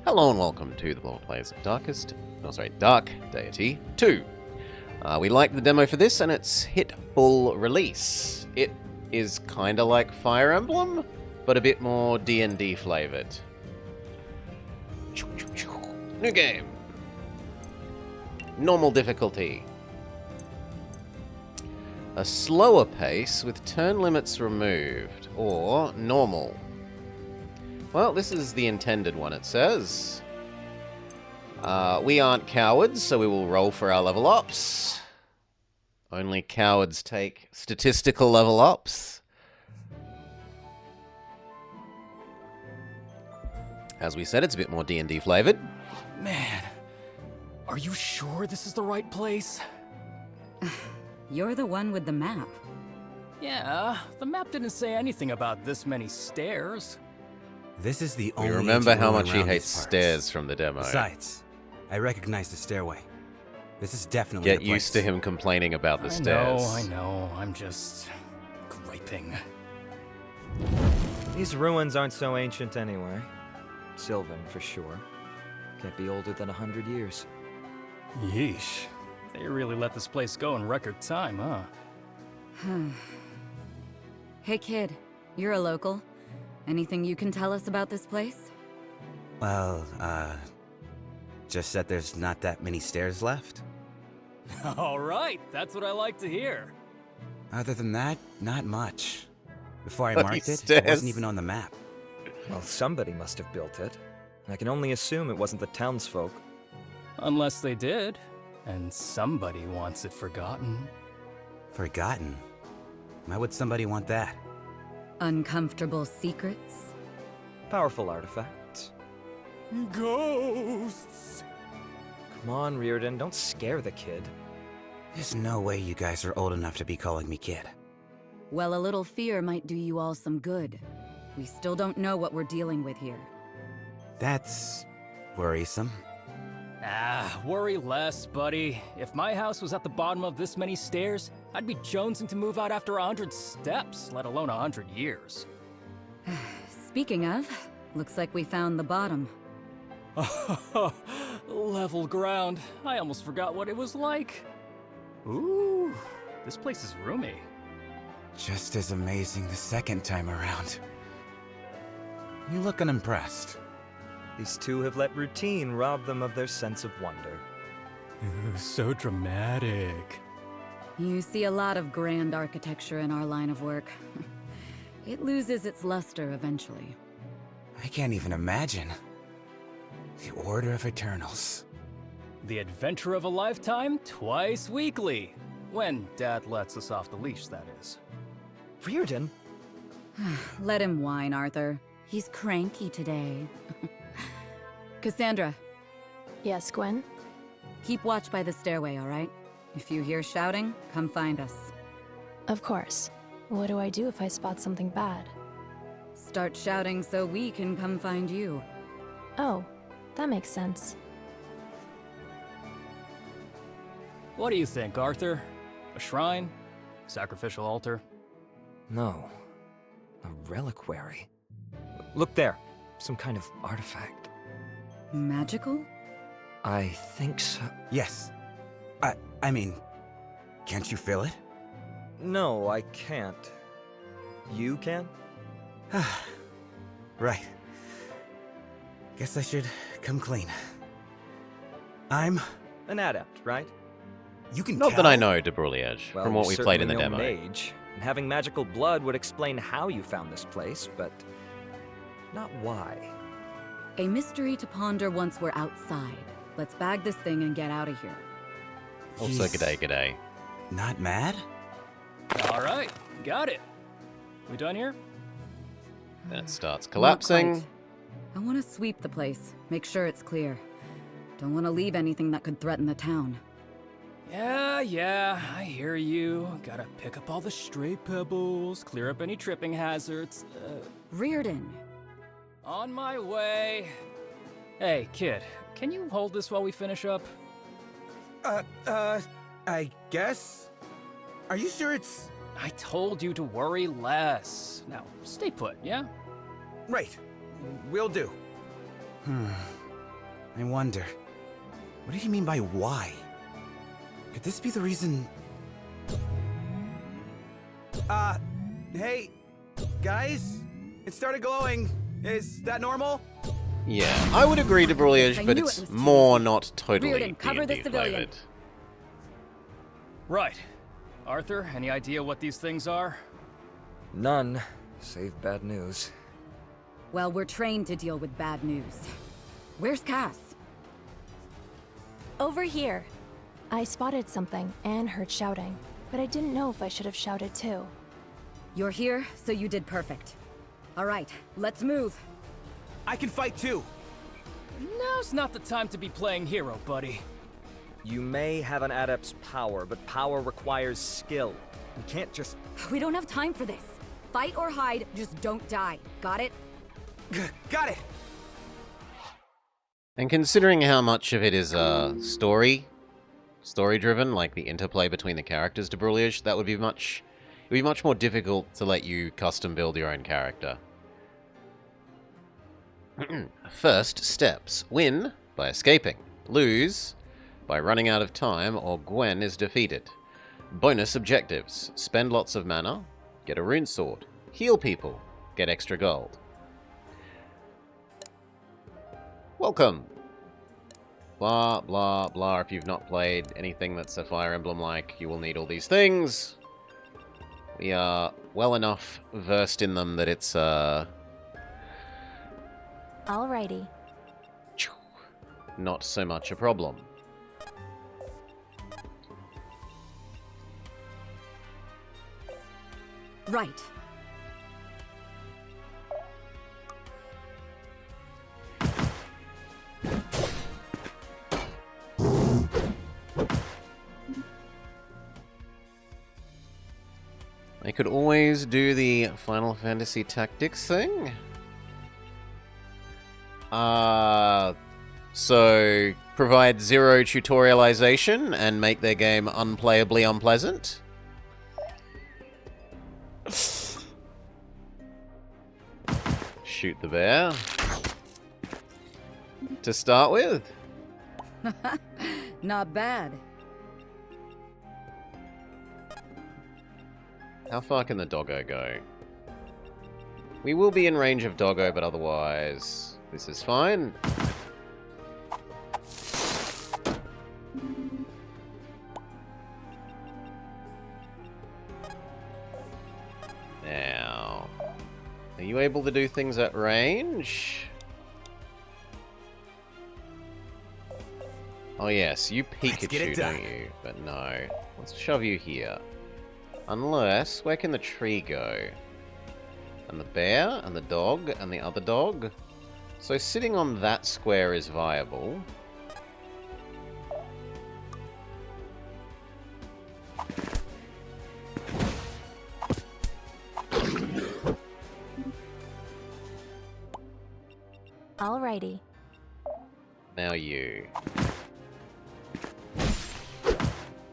Hello and welcome to the Blobber Plays Dark Deity 2. We like the demo for this and it's hit full release. It is kinda like Fire Emblem, but a bit more D&D flavored. New game. Normal difficulty. A slower pace with turn limits removed, or normal. Well, this is the intended one, it says. We aren't cowards, so we will roll for our level ups. Only cowards take statistical level ups. As we said, it's a bit more D&D flavored. Man, are you sure this is the right place? You're the one with the map. Yeah, the map didn't say anything about this many stairs. This is the We only remember how much he around hates these parts. stairs from the demo. Besides, I recognize the stairway. This is definitely Get the place. used to him complaining about the stairs. I know, I'm just griping. These ruins aren't so ancient anyway. Sylvan, for sure. Can't be older than 100 years. Yeesh, they really let this place go in record time, huh? Hey kid, you're a local. Anything you can tell us about this place? Well, just that there's not that many stairs left. All right, that's what I like to hear. Other than that, not much. Before I Bloody marked it, stairs. it wasn't even on the map. Well, somebody must have built it. I can only assume it wasn't the townsfolk. Unless they did, and somebody wants it forgotten. Forgotten? Why would somebody want that? Uncomfortable secrets? Powerful artifacts. Ghosts! Come on, Reardon, don't scare the kid. There's no way you guys are old enough to be calling me kid. Well, a little fear might do you all some good. We still don't know what we're dealing with here. That's worrisome. Ah, worry less, buddy. If my house was at the bottom of this many stairs, I'd be jonesing to move out after 100 steps, let alone 100 years. Speaking of, looks like we found the bottom. Level ground. I almost forgot what it was like. Ooh, this place is roomy. Just as amazing the second time around. You look unimpressed. These two have let routine rob them of their sense of wonder. So dramatic. You see a lot of grand architecture in our line of work. It loses its luster eventually. I can't even imagine. The Order of Eternals. The adventure of a lifetime, twice weekly. When Dad lets us off the leash, that is. Reardon? Let him whine, Arthur. He's cranky today. Cassandra, Yes, Gwen? keep watch by the stairway, all right? If you hear shouting, come find us. Of course. What do I do if I spot something bad? Start shouting so we can come find you. Oh, that makes sense. What do you think, Arthur? A shrine? Sacrificial altar? No. A reliquary. Look there. Some kind of artifact. Magical? I think so. Yes. I mean, can't you feel it? No, I can't. You can? Right. Guess I should come clean. I'm... An adept, right? You can Not tell. that I know, De Broglie, Well, from what we you're played in the certainly demo. no mage, and having magical blood would explain how you found this place, but not why. A mystery to ponder once we're outside. Let's bag this thing and get out of here. Also, He's g'day. Not mad? All right, got it. We done here? That starts Not collapsing. quite. I want to sweep the place, make sure it's clear. Don't want to leave anything that could threaten the town. Yeah, I hear you. Gotta pick up all the stray pebbles, clear up any tripping hazards. Reardon, On my way. Hey, kid, can you hold this while we finish up? I guess? Are you sure it's... I told you to worry less. Now, stay put, yeah? Right. Will do. I wonder, what did he mean by why? Could this be the reason... Hey, guys? It started glowing. Is that normal? Yeah, I would agree to Brilliage, I but knew it it's was more cheesy. not totally Reardon, cover the D&D civilian. flavored. Right. Arthur, any idea what these things are? None, save bad news. Well, we're trained to deal with bad news. Where's Cass? Over here. I spotted something and heard shouting, but I didn't know if I should have shouted too. You're here, so you did perfect. All right, let's move. I can fight too! Now's not the time to be playing hero, buddy. You may have an adept's power, but power requires skill. You can't just... We don't have time for this. Fight or hide, just don't die. Got it? Got it! And considering how much of it is story-driven, like the interplay between the characters to Brilliage, that would be much... It would be much more difficult to let you custom build your own character. First steps. Win by escaping. Lose by running out of time or Gwen is defeated. Bonus objectives. Spend lots of mana. Get a rune sword. Heal people. Get extra gold. Welcome. Blah, blah, blah. If you've not played anything that's a Fire Emblem-like, you will need all these things. We are well enough versed in them that it's, Alrighty. not so much a problem. Right. I could always do the Final Fantasy Tactics thing. So provide zero tutorialization and make their game unplayably unpleasant. Shoot the bear. To start with. Not bad. How far can the doggo go? We will be in range of doggo, but otherwise, this is fine. Now, are you able to do things at range? Oh yes, you Pikachu, don't you? But no. Let's shove you here. Unless, where can the tree go? And the bear, and the dog, and the other dog? So sitting on that square is viable. Alrighty. Now you.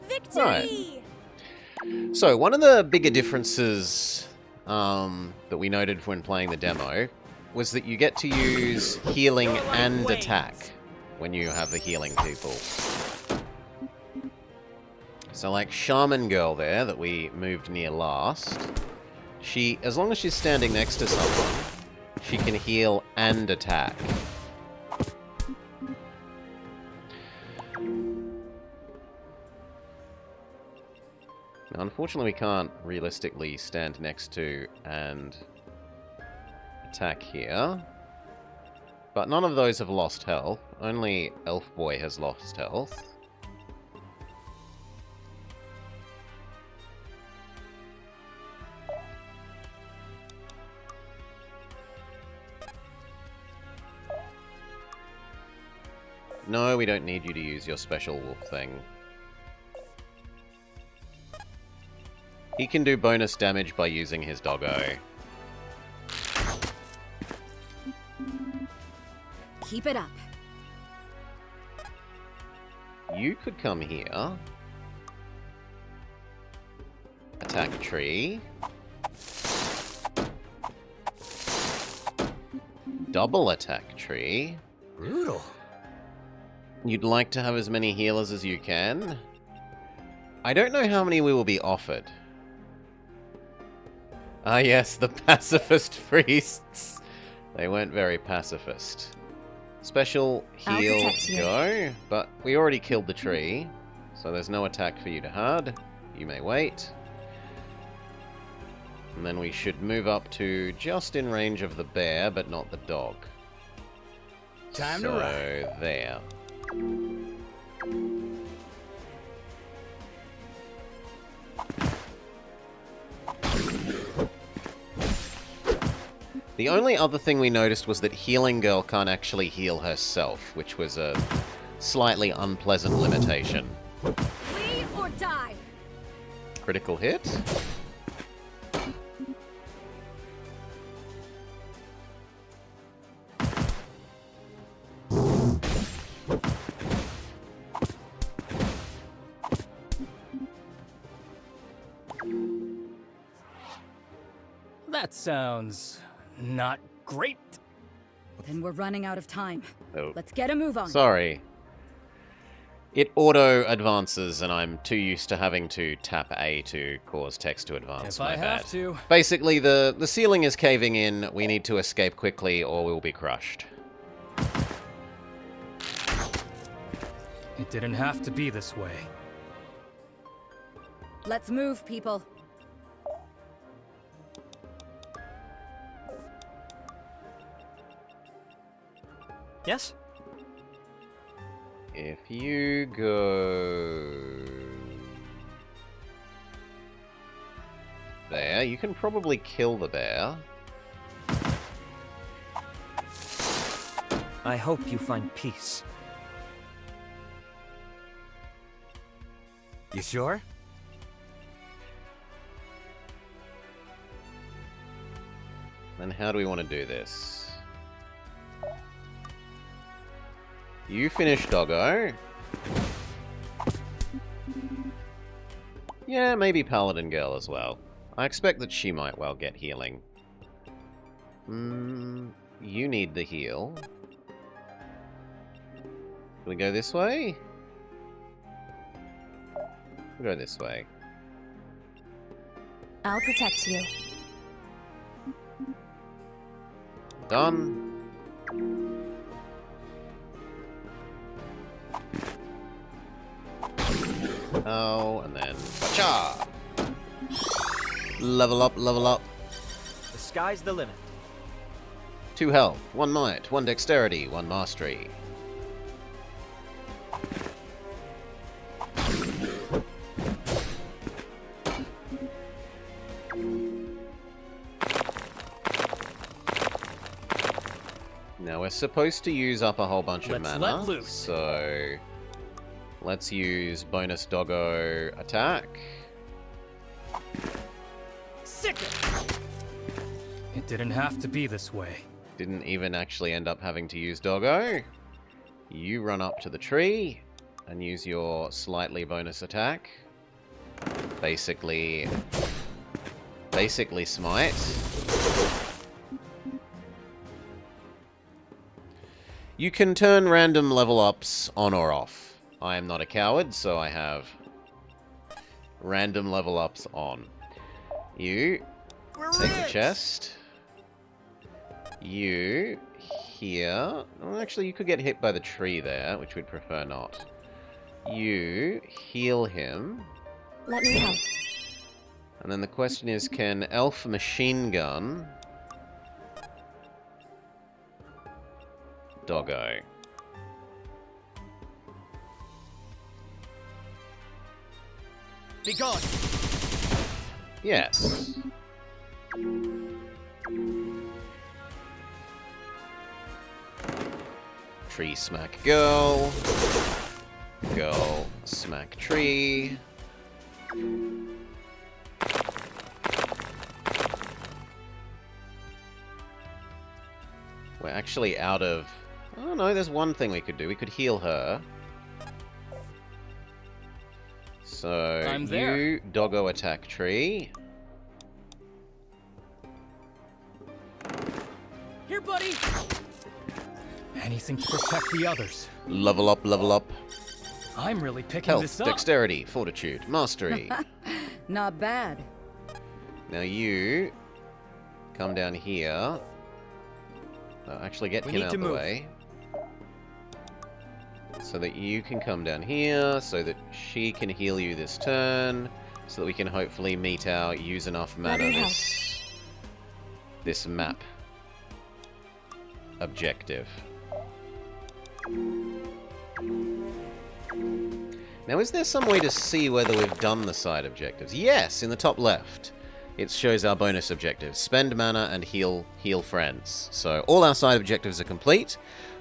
Victory! Right. So, one of the bigger differences that we noted when playing the demo was that you get to use healing and attack when you have the healing people. So like Shaman Girl there that we moved near last, she, as long as she's standing next to someone, she can heal and attack. Now, unfortunately, we can't realistically stand next to and attack here. But none of those have lost health. Only Elf Boy has lost health. No, we don't need you to use your special wolf thing. He can do bonus damage by using his doggo. Keep it up. You could come here. Attack tree. Double attack tree. Brutal. You'd like to have as many healers as you can? I don't know how many we will be offered. Ah yes, the pacifist priests. They weren't very pacifist. Special I'll heal, protect you. go. But we already killed the tree, so there's no attack for you to hard. You may wait. And then we should move up to just in range of the bear, but not the dog. Time to ride. So, there. The only other thing we noticed was that Healing Girl can't actually heal herself, which was a slightly unpleasant limitation. Flee or die! Critical hit. That sounds not great. Then we're running out of time. Oh, Let's get a move on. sorry. It auto-advances, and I'm too used to having to tap A to cause text to advance. If My I bad. have to. Basically, the ceiling is caving in. We need to escape quickly, or we'll be crushed. It didn't have to be this way. Let's move, people. Yes? If you go... there, you can probably kill the bear. I hope you find peace. You sure? Then how do we want to do this? You finish Doggo. Yeah, maybe Paladin Girl as well. I expect that she might well get healing. You need the heal. Do we go this way? We'll go this way. I'll protect you. Done. Oh, and then cha! Level up, level up. The sky's the limit. 2 health, 1 might, 1 dexterity, 1 mastery. Now we're supposed to use up a whole bunch of Let's mana, let loose. so let's use bonus doggo attack. Sick it! It didn't have to be this way. Didn't even actually end up having to use doggo. You run up to the tree and use your slightly bonus attack. Basically smite. You can turn random level ups on or off. I am not a coward, so I have random level ups on. You take the chest. You here. Well, actually, you could get hit by the tree there, which we'd prefer not. You heal him. Let me help. And then the question is, can Elf Machine Gun Doggo? Be gone! Yes. Tree smack girl. Girl smack tree. We're actually out of... Oh no, there's one thing we could do. We could heal her. So, I'm there. you doggo attack tree. Here, buddy! Anything to protect the others. Level up, level up. I'm really picking Health, this up. dexterity, fortitude, mastery. Not bad. Now you come down here. Actually, get him out of the way. So that you can come down here, so that she can heal you this turn, so that we can hopefully meet our use enough mana this map objective. Now, is there some way to see whether we've done the side objectives? Yes, in the top left. It shows our bonus objectives. Spend mana and heal friends. So all our side objectives are complete.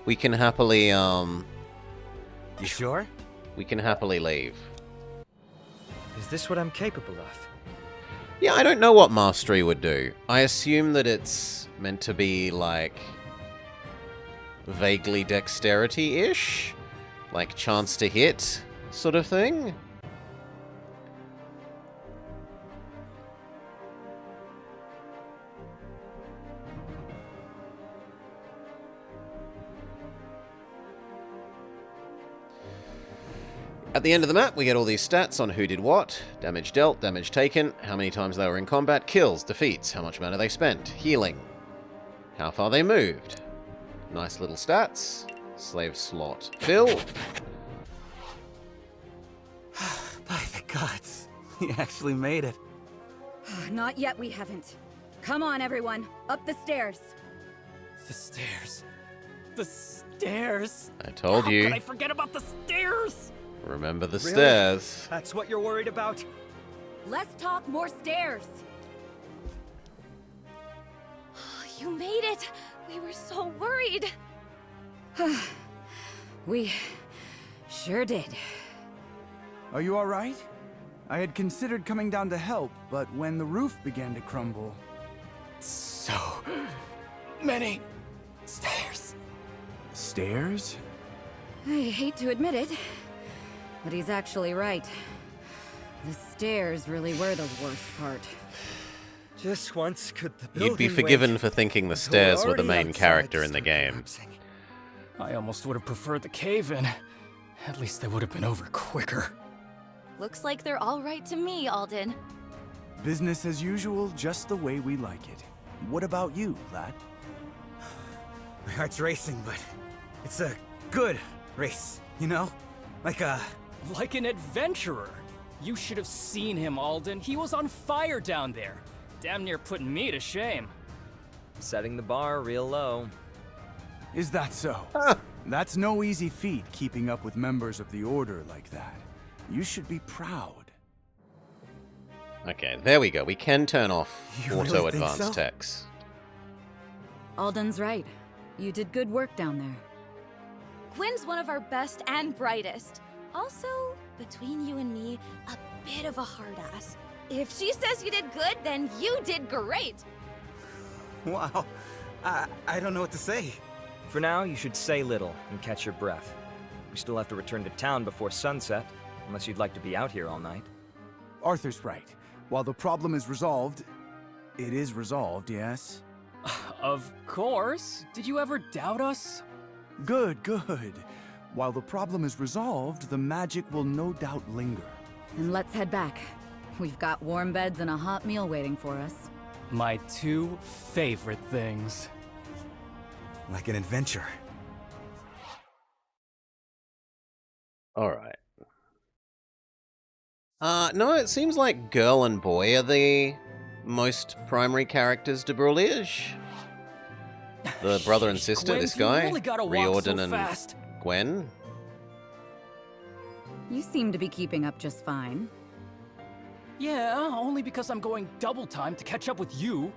We can happily, You sure? we can happily leave. Is this what I'm capable of? Yeah, I don't know what mastery would do. I assume that it's meant to be, like, vaguely dexterity-ish? Like, chance to hit sort of thing? At the end of the map, we get all these stats on who did what. Damage dealt, damage taken, how many times they were in combat, kills, defeats, how much mana they spent, healing, how far they moved. Nice little stats. Slave slot filled. By the gods, we actually made it. Not yet, we haven't. Come on, everyone. Up the stairs. The stairs. The stairs. I told How you. could I forget about the stairs? Remember the Really? stairs. That's what you're worried about? Less talk, more stairs. You made it! We were so worried! We sure did. Are you all right? I had considered coming down to help, but when the roof began to crumble... So many stairs. Stairs? I hate to admit it, but he's actually right. The stairs really were the worst part. Just once could the building You'd be forgiven wait. for thinking the We're stairs were the already main outside character in the start game. collapsing. I almost would have preferred the cave-in. At least they would have been over quicker. Looks like they're all right to me, Alden. Business as usual, just the way we like it. What about you, lad? My heart's racing, but it's a good race, you know? Like Like an adventurer. You should have seen him, Alden. He was on fire down there. Damn near putting me to shame. Setting the bar real low. Is that so? That's no easy feat, keeping up with members of the Order like that. You should be proud. Okay, there we go. We can turn off You really auto think advanced so? text. Alden's right. You did good work down there. Quinn's one of our best and brightest. Also, between you and me, a bit of a hard ass. If she says you did good, then you did great. wow. I don't know what to say. For now, you should say little and catch your breath. We still have to return to town before sunset, unless you'd like to be out here all night. Arthur's right. While the problem is resolved, it is resolved, yes? Of course. Did you ever doubt us? Good, good. While the problem is resolved, the magic will no doubt linger. And let's head back. We've got warm beds and a hot meal waiting for us. My two favorite things. Like an adventure. Alright. No, it seems like girl and boy are the most primary characters to Brouliage. The brother and sister, Gwen, this you guy, really gotta walk Riordan so and fast. Gwen. You seem to be keeping up just fine. Yeah, only because I'm going double time to catch up with you.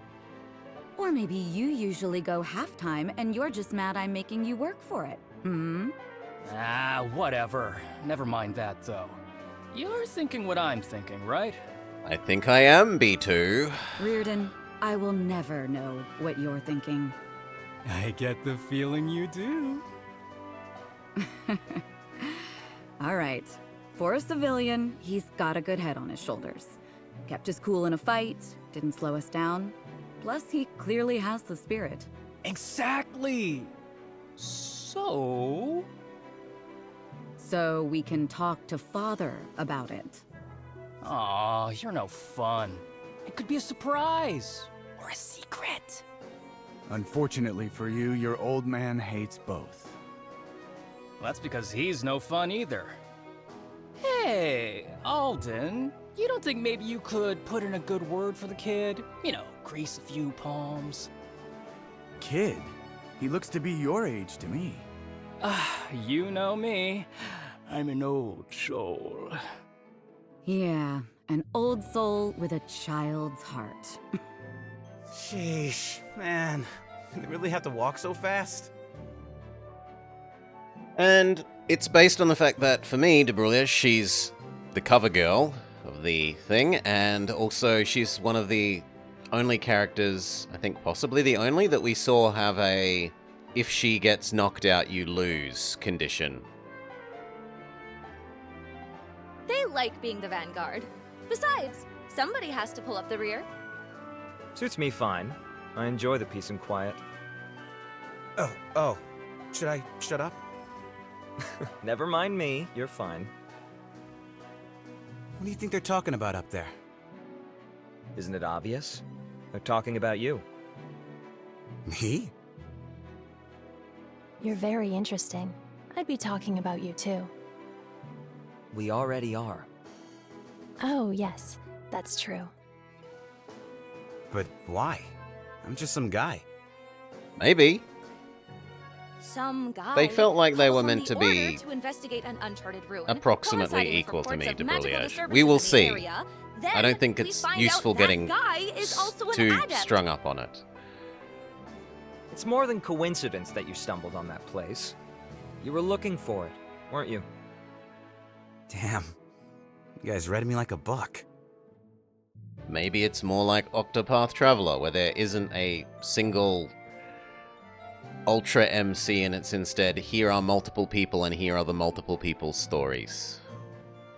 Or maybe you usually go half-time and you're just mad I'm making you work for it. Hmm? Ah, whatever. Never mind that, though. You're thinking what I'm thinking, right? I think I am B2. Riordan, I will never know what you're thinking. I get the feeling you do. All right. For a civilian, he's got a good head on his shoulders. Kept his cool in a fight, didn't slow us down. Plus, he clearly has the spirit. Exactly! So So? So we can talk to Father about it. Aw, you're no fun. It could be a surprise. Or a secret. Unfortunately for you, your old man hates both. That's because he's no fun either. Hey, Alden, you don't think maybe you could put in a good word for the kid? You know, grease a few palms. Kid? He looks to be your age to me. You know me. I'm an old soul. Yeah, an old soul with a child's heart. Sheesh, man. They really have to walk so fast? And it's based on the fact that, for me, Debrullier, she's the cover girl of the thing, and also she's one of the only characters, I think possibly the only, that we saw have a if she gets knocked out, you lose condition. They like being the vanguard. Besides, somebody has to pull up the rear. Suits me fine. I enjoy the peace and quiet. Oh. Should I shut up? Never mind me, you're fine. What do you think they're talking about up there? Isn't it obvious? They're talking about you. Me? You're very interesting. I'd be talking about you too. We already are. Oh, yes, that's true. But why? I'm just some guy. Maybe. Some guy. They felt like they calls were on meant the to be order to investigate an uncharted ruin, approximately coinciding with equal to reports me, of magical Debrullier. disturbances We will in the see. area. Then I don't think we it's find useful out that getting guy is also an too adept. strung up on it. It's more than coincidence that you stumbled on that place. You were looking for it, weren't you? Damn. You guys read me like a book. Maybe it's more like Octopath Traveler, where there isn't a single Ultra MC and it's instead, here are multiple people and here are the multiple people's stories.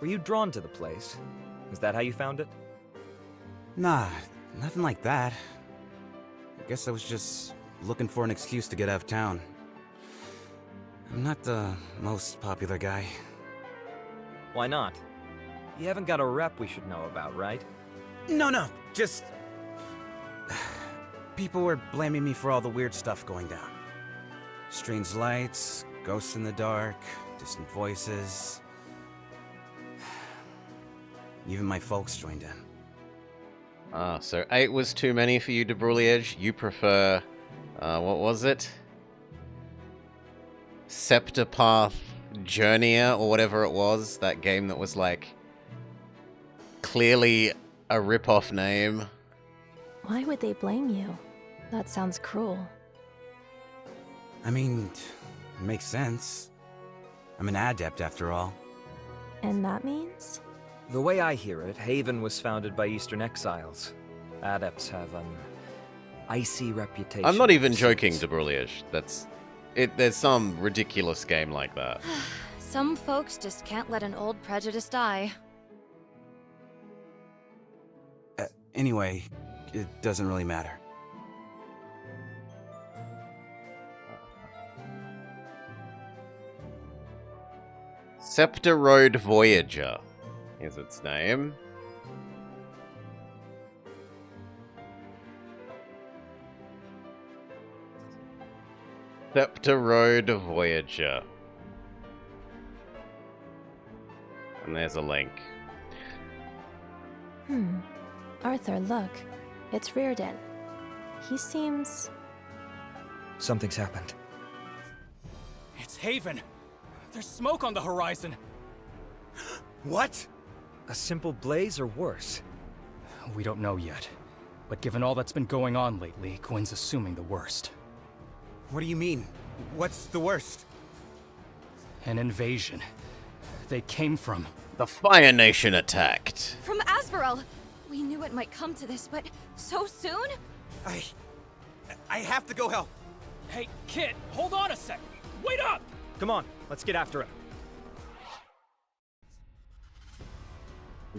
Were you drawn to the place? Is that how you found it? Nah, nothing like that. I guess I was just looking for an excuse to get out of town. I'm not the most popular guy. Why not? You haven't got a rep we should know about, right? No, just... People were blaming me for all the weird stuff going down. Strange lights, ghosts in the dark, distant voices... Even my folks joined in. Ah, so 8 was too many for you, Debrullier. You prefer... what was it? Septopath Journeyer, or whatever it was. That game that was, like, clearly a rip-off name. Why would they blame you? That sounds cruel. I mean, it makes sense. I'm an adept after all. And that means? The way I hear it, Haven was founded by Eastern exiles. Adepts have an icy reputation. I'm not even joking, Debrullier. There's some ridiculous game like that. Some folks just can't let an old prejudice die. Anyway, it doesn't really matter. Scepter Road Voyager is its name. Scepter Road Voyager. And there's a link. Arthur, look. It's Reardon. He seems... Something's happened. It's Haven. There's smoke on the horizon. What? A simple blaze or worse? We don't know yet. But given all that's been going on lately, Gwen's assuming the worst. What do you mean? What's the worst? An invasion. They came from... The Fire Nation attacked. From Asvarel! We knew it might come to this, but so soon? I have to go help. Hey, kid, hold on a sec. Wait up! Come on, let's get after him.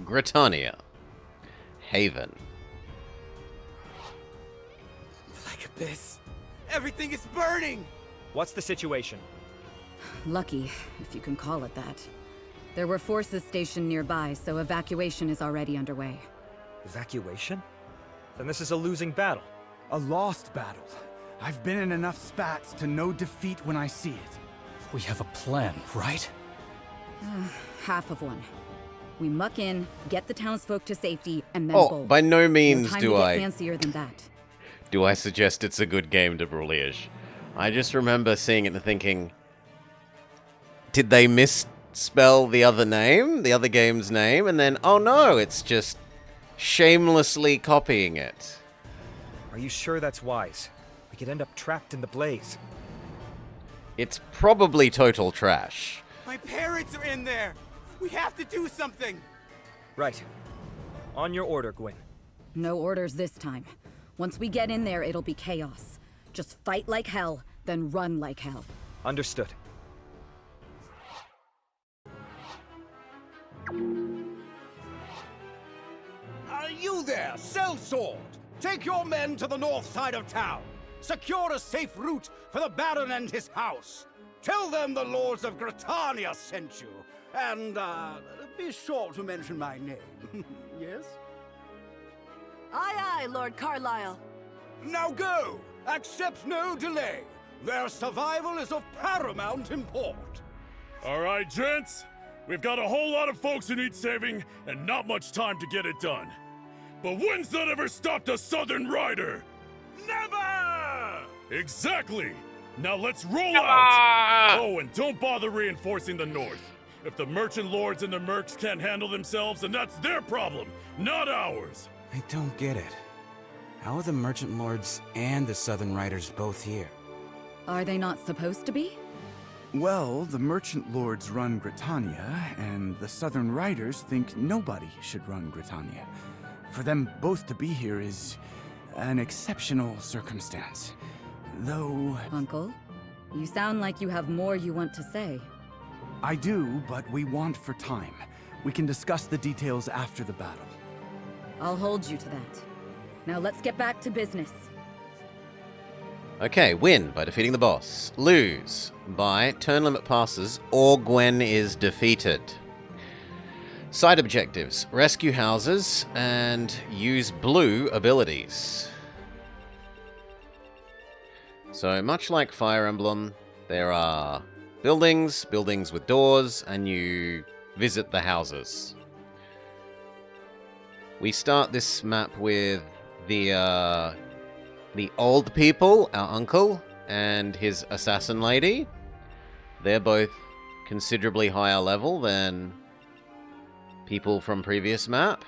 Gritania. Haven. Like this. Everything is burning! What's the situation? Lucky, if you can call it that. There were forces stationed nearby, so evacuation is already underway. Evacuation? Then this is a losing battle. A lost battle. I've been in enough spats to know defeat when I see it. We have a plan, right? Half of one. We muck in, get the townsfolk to safety, and then Oh, bolt. by no means No time do to get I fancier than that. suggest it's a good game to Brouillage. I just remember seeing it and thinking, did they misspell the other game's name? And then, oh no, it's just shamelessly copying it. Are you sure that's wise? We could end up trapped in the blaze. It's probably total trash. My parents are in there! We have to do something! Right. On your order, Gwyn. No orders this time. Once we get in there, it'll be chaos. Just fight like hell, then run like hell. Understood. Are you there, Sellsword? Take your men to the north side of town. Secure a safe route for the Baron and his house. Tell them the Lords of Gritania sent you. And, be sure to mention my name. Yes? Aye, aye, Lord Carlisle. Now go! Accept no delay. Their survival is of paramount import. All right, gents. We've got a whole lot of folks who need saving, and not much time to get it done. But when's that ever stopped a Southern Rider? Never! Exactly! Now let's roll out! Oh, and don't bother reinforcing the north. If the merchant lords and the mercs can't handle themselves, then that's their problem, not ours! I don't get it. How are the Merchant Lords and the Southern Riders both here? Are they not supposed to be? Well, the Merchant Lords run Gritania, and the Southern Riders think nobody should run Gritania. For them both to be here is an exceptional circumstance. Though... Uncle, you sound like you have more you want to say. I do, but we want for time. We can discuss the details after the battle. I'll hold you to that. Now let's get back to business. Okay, win by defeating the boss. Lose by turn limit passes or Gwen is defeated. Side objectives: rescue houses and use blue abilities. So much like Fire Emblem, there are buildings with doors, and you visit the houses. We start this map with the old people, our uncle and his assassin lady. They're both considerably higher level than people from previous map.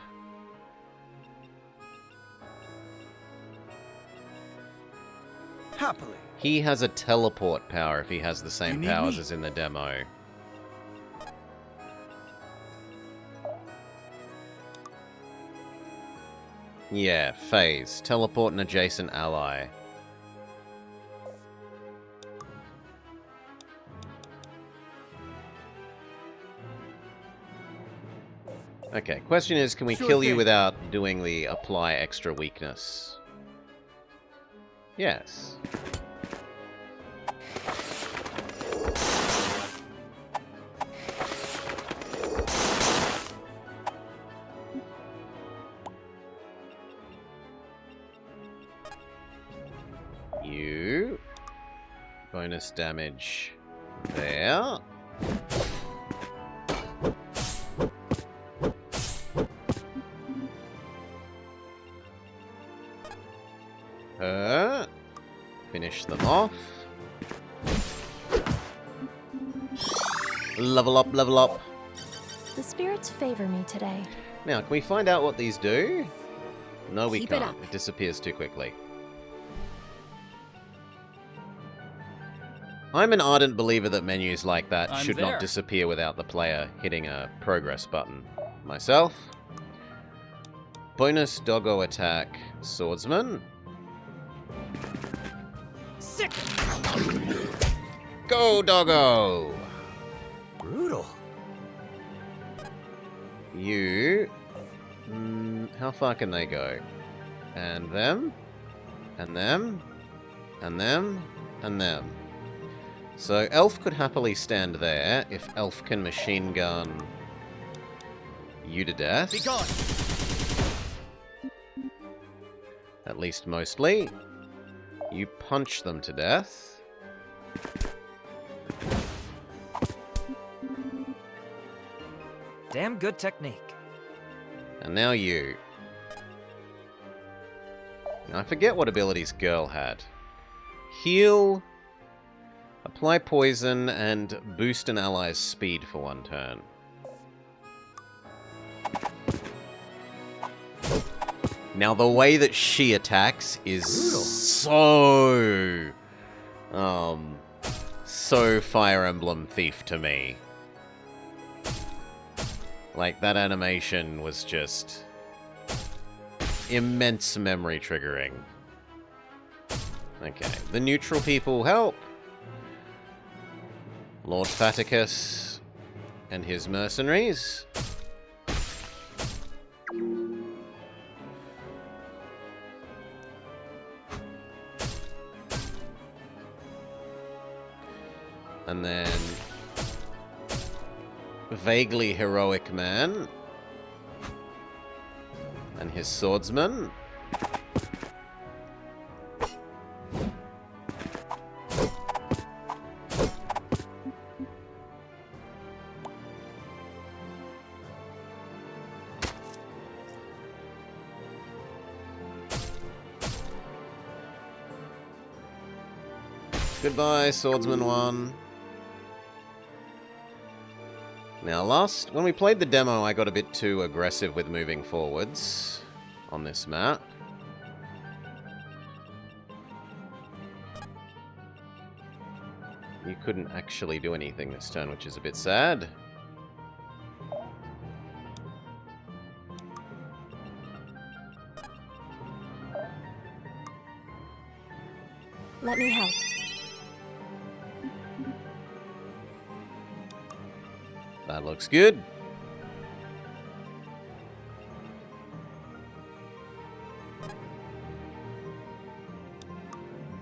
Happily. He has a teleport power if he has the same You need powers me? as in the demo. Yeah, phase. Teleport an adjacent ally. Okay, question is, can we Sure kill you thing. without doing the apply extra weakness? Yes. You. Bonus damage there. Her. Finish them off. Level up, level up. The spirits favor me today. Now, can we find out what these do? No, we Keep it can't. up. It disappears too quickly. I'm an ardent believer that menus like that I'm should there. not disappear without the player hitting a progress button. Myself. Bonus doggo attack, swordsman. Sick! Go, doggo! Brutal. You... how far can they go? And them. And them. And them. And them. So Elf could happily stand there if Elf can machine gun you to death. Be gone. At least mostly. You punch them to death. Damn good technique. And now you. Now, I forget what abilities Girl had. Heal, apply poison, and boost an ally's speed for 1 turn. Now, the way that she attacks is so Fire Emblem Thief to me. Like, that animation was just immense memory triggering. Okay, the neutral people help. Lord Faticus and his mercenaries. And then vaguely heroic man and his swordsman. Goodbye, swordsman 1. Now, when we played the demo, I got a bit too aggressive with moving forwards on this map. You couldn't actually do anything this turn, which is a bit sad. Let me help. That looks good.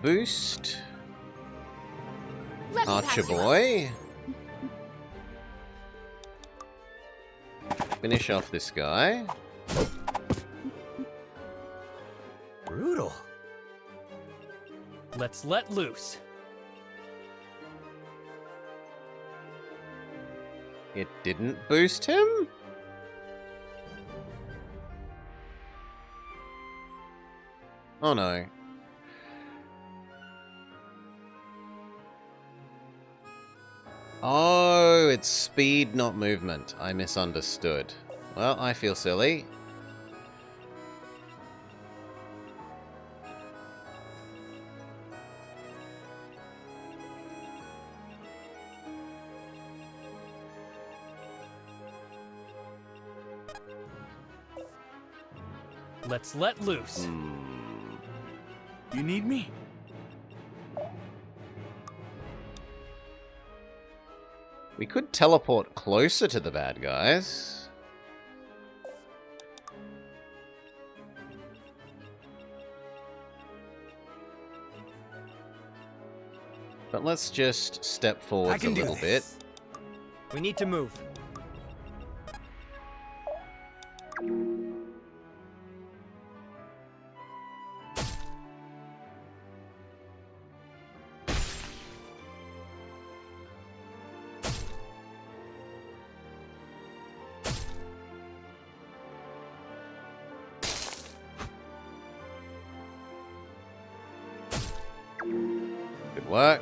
Boost. Archer boy. Finish off this guy. Brutal. Let's let loose. It didn't boost him? Oh no. Oh, it's speed, not movement. I misunderstood. Well, I feel silly. Let's let loose. You need me? We could teleport closer to the bad guys. But let's just step forwards a little bit. We need to move. Good work.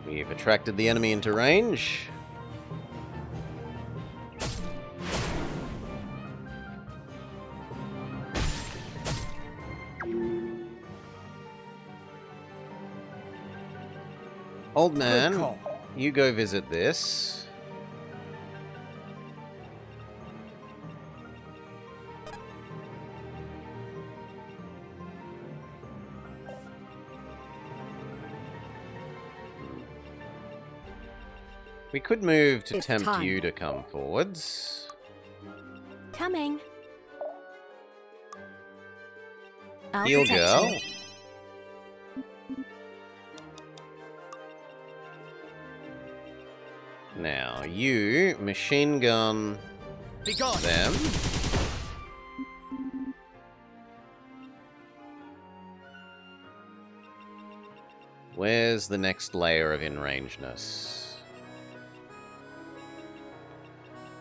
We've attracted the enemy into range. Old man, you go visit this. We could move to It's tempt time. you to come forwards. Coming. I'll Heal protect girl. you. Now, you machine gun Be gone. them. Where's the next layer of in-rangeness?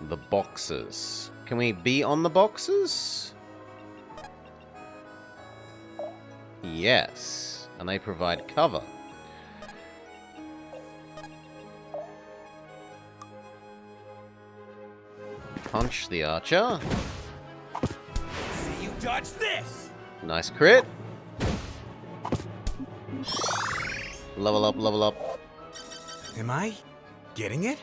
The boxes. Can we be on the boxes? Yes. And they provide cover. Punch the archer. See you dodge this! Nice crit. Level up, level up. Am I getting it?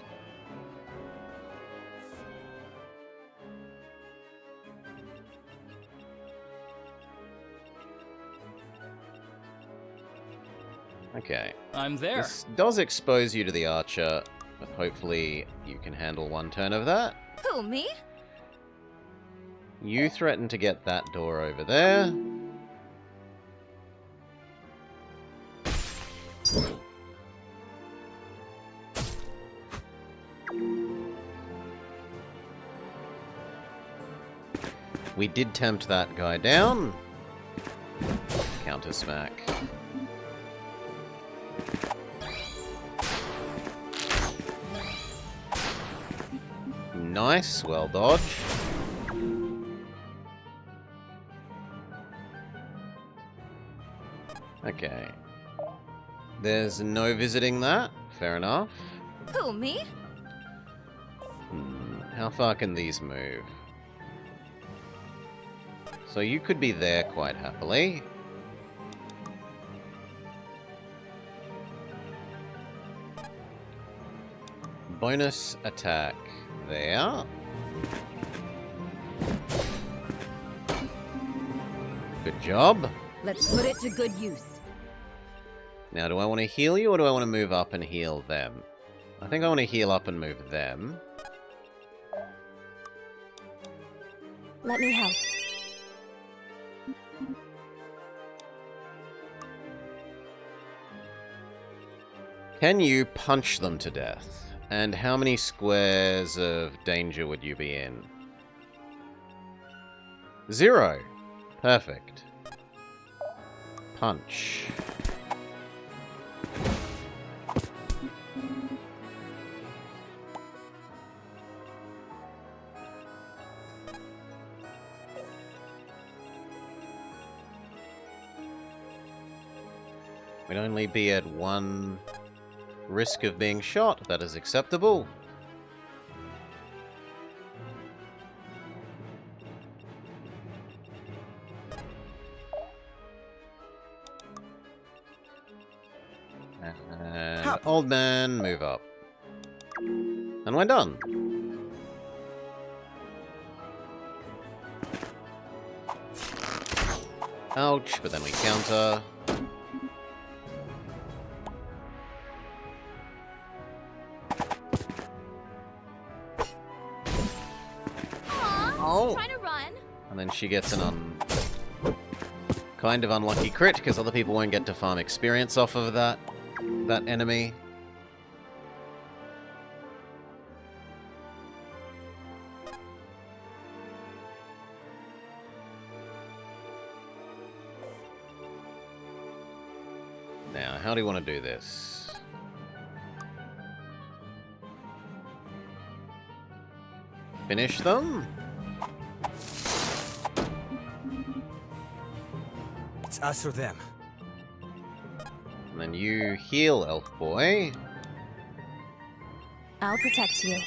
Okay. I'm there. This does expose you to the archer, but hopefully you can handle one turn of that. Who, me? You threaten to get that door over there. We did tempt that guy down. Counter smack. Nice, well dodged. Okay. There's no visiting that. Fair enough. Who, me? How far can these move? So you could be there quite happily. Bonus attack there. Good job. Let's put it to good use. Now, do I want to heal you or do I want to move up and heal them? I think I want to heal up and move them. Let me help. Can you punch them to death? And how many squares of danger would you be in? 0. Perfect. Punch. We'd only be at 1 risk of being shot. That is acceptable. And old man, move up. And we're done. Ouch, but then we counter. Aw, trying to run. And then she gets an kind of unlucky crit, because other people won't get to farm experience off of that enemy. Now, how do you want to do this? Finish them? It's us or them. And then you heal, Elf Boy. I'll protect you.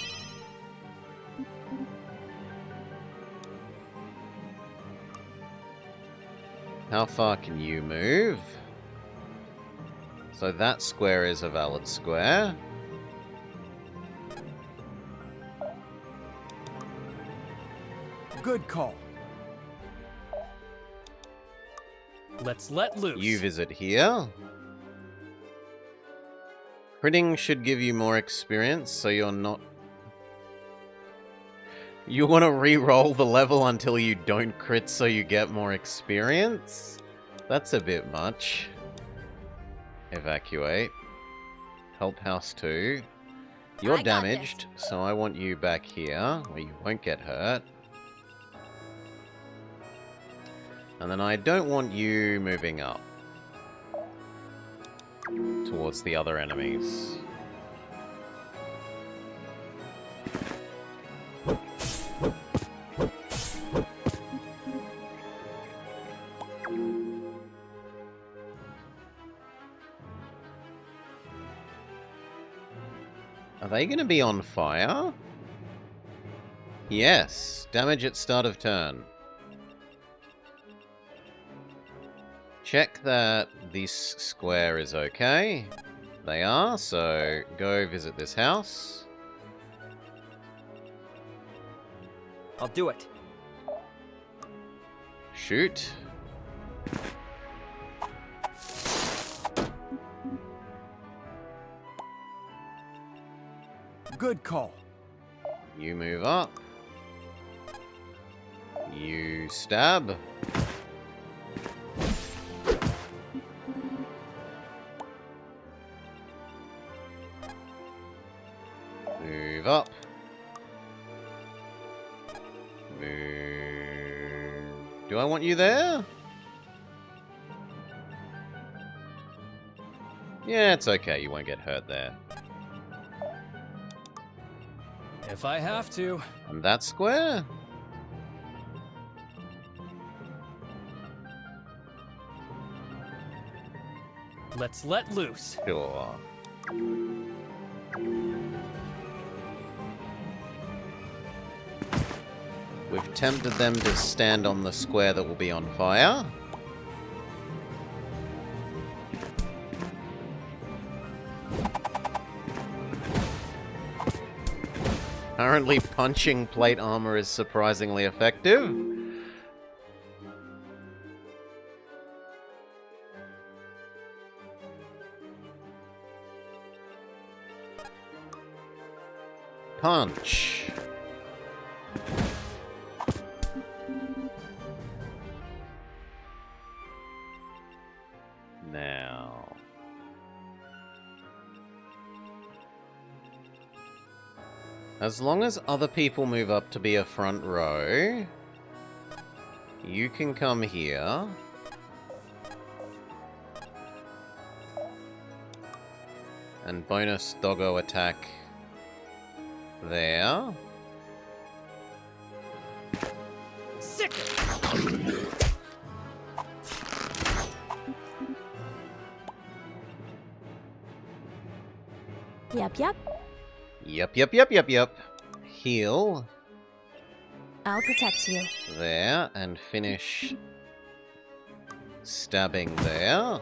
How far can you move? So that square is a valid square. Good call. Let's let loose. You visit here. Critting should give you more experience, so you're not... You want to re-roll the level until you don't crit so you get more experience? That's a bit much. Evacuate. Help House 2. You're damaged, so I want you back here, where you won't get hurt. And then I don't want you moving up towards the other enemies. Are they going to be on fire? Yes. Damage at start of turn. Check that this square is okay. They are, so go visit this house. I'll do it. Shoot. Good call. You move up. You stab. Move up. Move. Do I want you there? Yeah, it's okay. You won't get hurt there. If I have to. And that square? Let's let loose. Sure. We've tempted them to stand on the square that will be on fire. Apparently punching plate armor is surprisingly effective. Punch. Now. As long as other people move up to be a front row, you can come here. And bonus doggo attack there. Sick. Yep, yep. Yep. Heal. I'll protect you. There, and finish stabbing there.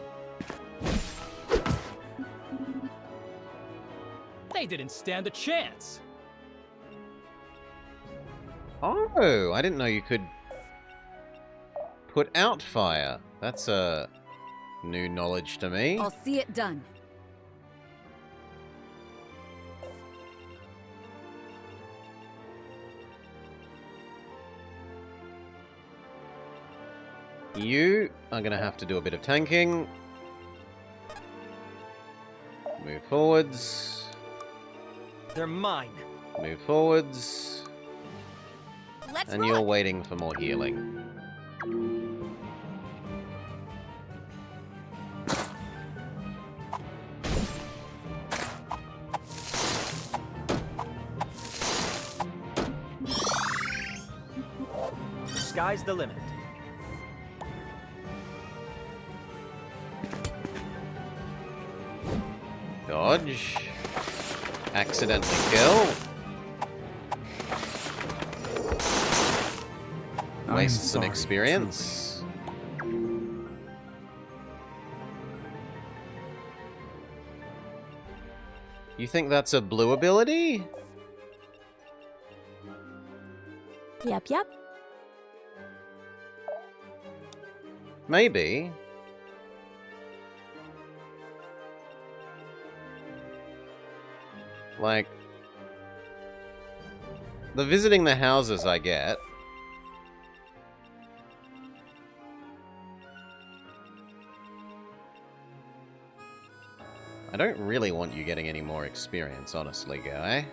They didn't stand a chance. Oh, I didn't know you could put out fire. That's a new knowledge to me. I'll see it done. You are going to have to do a bit of tanking. Move forwards. They're mine. Move forwards. Let's And you're waiting for more healing. Sky's the limit. Dodge. Accidentally kill. Waste some experience. You think that's a blue ability? Yep, yep. Maybe. Like, the visiting the houses I get. I don't really want you getting any more experience, honestly, guy.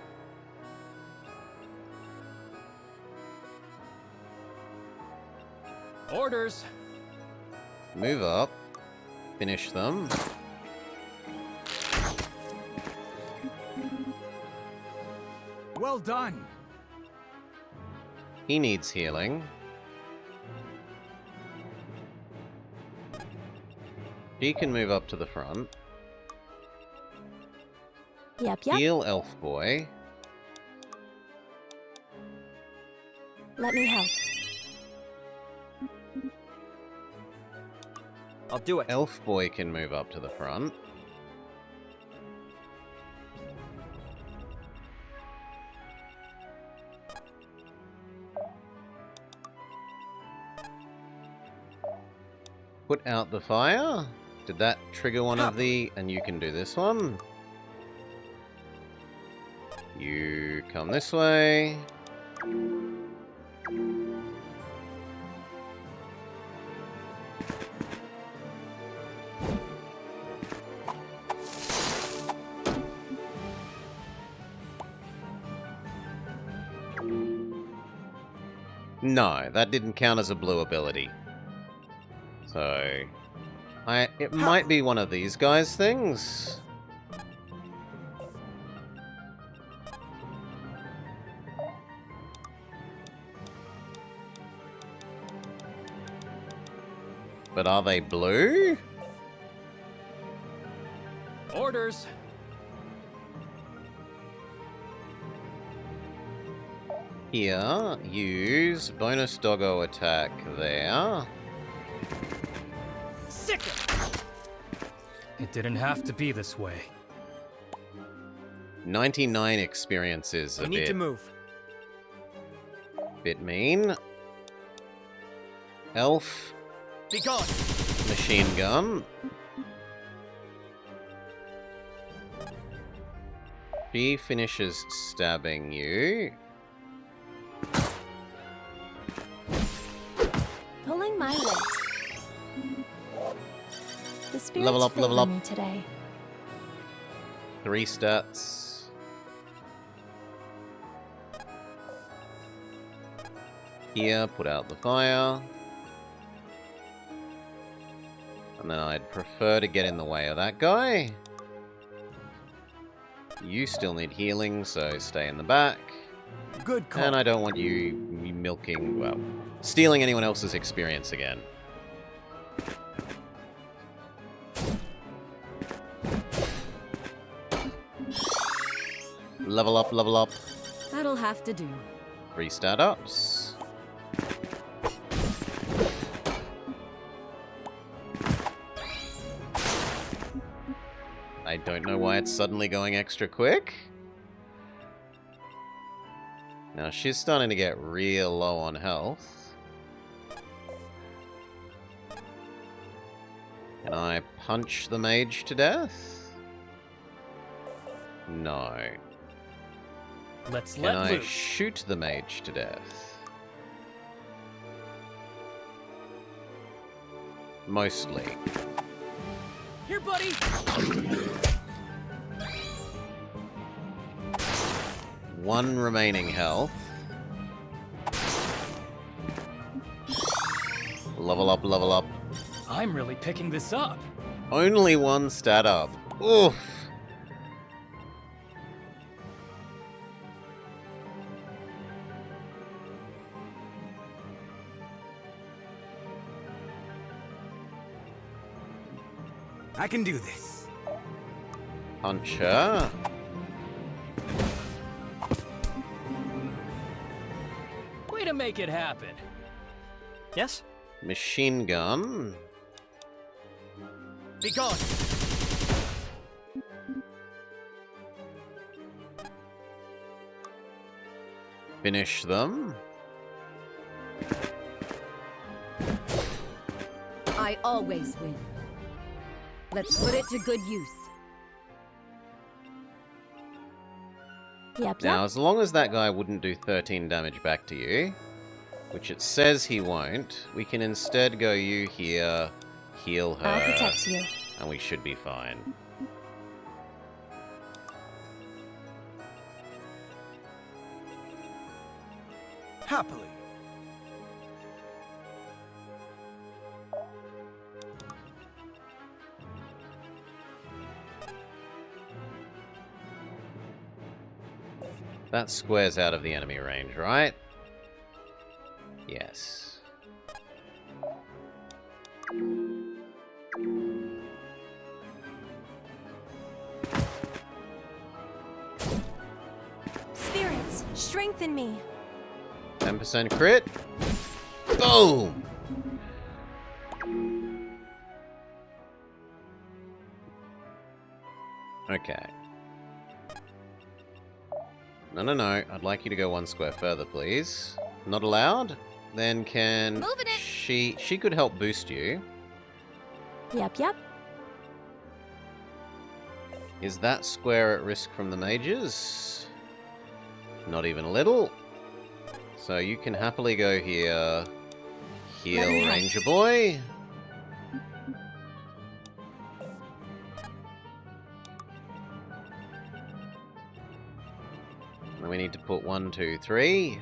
Orders. Move up. Finish them. Well done. He needs healing. He can move up to the front. Yep. Heal Elf Boy. Let me help. I'll do it. Elf Boy can move up to the front. Put out the fire. Did that trigger one of the... And you can do this one. You come this way. No, that didn't count as a blue ability. So... it might be one of these guys' things. But are they blue? Orders. Here, use bonus doggo attack there. Sick it! It didn't have to be this way. 99 experience is a We need to move. bit mean. Elf. Be gone! Machine gun. She finishes stabbing you. Pulling my weight. The spirits Level up, level favor up. me today. 3 stats. Here, put out the fire. And then I'd prefer to get in the way of that guy. You still need healing, so stay in the back. Good call. And I don't want you milking, well, stealing anyone else's experience again. Level up, level up. That'll have to do. 3 stat ups. I don't know why it's suddenly going extra quick. Now she's starting to get real low on health. Can I punch the mage to death? No. Let's Can let I loose. shoot the mage to death? Mostly. Here, buddy! One remaining health. Level up, level up. I'm really picking this up. Only 1 stat up. Oof. I can do this. Puncher. Way to make it happen. Yes? Machine gun. Be gone! Finish them. I always win. Let's put it to good use. Yep, Now, yep. as long as that guy wouldn't do 13 damage back to you, which it says he won't, we can instead go you here, heal her, I'll protect you. and we should be fine. Happily. That square's out of the enemy range, right? Yes. Spirits, strengthen me. 10% crit. Boom! Okay. No. I'd like you to go one square further, please. Not allowed? Then can... Moving it. She could help boost you. Yep, yep. Is that square at risk from the mages? Not even a little. So you can happily go here. Heal Ranger Boy. And we need to put 1, 2, 3.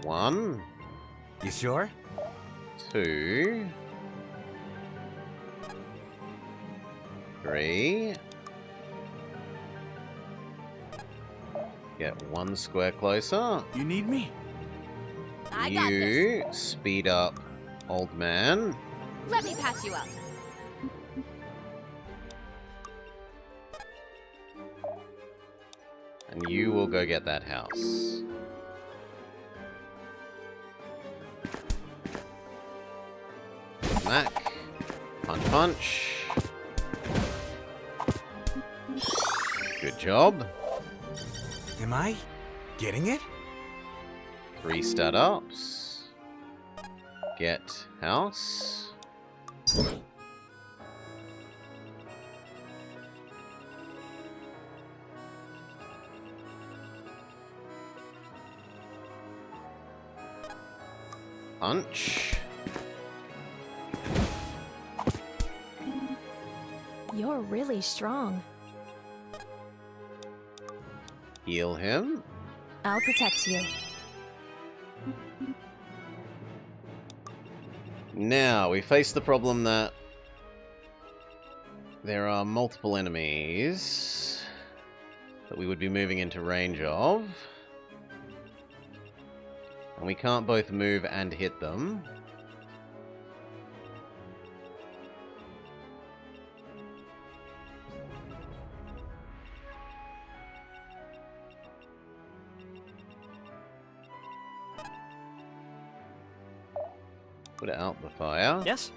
One. You sure? 2. 3. Get 1 square closer. You need me? I got this. You speed up, old man. Let me patch you up. And you will go get that house. Smack. Punch, punch. Good job. Am I getting it? 3 stat ups. Get house. Punch. You're really strong. Heal him. I'll protect you. Now, we face the problem that there are multiple enemies that we would be moving into range of. And we can't both move and hit them. Put out the fire. Yes?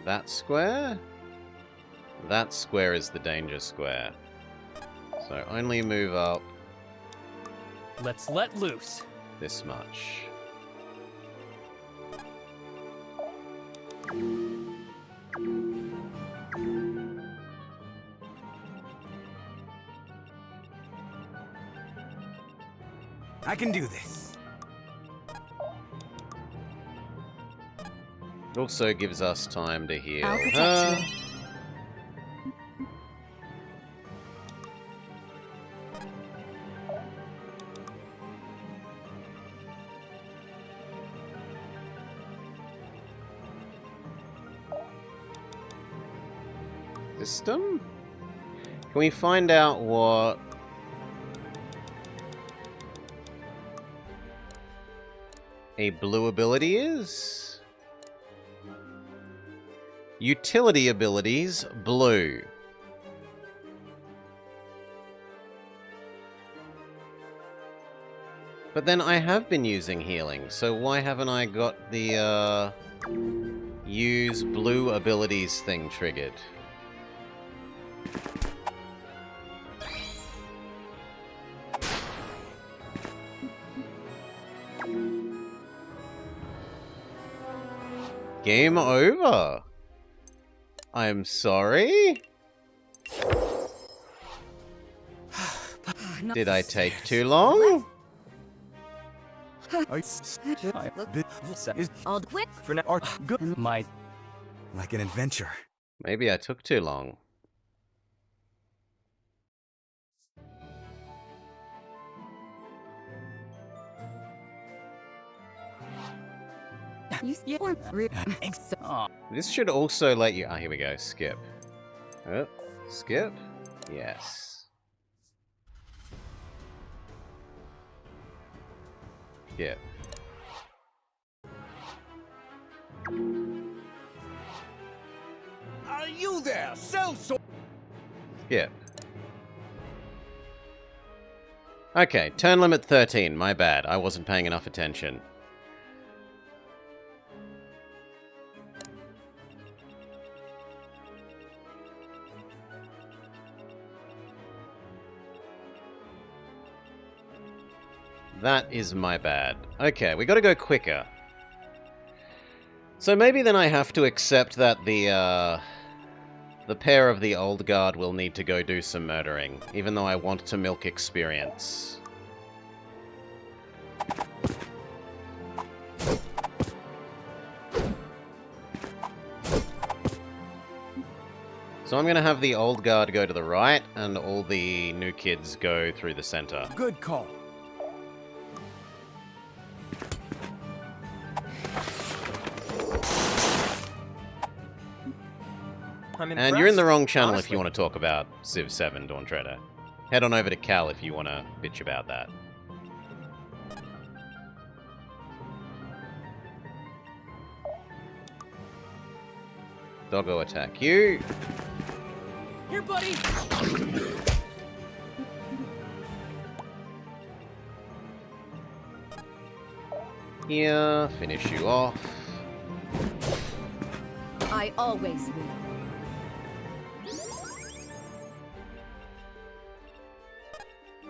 That square? That square is the danger square. So only move up Let's let loose. this much. I can do this. It also gives us time to heal I'll protect her. you. System? Can we find out what a blue ability is? Utility abilities, blue. But then I have been using healing, so why haven't I got the use blue abilities thing triggered? Game over. I'm sorry? Did I take too long? I'll quit. For now, My Like an adventure. Maybe I took too long. Aw. This should also let you... Ah, here we go. Skip. Oh, skip. Yes. Skip. Are you there, sellsword? Skip. Okay, turn limit 13. My bad. I wasn't paying enough attention. That is my bad. Okay, we gotta go quicker. So maybe then I have to accept that the pair of the old guard will need to go do some murdering, even though I want to milk experience. So I'm gonna have the old guard go to the right, and all the new kids go through the center. Good call. And you're in the wrong channel if you want to talk about Civ 7, Dawn Treader. Head on over to Cal if you want to bitch about that. Doggo attack you. Here, buddy! Here, finish you off. I always will.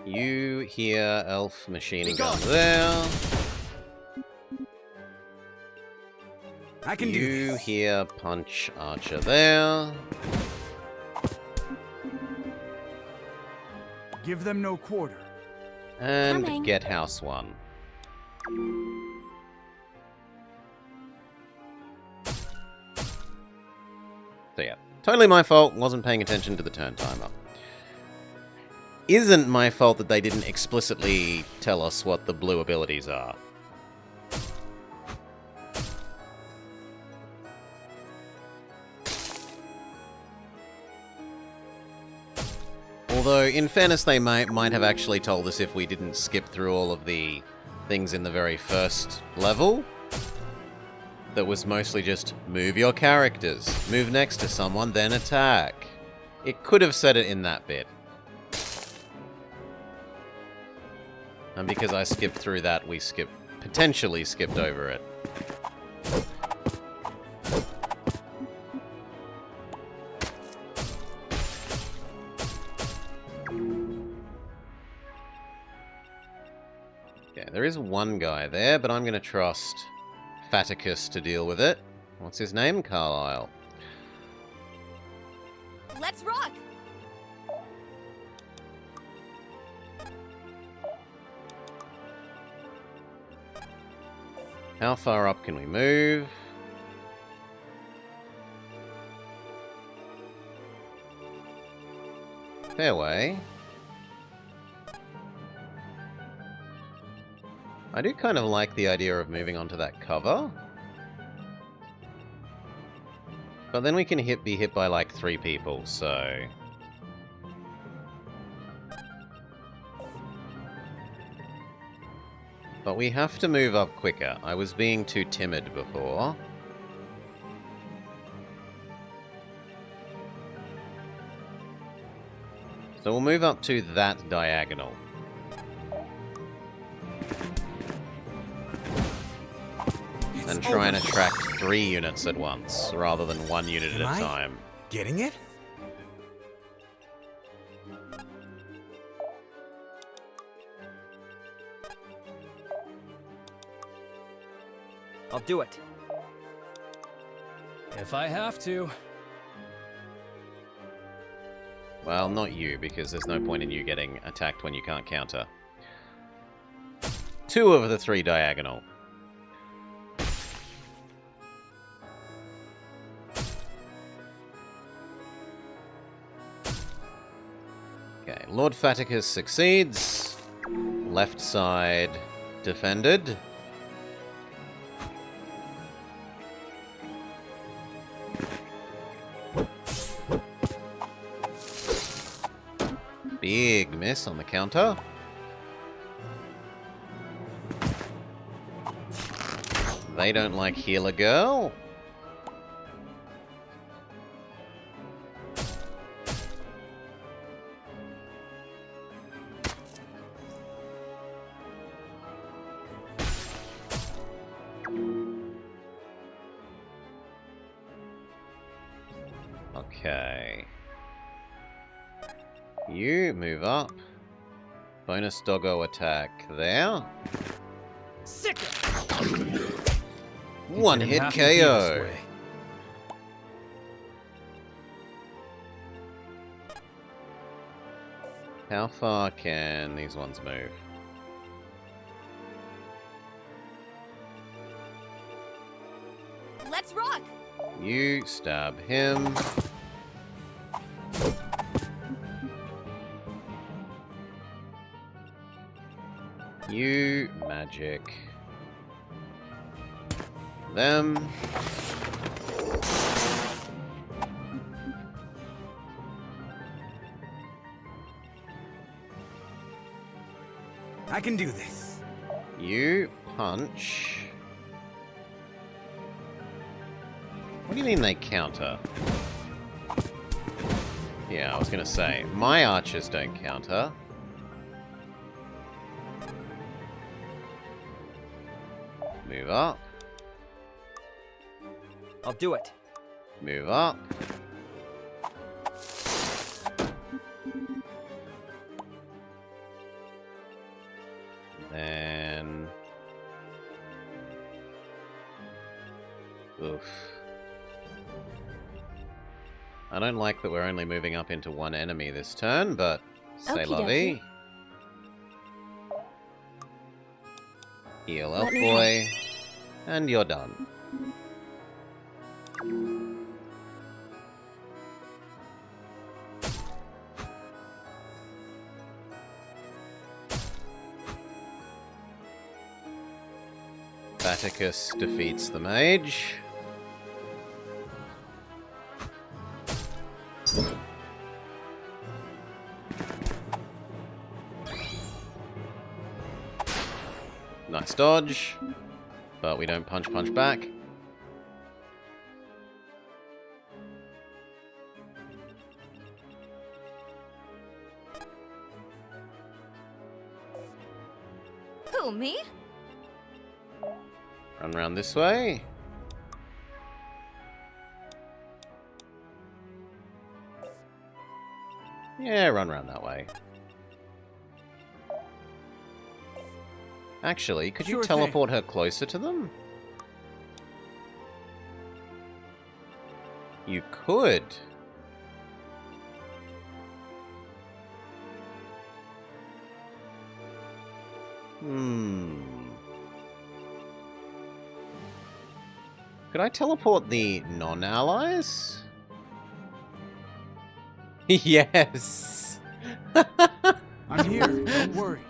You here, elf machining gun there. I can do You this. here, punch archer there. Give them no quarter. And Coming. get house one. So yeah, totally my fault, wasn't paying attention to the turn timer. Isn't my fault that they didn't explicitly tell us what the blue abilities are. Although, in fairness, they might have actually told us if we didn't skip through all of the things in the very first level. That was mostly just, move your characters, move next to someone, then attack. It could have said it in that bit. And because I skipped through that, we potentially skipped over it. Yeah, there is one guy there, but I'm going to trust Faticus to deal with it. What's his name? Carlisle. Let's rock! How far up can we move? Fairway. I do kind of like the idea of moving onto that cover. But then we can be hit by like 3 people, so... But we have to move up quicker. I was being too timid before. So we'll move up to that diagonal. And try and attract 3 units at once, rather than 1 unit at a time. Getting it? I'll do it. If I have to. Well, not you, because there's no point in you getting attacked when you can't counter. 2 of the 3 diagonal. Okay, Lord Faticus succeeds. Left side defended. Big miss on the counter. They don't like Healer Girl. Okay. You move up. Bonus doggo attack there. Sick. One hit KO. How far can these ones move? Let's rock! You stab him. You magic them. I can do this. You punch. What do you mean they counter? Yeah, I was gonna say, my archers don't counter. Move up. I'll do it. Move up. Then... Oof. I don't like that we're only moving up into one enemy this turn, but say la vie. Heal elf boy, and you're done. Faticus defeats the mage. Nice dodge, but we don't punch back. Who, me? Run around this way. Yeah, run around that way. Actually, could you teleport her closer to them? You could. Could I teleport the non-allies? Yes! I'm here, don't worry.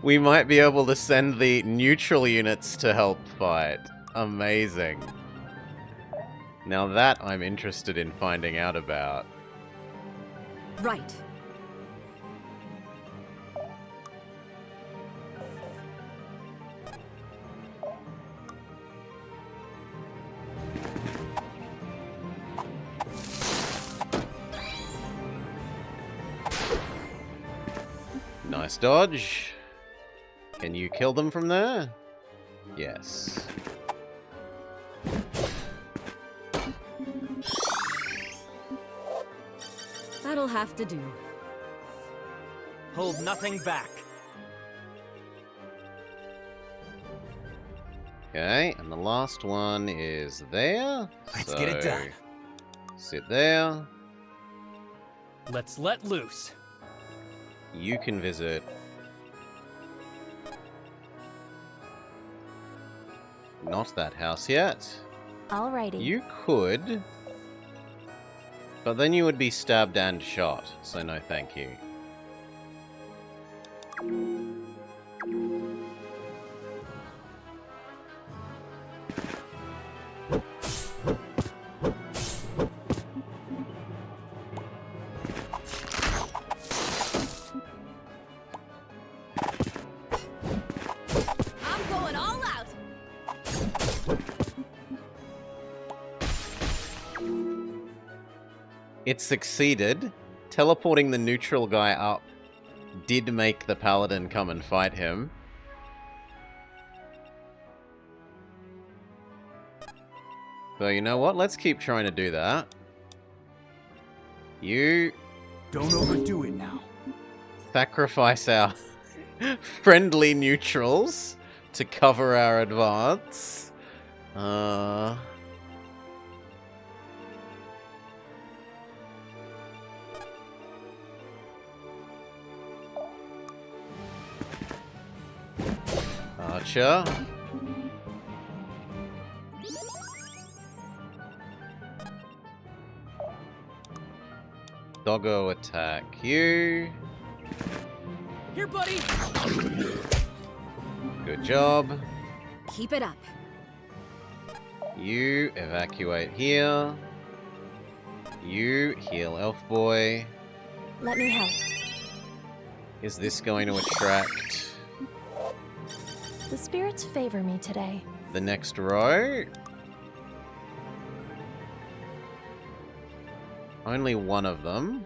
We might be able to send the neutral units to help fight. Amazing. Now that I'm interested in finding out about. Right. Nice dodge. Can you kill them from there? Yes. That'll have to do. Hold nothing back. Okay, and the last one is there. Let's get it done. Sit there. Let's let loose. You can visit. Not that house yet. Alrighty. You could. But then you would be stabbed and shot, so no thank you. I'm going all out. It succeeded. Teleporting the neutral guy up did make the paladin come and fight him. So you know what? Let's keep trying to do that. You Don't overdo it now. sacrifice our friendly neutrals to cover our advance. Archer. Doggo attack you. Here, buddy! Good job. Keep it up. You evacuate here. You heal Elf Boy. Let me help. Is this going to attract The spirits favor me today. the next row? Only one of them.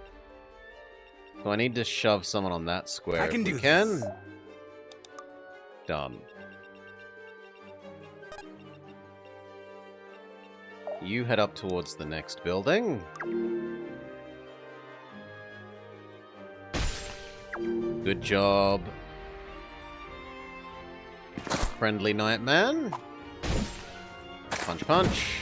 So I need to shove someone on that square I can if we do can. this. Done. You head up towards the next building. Good job. Friendly Nightman. Punch, punch.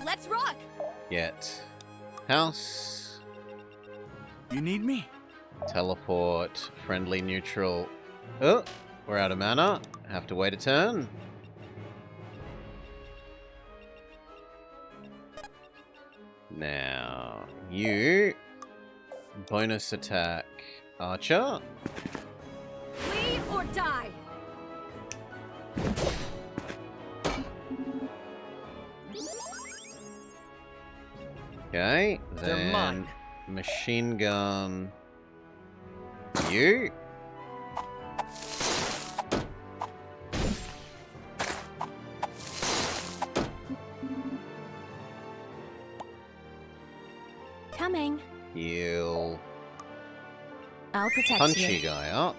Let's rock. Get house. You need me? Teleport. Friendly neutral. Oh, we're out of mana. Have to wait a turn. Now, you bonus attack Archer. Flee or die. Okay, They're then mine. machine gun you. Coming. Heal I'll protect punchy you. guy up.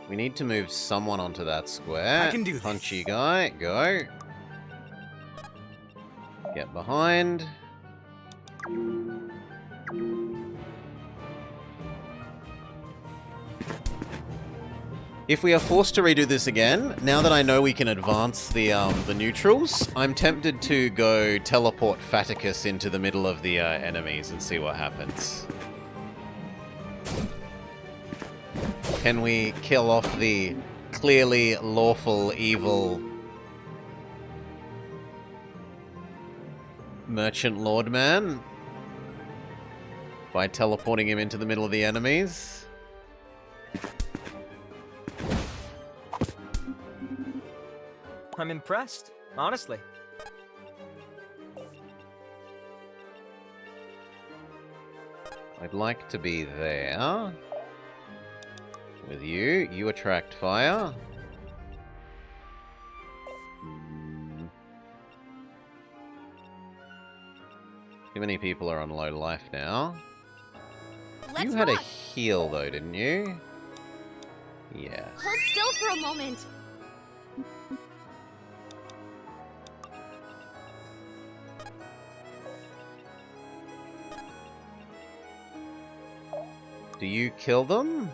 We need to move someone onto that square. I can do this. Punchy guy, go. Get behind. If we are forced to redo this again, now that I know we can advance the neutrals, I'm tempted to go teleport Faticus into the middle of the enemies and see what happens. Can we kill off the clearly lawful evil Merchant Lord Man by teleporting him into the middle of the enemies? I'm impressed, honestly. I'd like to be there with you. You attract fire. Too many people are on low life now. Let's You had a rock. heal though, didn't you? Yeah. Hold still for a moment. Do you kill them?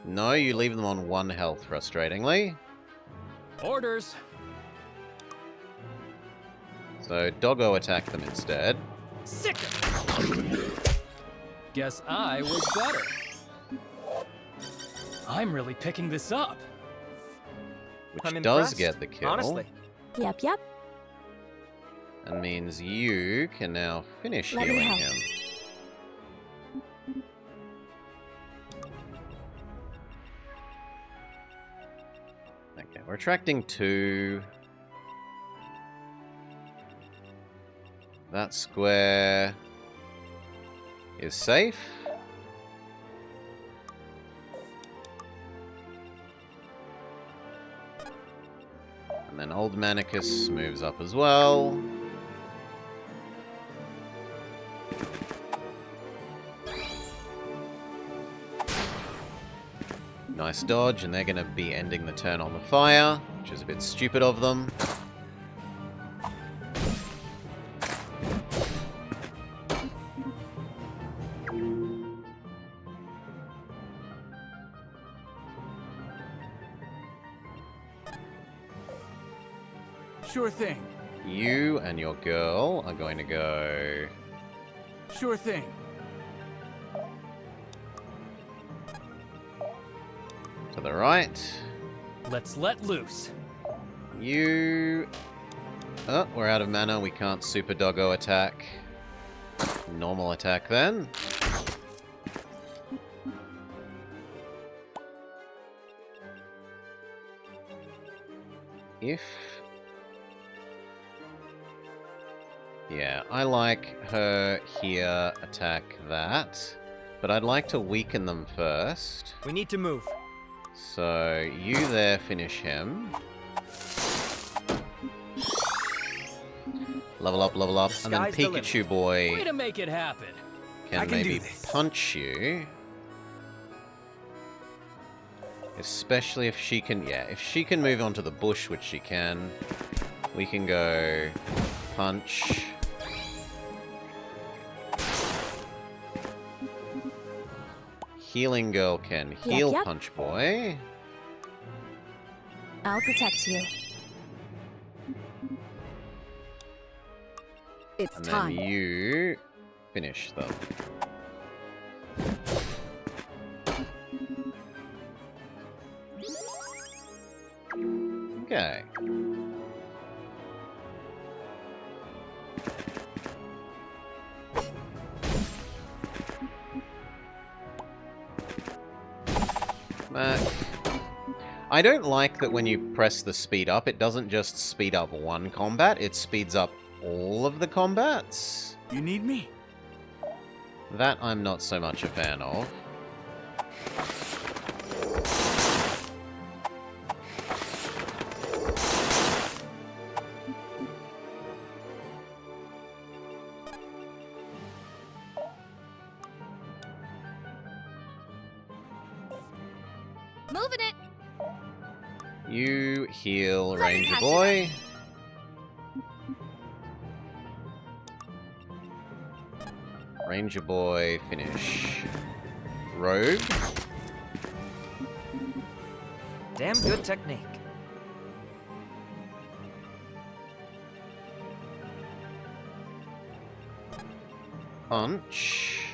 No, you leave them on 1 health, frustratingly. Orders. So Doggo attack them instead. Sick. Guess I was better. I'm really picking this up. Which I'm does impressed, get the kill. honestly. Yep, yep. And means you can now finish Let me healing help. him. Okay, we're attracting 2. That square is safe. And then Old Manicus moves up as well. Nice dodge, and they're going to be ending the turn on the fire, which is a bit stupid of them. Sure thing. You and your girl are going to go... Sure thing. to the right. Let's let loose. You... Oh, we're out of mana. We can't Super Doggo attack. Normal attack then. If... Yeah, I like her here, attack that. But I'd like to weaken them first. We need to move. So, you there finish him. Level up, and then Sky's the limit. Pikachu Boy Way to make it happen. can I can maybe do this. punch you. Especially if she can, yeah, if she can move onto the bush, which she can, we can go punch. Healing Girl can heal yep. Punch Boy. I'll protect you. It's And time. then you finish them. Okay. Back. I don't like that when you press the speed up, it doesn't just speed up one combat, it speeds up all of the combats. You need me? That I'm not so much a fan of. Moving it. You heal Let me Ranger catch Boy. Ranger Boy finish. Rogue. Damn good technique. Punch.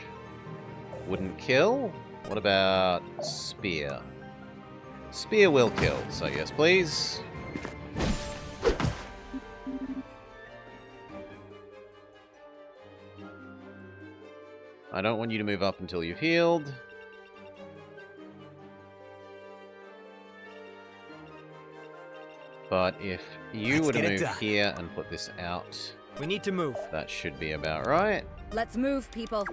Wouldn't kill. What about Spear? Spear will kill, so yes please. I don't want you to move up until you've healed. But if you Let's were to get it move done. here and put this out, We need to move. that should be about right. Let's move, people.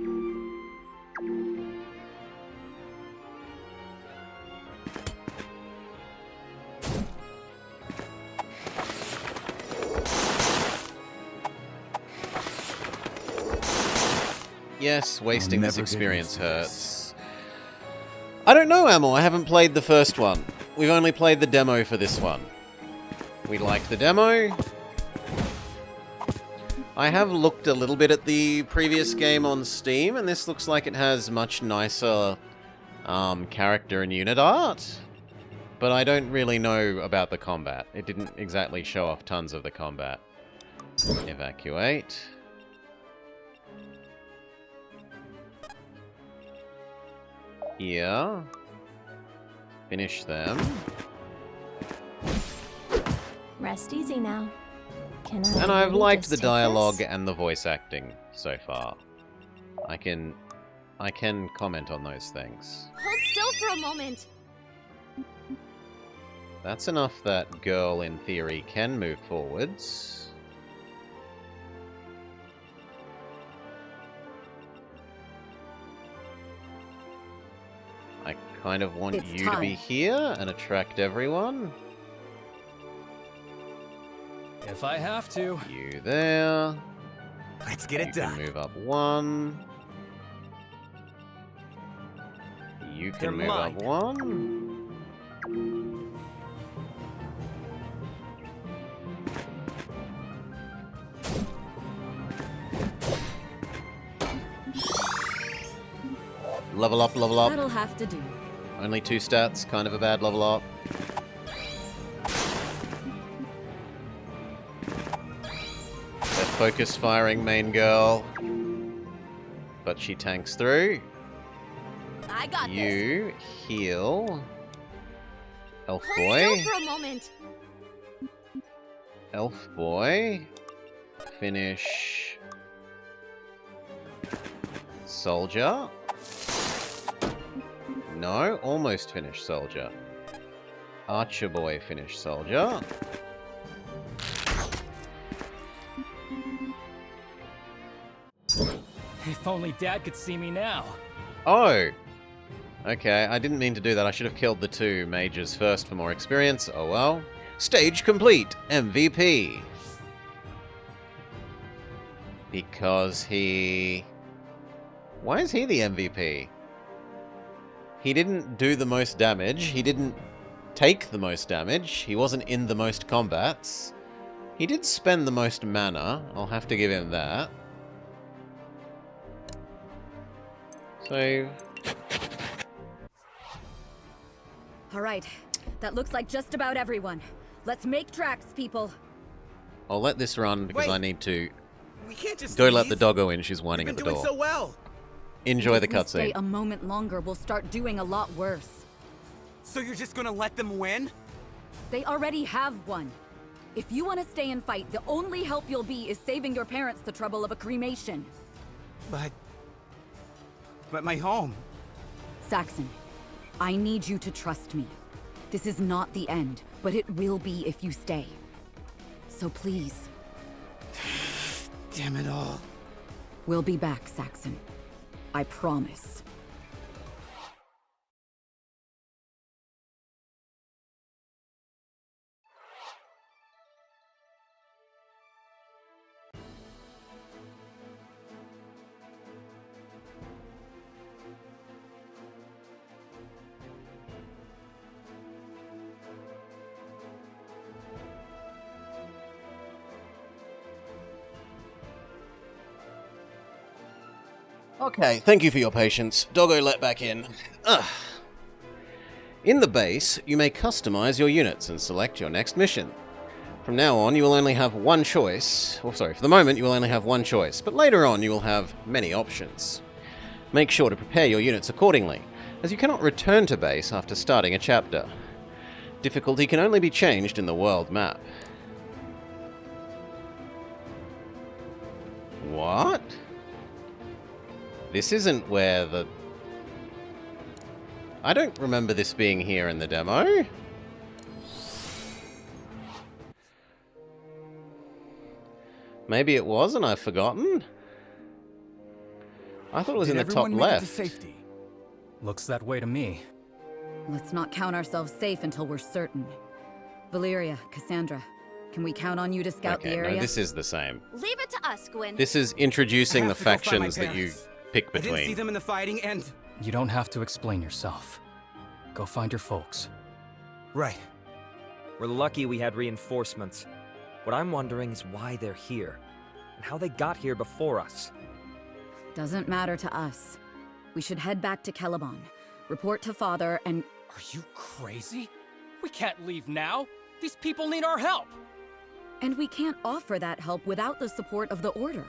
Yes, wasting this never get experience used to this. hurts. I don't know, Amor. I haven't played the first one. We've only played the demo for this one. We liked the demo. I have looked a little bit at the previous game on Steam, and this looks like it has much nicer character and unit art. But I don't really know about the combat. It didn't exactly show off tons of the combat. Evacuate. Here. Finish them. Rest easy now. Can I And I've really liked just the take dialogue this? and the voice acting so far. I can comment on those things. Hold still for a moment. That's enough that girl, in theory, can move forwards. I kind of want It's you to be time. here and attract everyone. If I have to. You there. Let's get You it can done. move up one. You They're can move mine. up one. Level up, level up. That'll have to do. Only 2 stats, kind of a bad level up. That focus firing main girl. But she tanks through. I got this. You heal. Elf Hold boy. still for a moment. Elf boy. Finish. Soldier. No, almost finished soldier. Archer boy finished soldier. If only Dad could see me now. Oh! Okay, I didn't mean to do that. I should have killed the 2 mages first for more experience. Oh well. Stage complete! MVP! Because he... Why is he the MVP? He didn't do the most damage. He didn't take the most damage. He wasn't in the most combats. He did spend the most mana. I'll have to give him that. So... All right, that looks like just about everyone. Let's make tracks, people. I'll let this run because Wait. I need to We can't just go let the leave. doggo in. She's whining We've at been the doing door. so well. Enjoy the If we stay cutscene. a moment longer, we'll start doing a lot worse. So you're just gonna let them win? They already have won. If you want to stay and fight, the only help you'll be is saving your parents the trouble of a cremation. But my home. Saxon, I need you to trust me. This is not the end, but it will be if you stay. So please. Damn it all. We'll be back, Saxon. I promise. Okay, thank you for your patience. Doggo let back in. Ugh. In the base, you may customize your units and select your next mission. From now on, you will only have one choice. For the moment, you will only have one choice, but later on, you will have many options. Make sure to prepare your units accordingly, as you cannot return to base after starting a chapter. Difficulty can only be changed in the world map. What? This isn't where the... I don't remember this being here in the demo. Maybe it was and I've forgotten? I thought it was in the top everyone make it to left. safety? Looks that way to me. Let's not count ourselves safe until we're certain. Valeria, Cassandra, can we count on you to scout Okay, the area? no, this is the same. Leave it to us, Gwyn. This is introducing I the have to go find my factions that you parents. pick I didn't see between. them in the fighting, and... You don't have to explain yourself. Go find your folks. Right. We're lucky we had reinforcements. What I'm wondering is why they're here, and how they got here before us. Doesn't matter to us. We should head back to Caliban, report to Father, and... Are you crazy? We can't leave now. These people need our help. And we can't offer that help without the support of the Order.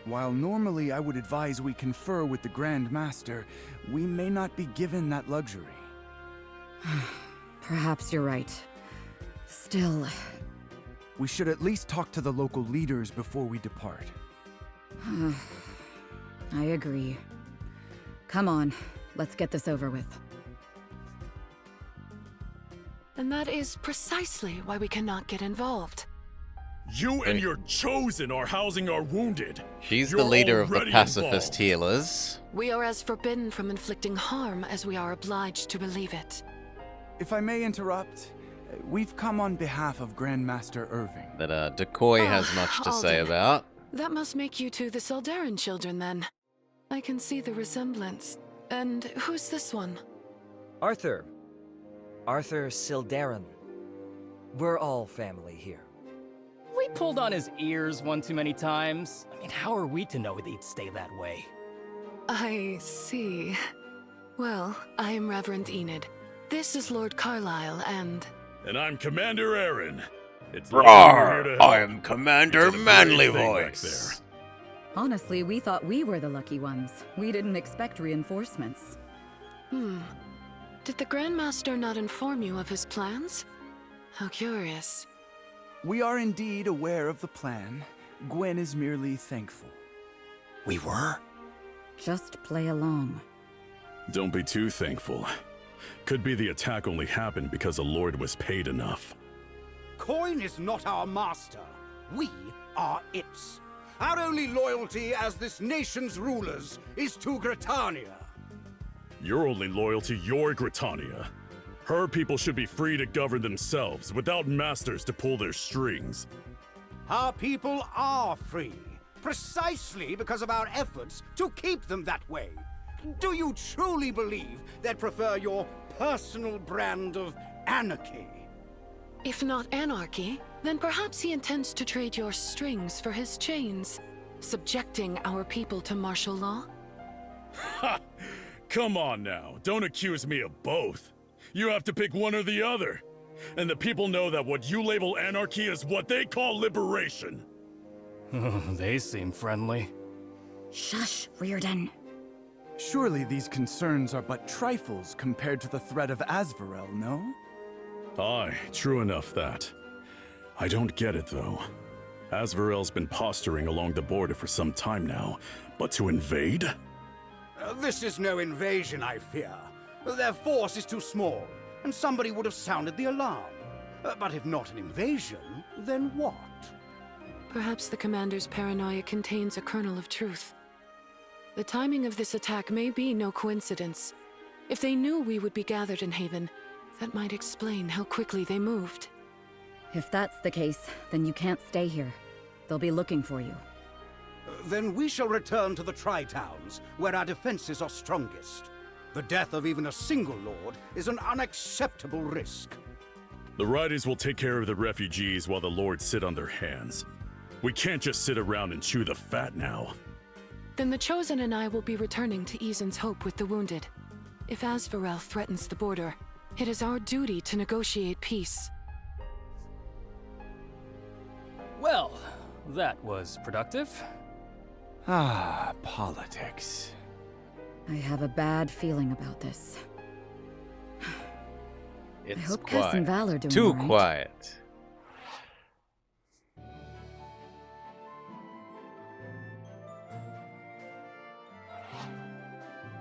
While normally I would advise we confer with the Grand Master, we may not be given that luxury. Perhaps you're right. Still... We should at least talk to the local leaders before we depart. I agree. Come on, let's get this over with. And that is precisely why we cannot get involved. You and your chosen are housing our wounded. She's You're the leader of the already pacifist involved. healers. We are as forbidden from inflicting harm as we are obliged to relieve it. If I may interrupt, we've come on behalf of Grandmaster Irving. That Decoy has much to say Alden. about. That must make you two the Saldaran children, then. I can see the resemblance. And who's this one? Arthur. Arthur Sildarin. We're all family here. We pulled on his ears one too many times. I mean, how are we to know they'd stay that way? I see. Well, I am Reverend Enid. This is Lord Carlisle, and... And I'm Commander Aaron. It's Rawr, lucky we're here to help. I am Commander It's a brave Manly thing back Voice. Honestly, we thought we were the lucky ones. We didn't expect reinforcements. Did the Grandmaster not inform you of his plans? How curious. We are indeed aware of the plan. Gwen is merely thankful. We were? Just play along. Don't be too thankful. Could be the attack only happened because the Lord was paid enough. Coin is not our master. We are its. Our only loyalty as this nation's rulers is to Gritania. You're only loyal to your Gritania. Her people should be free to govern themselves without masters to pull their strings. Our people are free, precisely because of our efforts to keep them that way. Do you truly believe they'd prefer your personal brand of anarchy? If not anarchy, then perhaps he intends to trade your strings for his chains, subjecting our people to martial law? Ha! Come on now, don't accuse me of both. You have to pick one or the other. And the people know that what you label anarchy is what they call liberation. They seem friendly. Shush, Reardon. Surely these concerns are but trifles compared to the threat of Asvarel, no? Aye, true enough that. I don't get it though. Asvarel's been posturing along the border for some time now, but to invade? This is no invasion, I fear. Their force is too small, and somebody would have sounded the alarm. But if not an invasion, then what? Perhaps the commander's paranoia contains a kernel of truth. The timing of this attack may be no coincidence. If they knew we would be gathered in Haven, that might explain how quickly they moved. If that's the case, then you can't stay here. They'll be looking for you. Then we shall return to the Tri-Towns, where our defenses are strongest. The death of even a single lord is an unacceptable risk. The riders will take care of the refugees while the lords sit on their hands. We can't just sit around and chew the fat now. Then the Chosen and I will be returning to Eazen's Hope with the wounded. If Asvarel threatens the border, it is our duty to negotiate peace. Well, that was productive. Ah, politics. I have a bad feeling about this. It's I hope Cass and Val are doing too all right. quiet.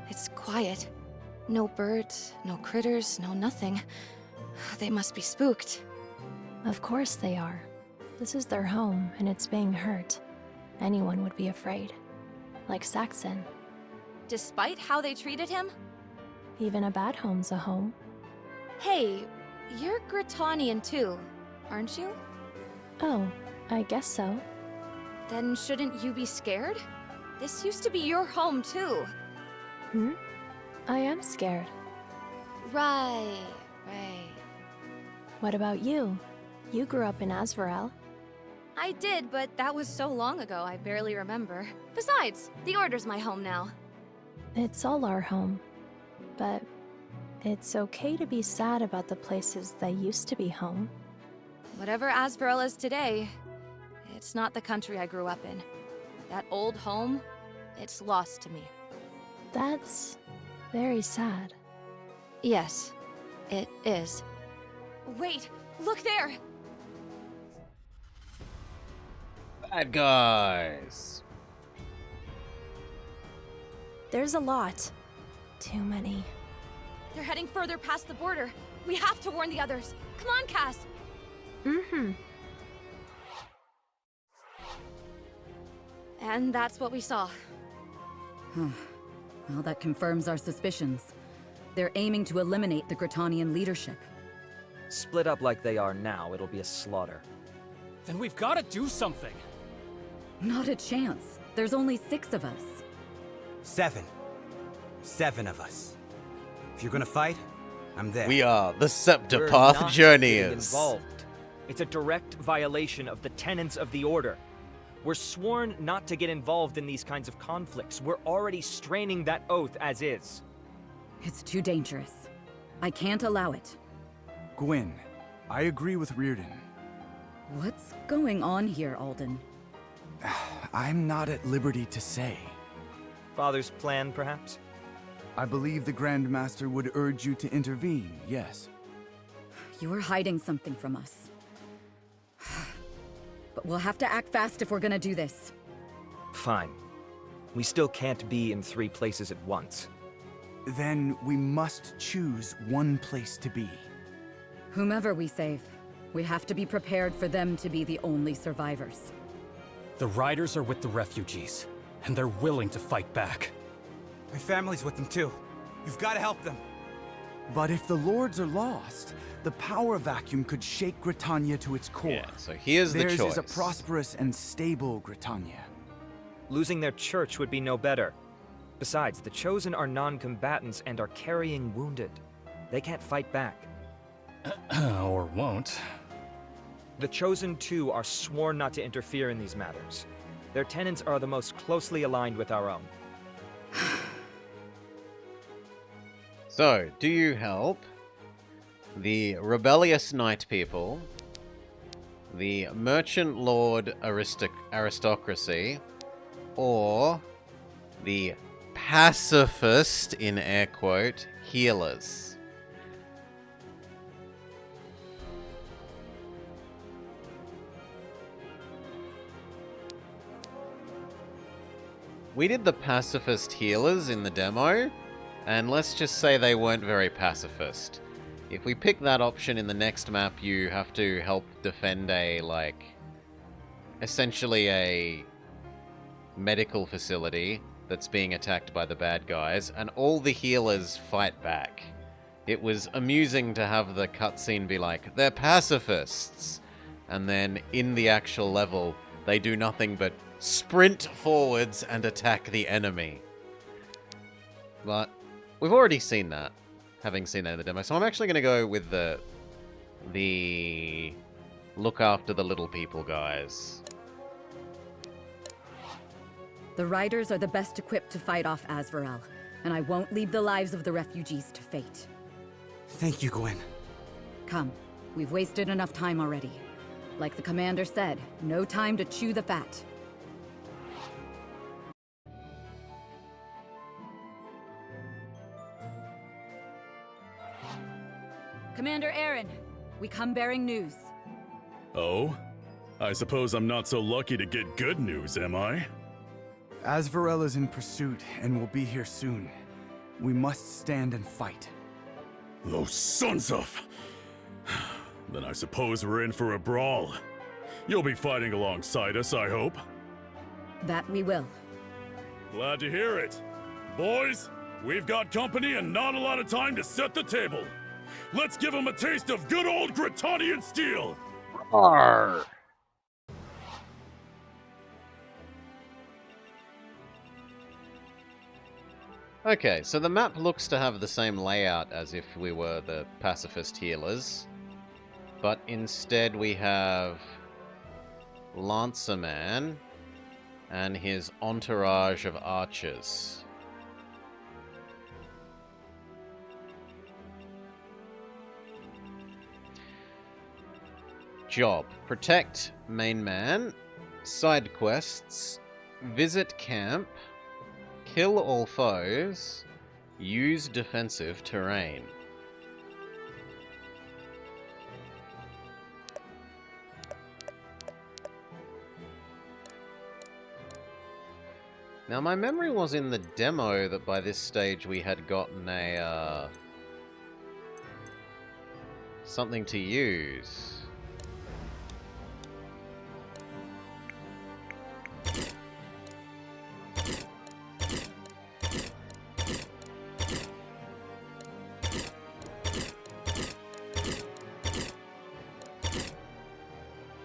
It's quiet. No birds, no critters, no nothing. They must be spooked. Of course they are. This is their home, and it's being hurt. Anyone would be afraid. Like Saxon. Despite how they treated him? Even a bad home's a home. Hey, you're Gritanian too, aren't you? Oh, I guess so. Then shouldn't you be scared? This used to be your home, too. Hmm? I am scared. Right. What about you? You grew up in Azvarel. I did, but that was so long ago I barely remember. Besides, the Order's my home now. It's all our home. But it's okay to be sad about the places that used to be home. Whatever Azvarel is today, it's not the country I grew up in. That old home, it's lost to me. That's very sad. Yes, it is. Wait, look there! Bad guys. There's a lot. Too many. They're heading further past the border. We have to warn the others. Come on, Cass! Mm-hmm. And that's what we saw. Well, that confirms our suspicions. They're aiming to eliminate the Gritanian leadership. Split up like they are now, it'll be a slaughter. Then we've got to do something. Not a chance. There's only 6 of us. 7. 7 of us. If you're gonna fight, I'm there. We are the We're Septipath not Journeyers. getting involved. It's a direct violation of the tenets of the Order. We're sworn not to get involved in these kinds of conflicts. We're already straining that oath as is. It's too dangerous. I can't allow it. Gwyn, I agree with Reardon. What's going on here, Alden? I'm not at liberty to say. Father's plan, perhaps? I believe the Grand Master would urge you to intervene, yes. You are hiding something from us. But we'll have to act fast if we're gonna do this. Fine. We still can't be in 3 places at once. Then we must choose one place to be. Whomever we save, we have to be prepared for them to be the only survivors. The riders are with the refugees, and they're willing to fight back. My family's with them too. You've got to help them. But if the Lords are lost, the power vacuum could shake Gritania to its core. Yeah, so here's the choice. Theirs is a prosperous and stable Gritania. Losing their church would be no better. Besides, the Chosen are non-combatants and are carrying wounded. They can't fight back. Or won't. The Chosen, too, are sworn not to interfere in these matters. Their tenets are the most closely aligned with our own. So, do you help the rebellious Night People, the Merchant Lord aristocracy, or the pacifist, in air quote, healers? We did the pacifist healers in the demo, and let's just say they weren't very pacifist. If we pick that option in the next map, you have to help defend a, like, essentially a medical facility that's being attacked by the bad guys, and all the healers fight back. It was amusing to have the cutscene be like, they're pacifists! And then in the actual level, they do nothing but sprint forwards and attack the enemy. But we've already seen that, having seen that in the demo. So I'm actually going to go with the look after the little people guys. The riders are the best equipped to fight off Azvarel, and I won't leave the lives of the refugees to fate. Thank you, Gwyn. Come, we've wasted enough time already. Like the commander said, no time to chew the fat. Commander Aaron, we come bearing news. Oh? I suppose I'm not so lucky to get good news, am I? Azvarel is in pursuit and will be here soon. We must stand and fight. Those sons of... Then I suppose we're in for a brawl. You'll be fighting alongside us, I hope. That we will. Glad to hear it. Boys, we've got company and not a lot of time to set the table. Let's give them a taste of good old Gritanian steel! Arr. Okay, so the map looks to have the same layout as if we were the pacifist healers. But instead we have Lancerman and his entourage of archers. Job: protect main man, side quests, visit camp, kill all foes, use defensive terrain. Now, my memory was in the demo that by this stage we had gotten a, something to use.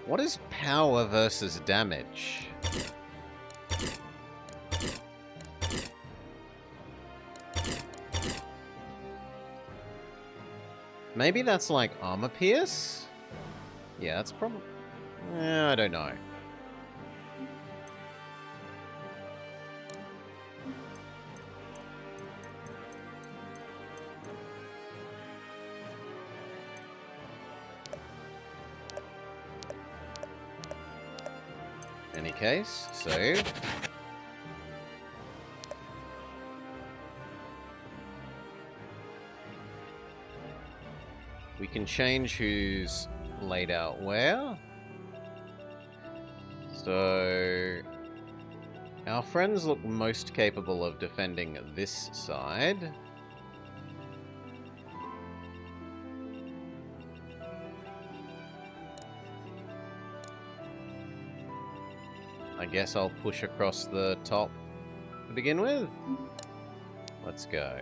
What is power versus damage? Maybe that's like armor pierce? Yeah, that's probably... I don't know. Any case, save. We can change who's laid out where. So our friends look most capable of defending this side. I guess I'll push across the top to begin with. Let's go.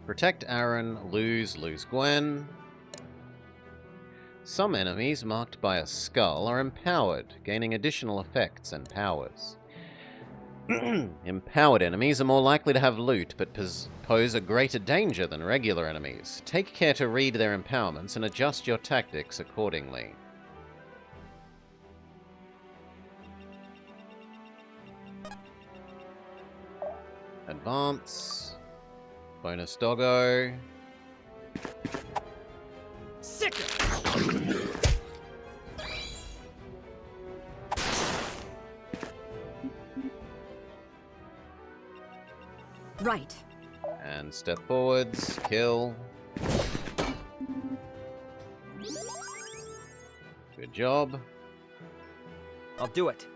Protect Aaron, lose Gwen. Some enemies marked by a skull are empowered, gaining additional effects and powers. Empowered enemies are more likely to have loot, but pose a greater danger than regular enemies. Take care to read their empowerments and adjust your tactics accordingly. Advance. Bonus doggo. Sick. Right. And step forwards. Kill. Good job. I'll do it.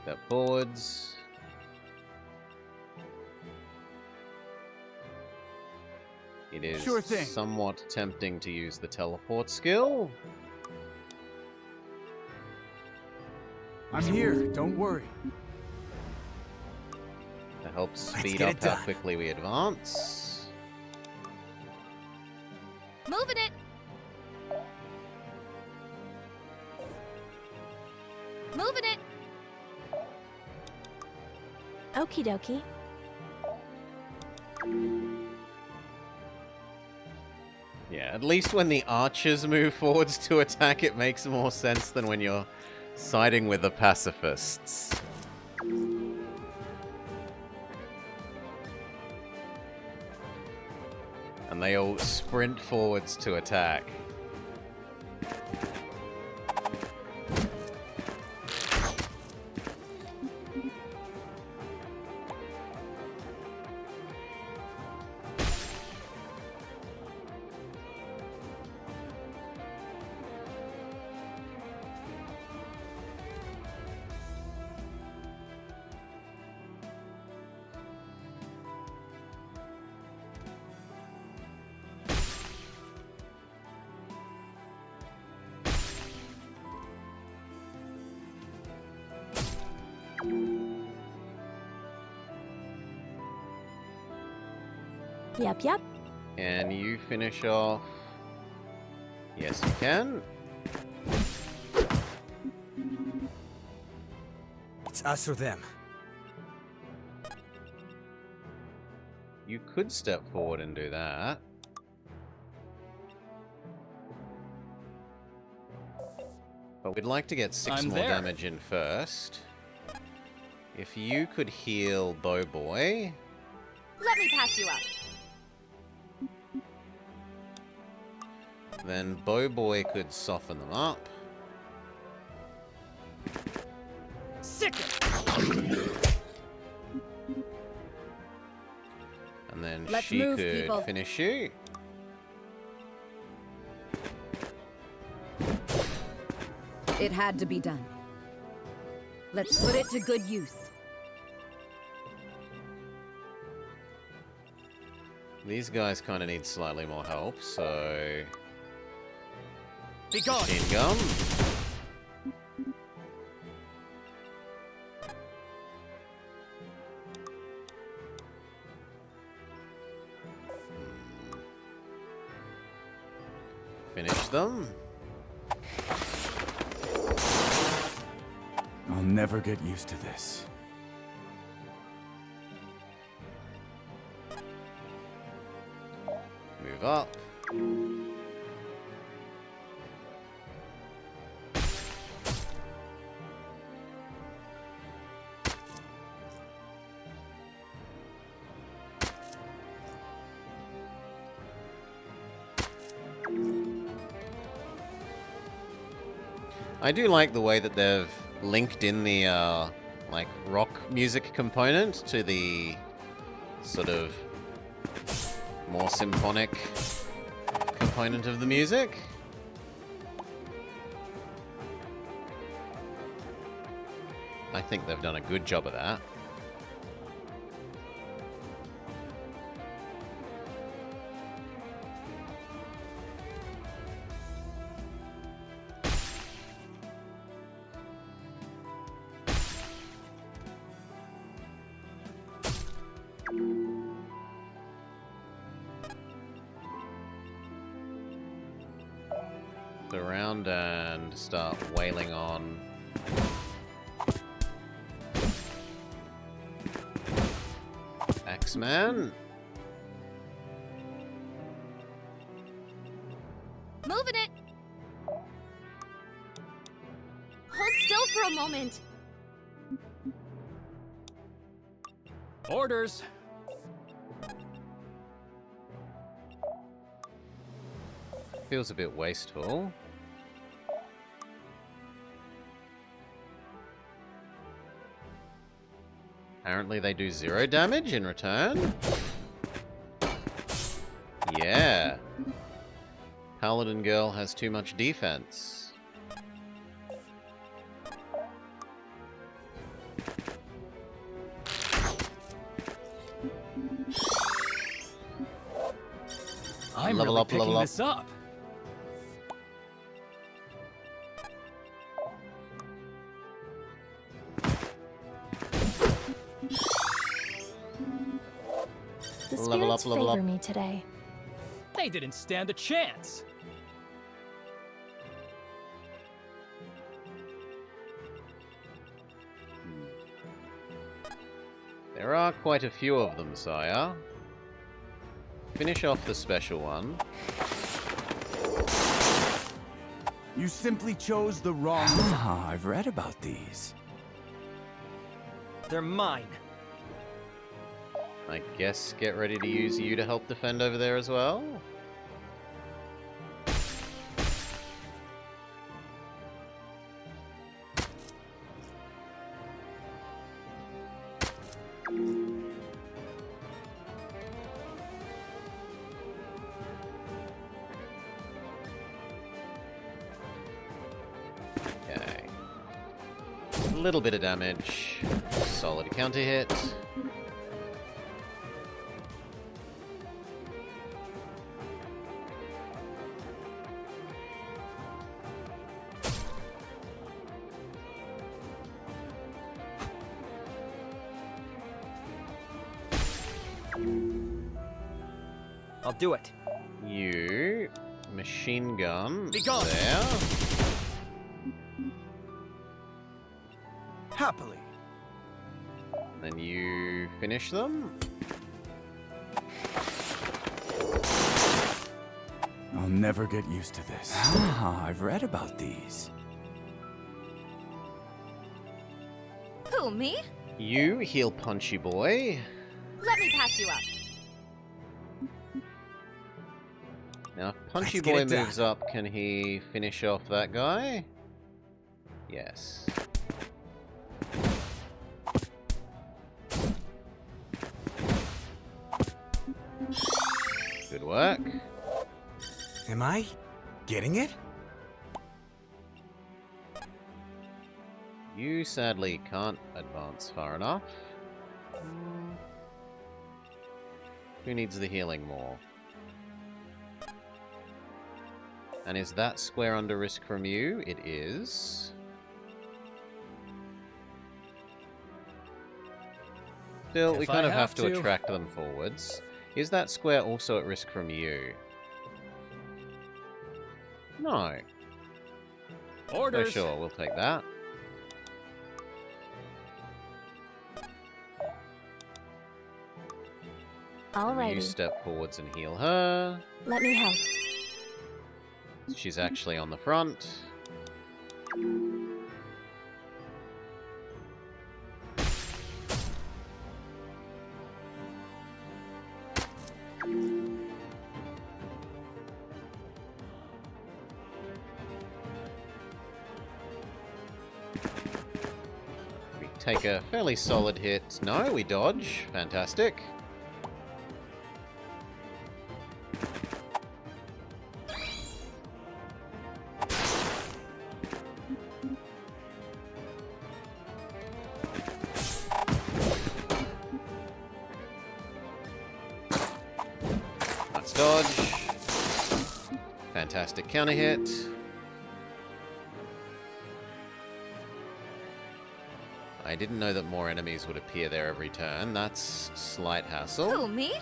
Step forwards. It is Sure thing. somewhat tempting to use the teleport skill. I'm here, don't worry. That helps Let's speed get up it how done. quickly we advance. Moving it. Moving it. Okie dokie. Yeah, at least when the archers move forwards to attack, it makes more sense than when you're siding with the pacifists. And they all sprint forwards to attack. Yep. Can you finish off? Yes, you can. It's us or them. You could step forward and do that. But we'd like to get 6 more damage in first. If you could heal Bowboy. Let me patch you up. Then Bowboy could soften them up. Sick it! And then Let's she move, could people. finish you. It had to be done. Let's put it to good use. These guys kind of need slightly more help, so... Be gone! Machine gun. Finish them. I'll never get used to this. Move up. I do like the way that they've linked in the like rock music component to the sort of more symphonic component of the music. I think they've done a good job of that. Around and start wailing on X-Man. Moving it. Hold still for a moment. Orders. Feels a bit wasteful. Apparently they do 0 damage in return. Yeah. Paladin girl has too much defense. I'm Level really up, picking level up. this up. The Level up, spirits level favor up. me today. They didn't stand a chance. There are quite a few of them, sire. Finish off the special one. You simply chose the wrong... Ah, I've read about these. They're mine. I guess get ready to use you to help defend over there as well. Okay. A little bit of damage. Solid counter hit. I'll do it. You machine gun Be gone. there. Happily. Then you finish them. I'll never get used to this. Ah, I've read about these. Who, me? You heal Punchy Boy. Let me patch you up. Now, if Punchy Let's get Boy it done. moves up, can he finish off that guy? Yes. Good work. Am I getting it? You sadly can't advance far enough. Who needs the healing more? And is that square under risk from you? It is. Still, we If kind I of have to have to. attract them forwards. Is that square also at risk from you? No. Oh, Orders. sure, we'll take that. You Alrighty. step forwards and heal her. Let me help. She's actually on the front. We take a fairly solid hit. No, we dodge. Fantastic. Let's dodge. Fantastic counter hit. I didn't know that more enemies would appear there every turn. That's slight hassle. Who, me?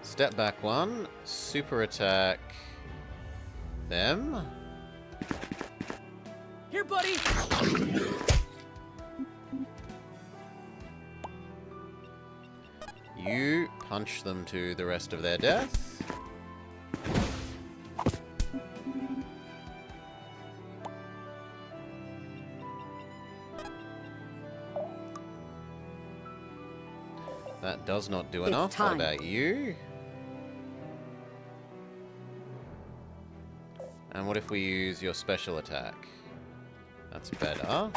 Step back one. Super attack them. Here, buddy! You punch them to the rest of their death. That does not do It's enough. time. What about you? And what if we use your special attack? That's better.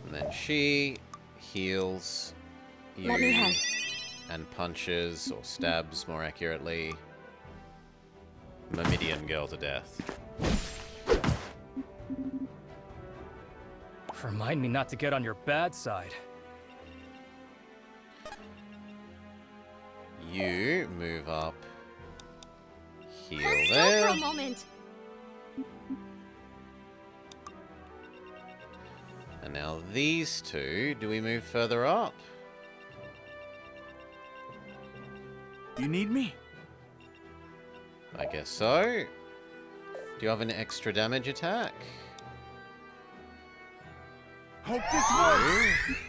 And then she heals you Let me help. and punches, or stabs more accurately, Myrmidian girl to death. Remind me not to get on your bad side. You move up, heal Hold still there. for a moment. And now these two, do we move further up? You need me? I guess so. Do you have an extra damage attack? Hope this works!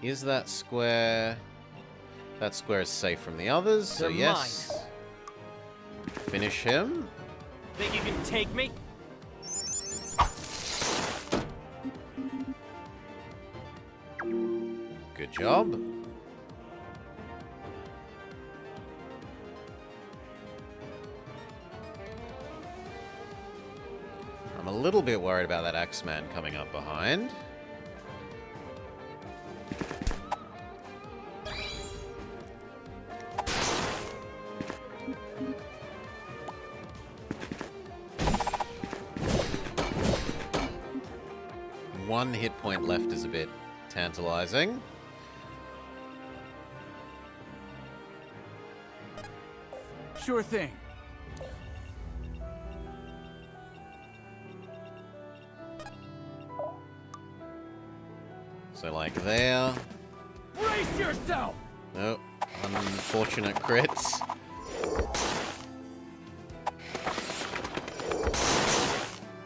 Is that square... That square is safe from the others, so They're yes. Finish him. Think you can take me? Good job. I'm a little bit worried about that Axeman coming up behind. One hit point left is a bit tantalizing. Sure thing. So like there. Brace yourself! Oh, unfortunate crits.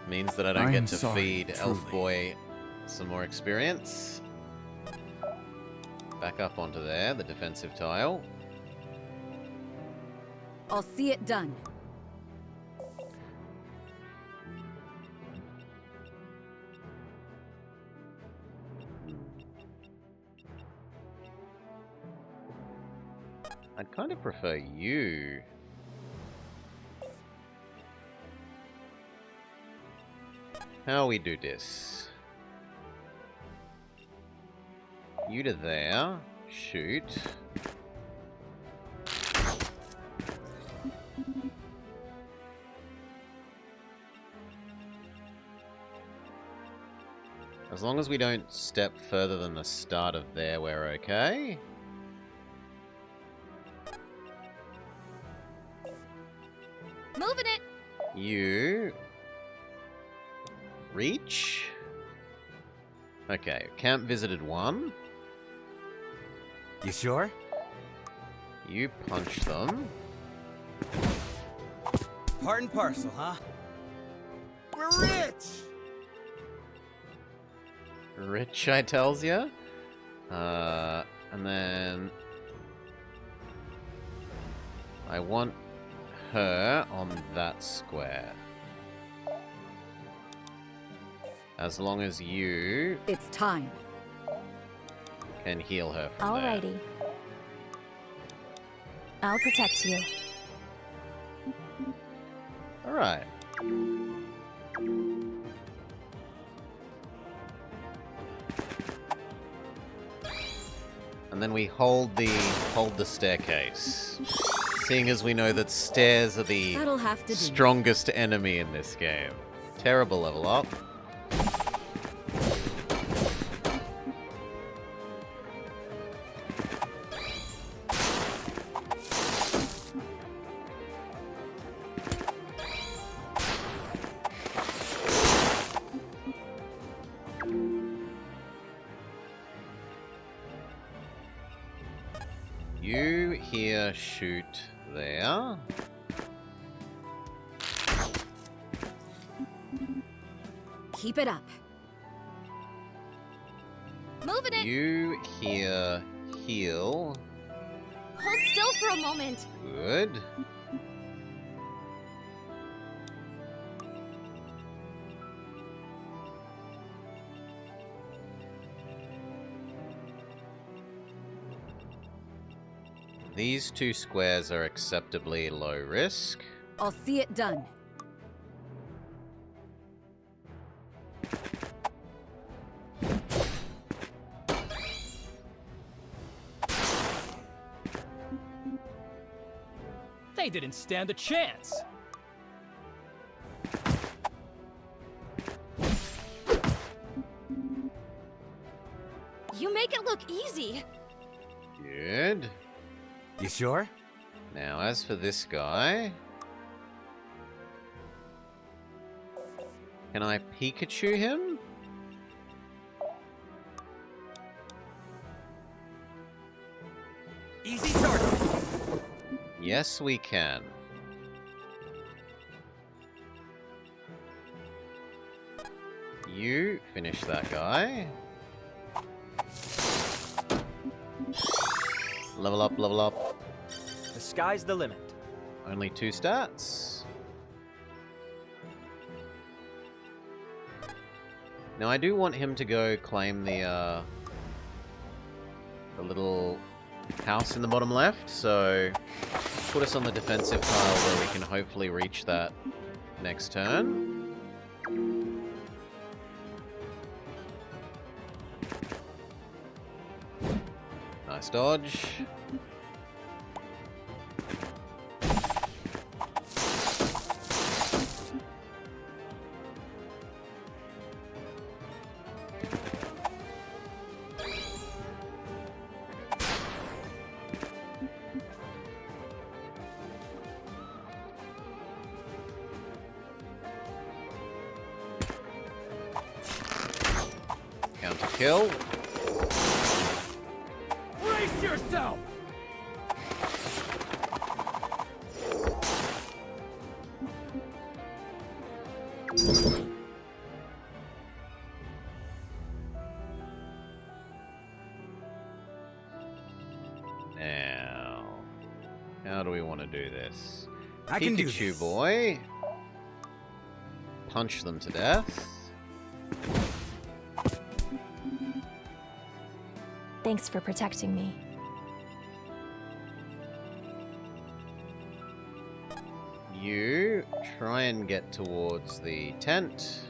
Means that I don't get to feed Elf Boy some more experience. Back up onto there, the defensive tile. I'll see it done. I'd kind of prefer you. How we do this? You to there. Shoot. As long as we don't step further than the start of there, we're okay. Moving it. You... reach? Okay, camp visited 1. You sure? You punch them. Part and parcel, huh? We're rich! Rich, I tells ya. And then... I want her on that square. As long as you... It's time. Can heal her from there. Alrighty. I'll protect you. Alright. And then we hold the staircase. Seeing as we know that stairs are the That'll have to do. strongest enemy in this game. Terrible level up. You here shoot there. Keep it up. Moving it. You here heal. Hold still for a moment. Good. These 2 squares are acceptably low risk. I'll see it done. They didn't stand a chance. You make it look easy. Good. You sure? Now, as for this guy... Can I Pikachu him? Easy target. Yes, we can. You finish that guy. Level up, level up. The sky's the limit. Only 2 stats. Now I do want him to go claim the little house in the bottom left, so put us on the defensive tile where we can hopefully reach that next turn. Nice dodge. kill. Brace yourself! Now, how do we want to do this? I can do Pikachu this. boy. Punch them to death. Thanks for protecting me. You try and get towards the tent.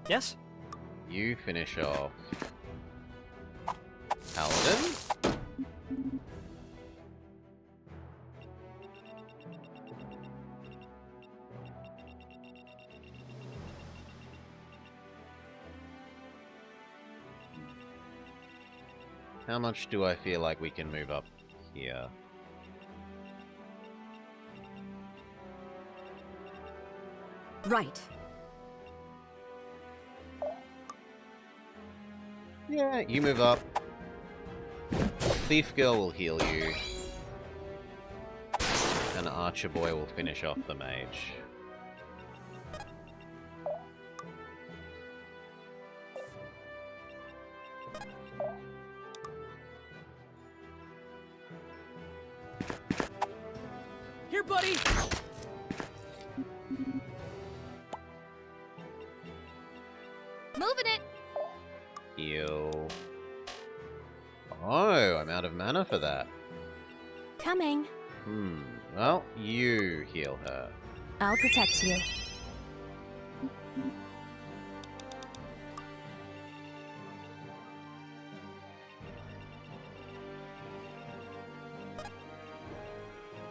Yes? You finish off Paladin. How much do I feel like we can move up here? Right. Yeah, you move up. Thief Girl will heal you. And Archer Boy will finish off the mage. Here, buddy! Moving it! Heal. Oh, I'm out of mana for that. Coming. Well, you heal her. I'll protect you.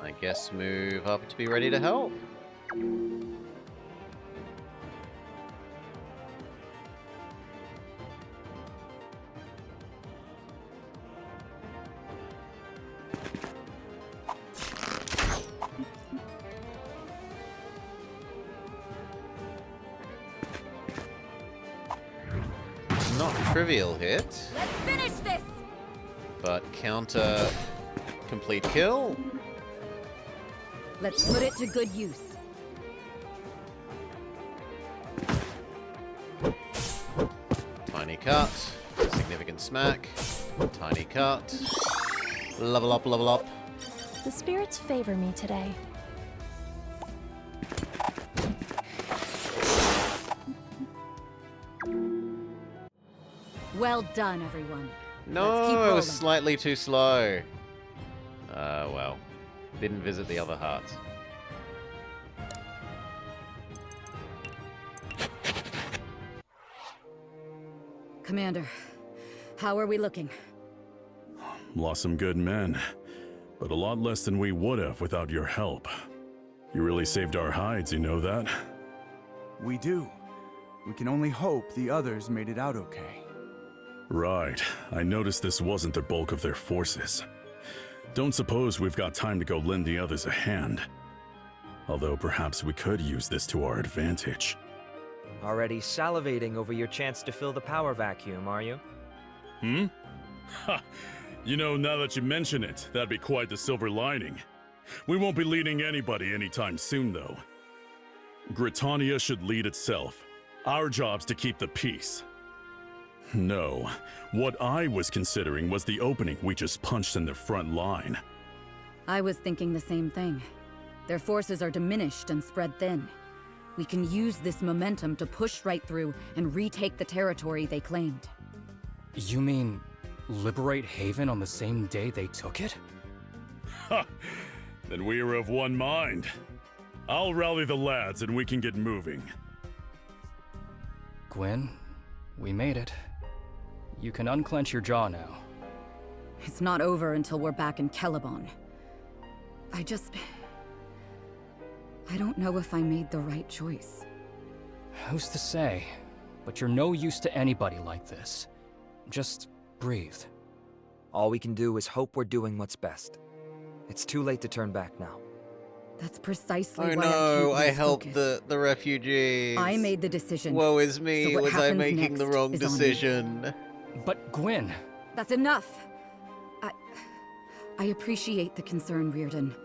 I guess move up to be ready to help. Not trivial hit, Let's finish this! but counter complete kill. Let's put it to good use. Tiny cut, significant smack, tiny cut, level up, level up. The spirits favor me today. Well done, everyone. No, Let's keep I rolling. was slightly too slow. Well, didn't visit the other hearts. Commander, how are we looking? Lost some good men, but a lot less than we would have without your help. You really saved our hides, you know that? We do. We can only hope the others made it out okay. Right. I noticed this wasn't the bulk of their forces. Don't suppose we've got time to go lend the others a hand. Although perhaps we could use this to our advantage. Already salivating over your chance to fill the power vacuum, are you? Ha! You know, now that you mention it, that'd be quite the silver lining. We won't be leading anybody anytime soon, though. Gritania should lead itself. Our job's to keep the peace. No, what I was considering was the opening we just punched in the front line. I was thinking the same thing. Their forces are diminished and spread thin. We can use this momentum to push right through and retake the territory they claimed. You mean liberate Haven on the same day they took it? Ha! Then we are of one mind. I'll rally the lads and we can get moving. Gwen, we made it. You can unclench your jaw now. It's not over until we're back in Celeborn. I don't know if I made the right choice. Who's to say? But you're no use to anybody like this. Just breathe. All we can do is hope we're doing what's best. It's too late to turn back now. That's precisely Oh why no, I I can't helped focus. the refugees. I made the decision. Woe is me, So what was I happens making the next wrong is on me. decision? But Gwyn... That's enough. I appreciate the concern, Reardon.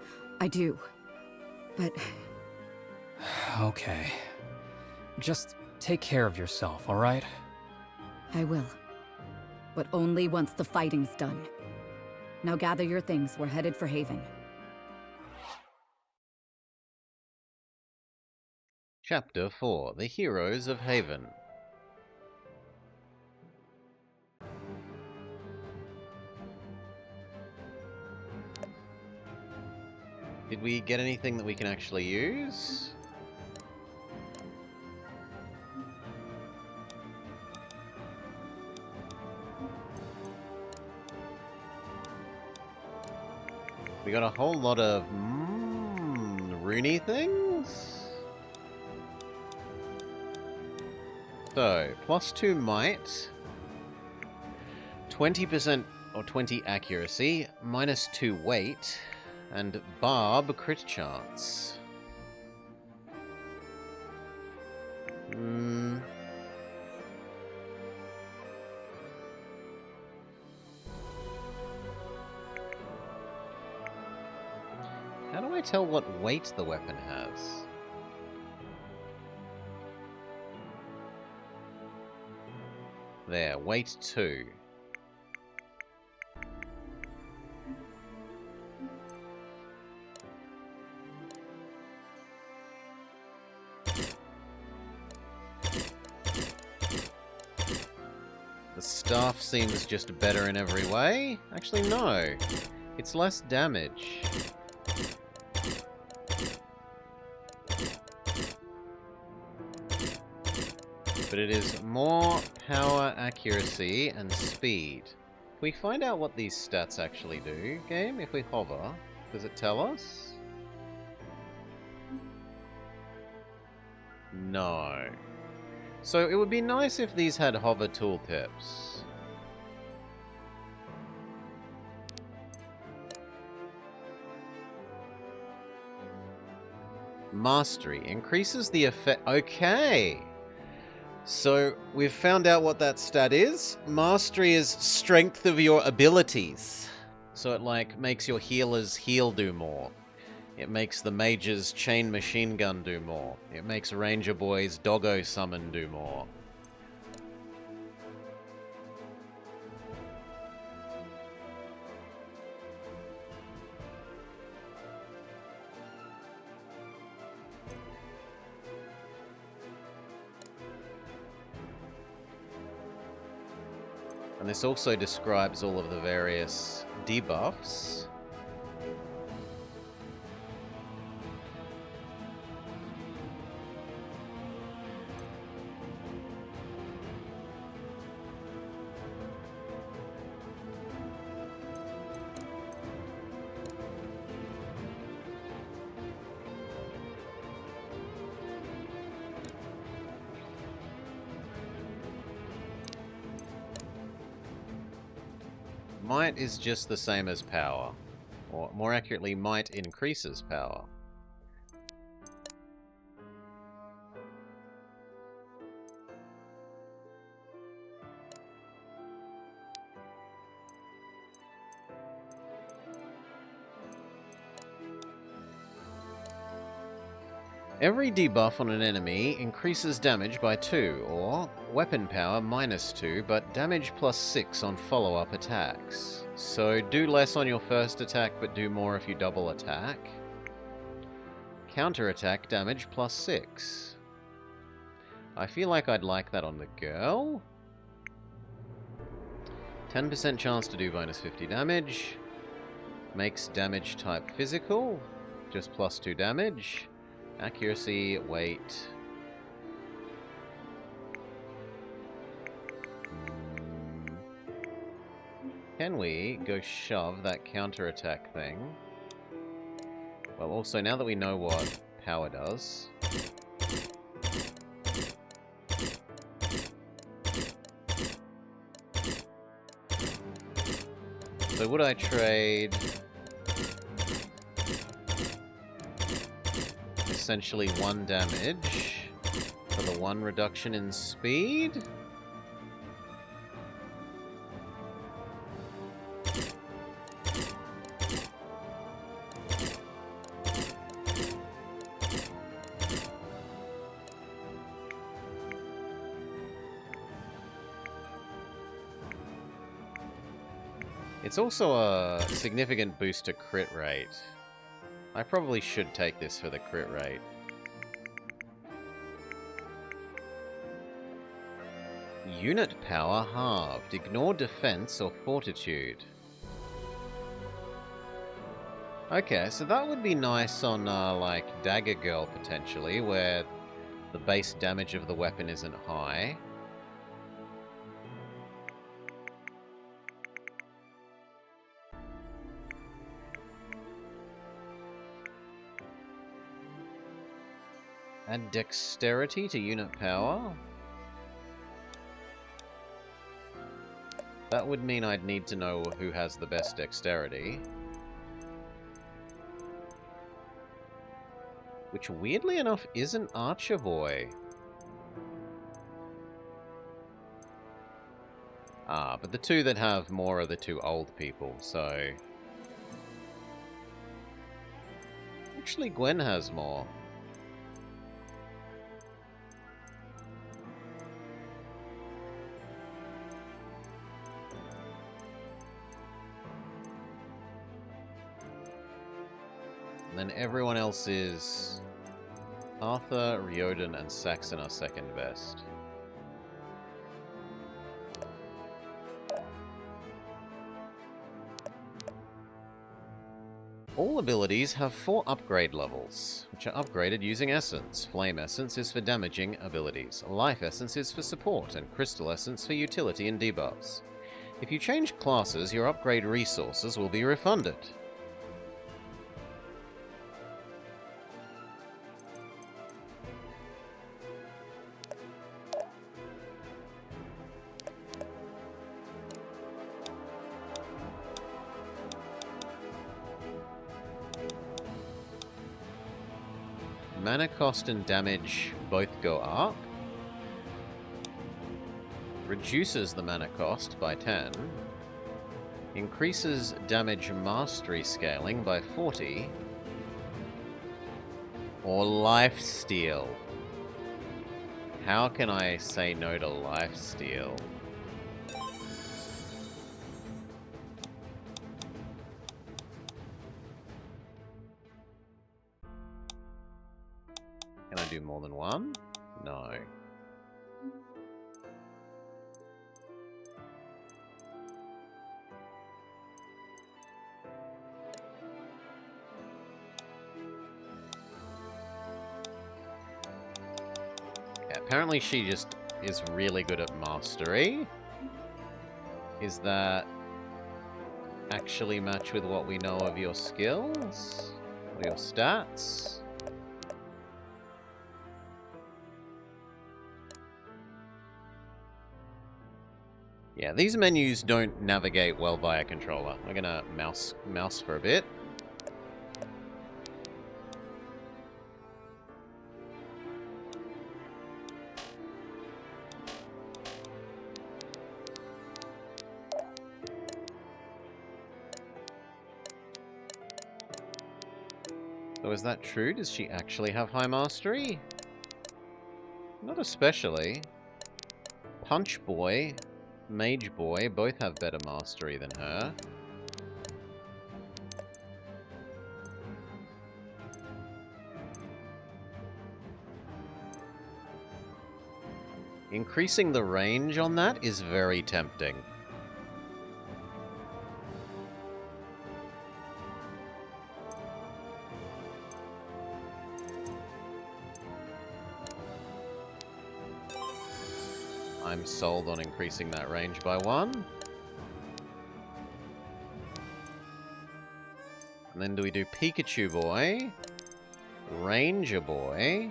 I do. But... Okay. Just take care of yourself, alright? I will. But only once the fighting's done. Now gather your things, we're headed for Haven. Chapter 4: The Heroes of Haven. Did we get anything that we can actually use? We got a whole lot of Rooney things? So, +2 might, 20% or 20 accuracy, -2 weight, and Barb crit chance. How do I tell what weight the weapon has? There, weight 2. The staff seems just better in every way. Actually, no. It's less damage. But it is more power, accuracy, and speed. Can we find out what these stats actually do, game? If we hover, does it tell us? No. So it would be nice if these had hover tooltips. Mastery increases the effect. Okay. So we've found out what that stat is. Mastery is strength of your abilities. So it like makes your healers heal do more. It makes the mage's chain machine gun do more. It makes Ranger Boy's doggo summon do more. And this also describes all of the various debuffs. Might is just the same as power. Or, more accurately, might increases power. Every debuff on an enemy increases damage by 2, or weapon power -2, but damage +6 on follow-up attacks. So do less on your first attack, but do more if you double attack. Counter-attack damage +6. I feel like I'd like that on the girl. 10% chance to do -50 damage. Makes damage type physical, just +2 damage. Accuracy, weight. Can we go shove that counterattack thing? Well, also, now that we know what power does... So would I trade... essentially 1 damage for the 1 reduction in speed? It's also a significant boost to crit rate. I probably should take this for the crit rate. Unit power halved. Ignore defense or fortitude. Okay, so that would be nice on, like, Dagger Girl, potentially, where the base damage of the weapon isn't high. Add dexterity to unit power. That would mean I'd need to know who has the best dexterity. Which, weirdly enough, isn't Archer Boy. Ah, but the two that have more are the 2 old people, so... Actually, Gwen has more. And then everyone else is... Arthur, Riordan, and Saxon are second best. All abilities have 4 upgrade levels, which are upgraded using Essence. Flame Essence is for damaging abilities, Life Essence is for support, and Crystal Essence for utility and debuffs. If you change classes, your upgrade resources will be refunded. Mana cost and damage both go up. Reduces the mana cost by 10. Increases damage mastery scaling by 40. Or lifesteal. How can I say no to lifesteal? Can I do more than one? No. Yeah, apparently she just is really good at mastery. Is that actually match with what we know of your skills? Or your stats? Yeah, these menus don't navigate well via controller. We're gonna mouse for a bit. So is that true? Does she actually have high mastery? Not especially. Punch Boy, Mage Boy both have better mastery than her. Increasing the range on that is very tempting. I'm sold on increasing that range by 1. And then do we do Pikachu Boy, Ranger Boy,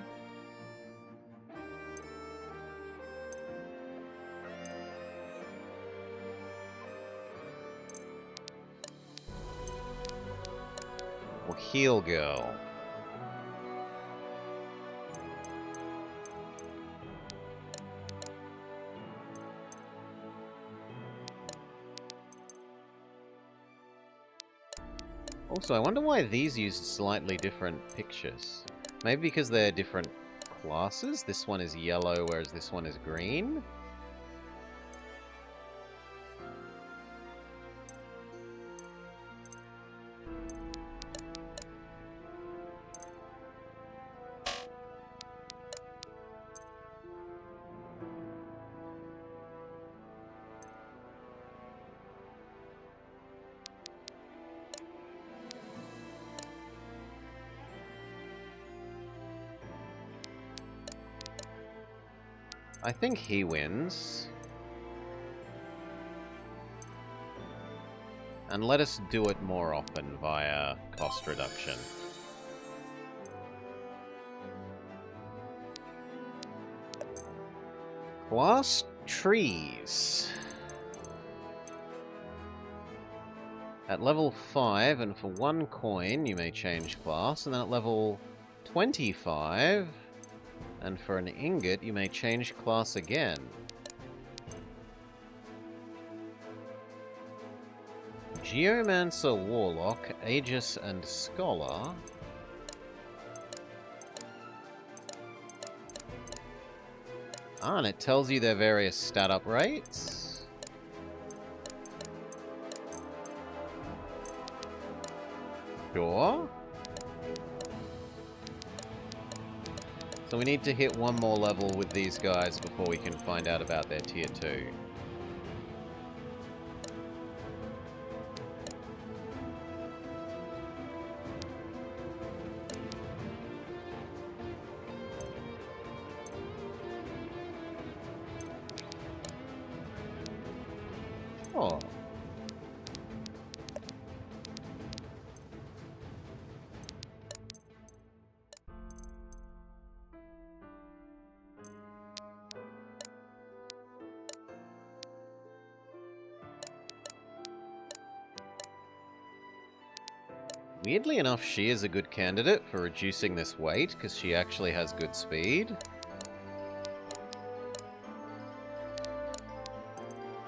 or Heal Girl? Also, I wonder why these use slightly different pictures. Maybe because they're different classes? This one is yellow, whereas this one is green? I think he wins. And let us do it more often via cost reduction. Class trees. At level 5, and for 1 coin, you may change class, and then at level 25, and for an ingot, you may change class again. Geomancer, Warlock, Aegis, and Scholar. Ah, and it tells you their various stat up rates. Sure. So we need to hit one more level with these guys before we can find out about their tier 2. Oh. Weirdly enough, she is a good candidate for reducing this weight, because she actually has good speed.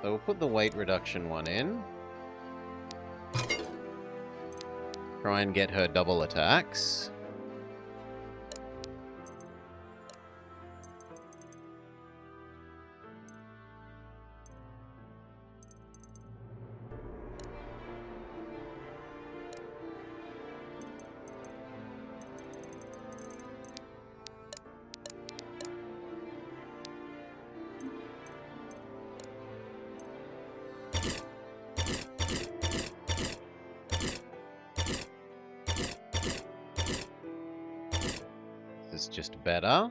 So we'll put the weight reduction one in. Try and get her double attacks. This is just better.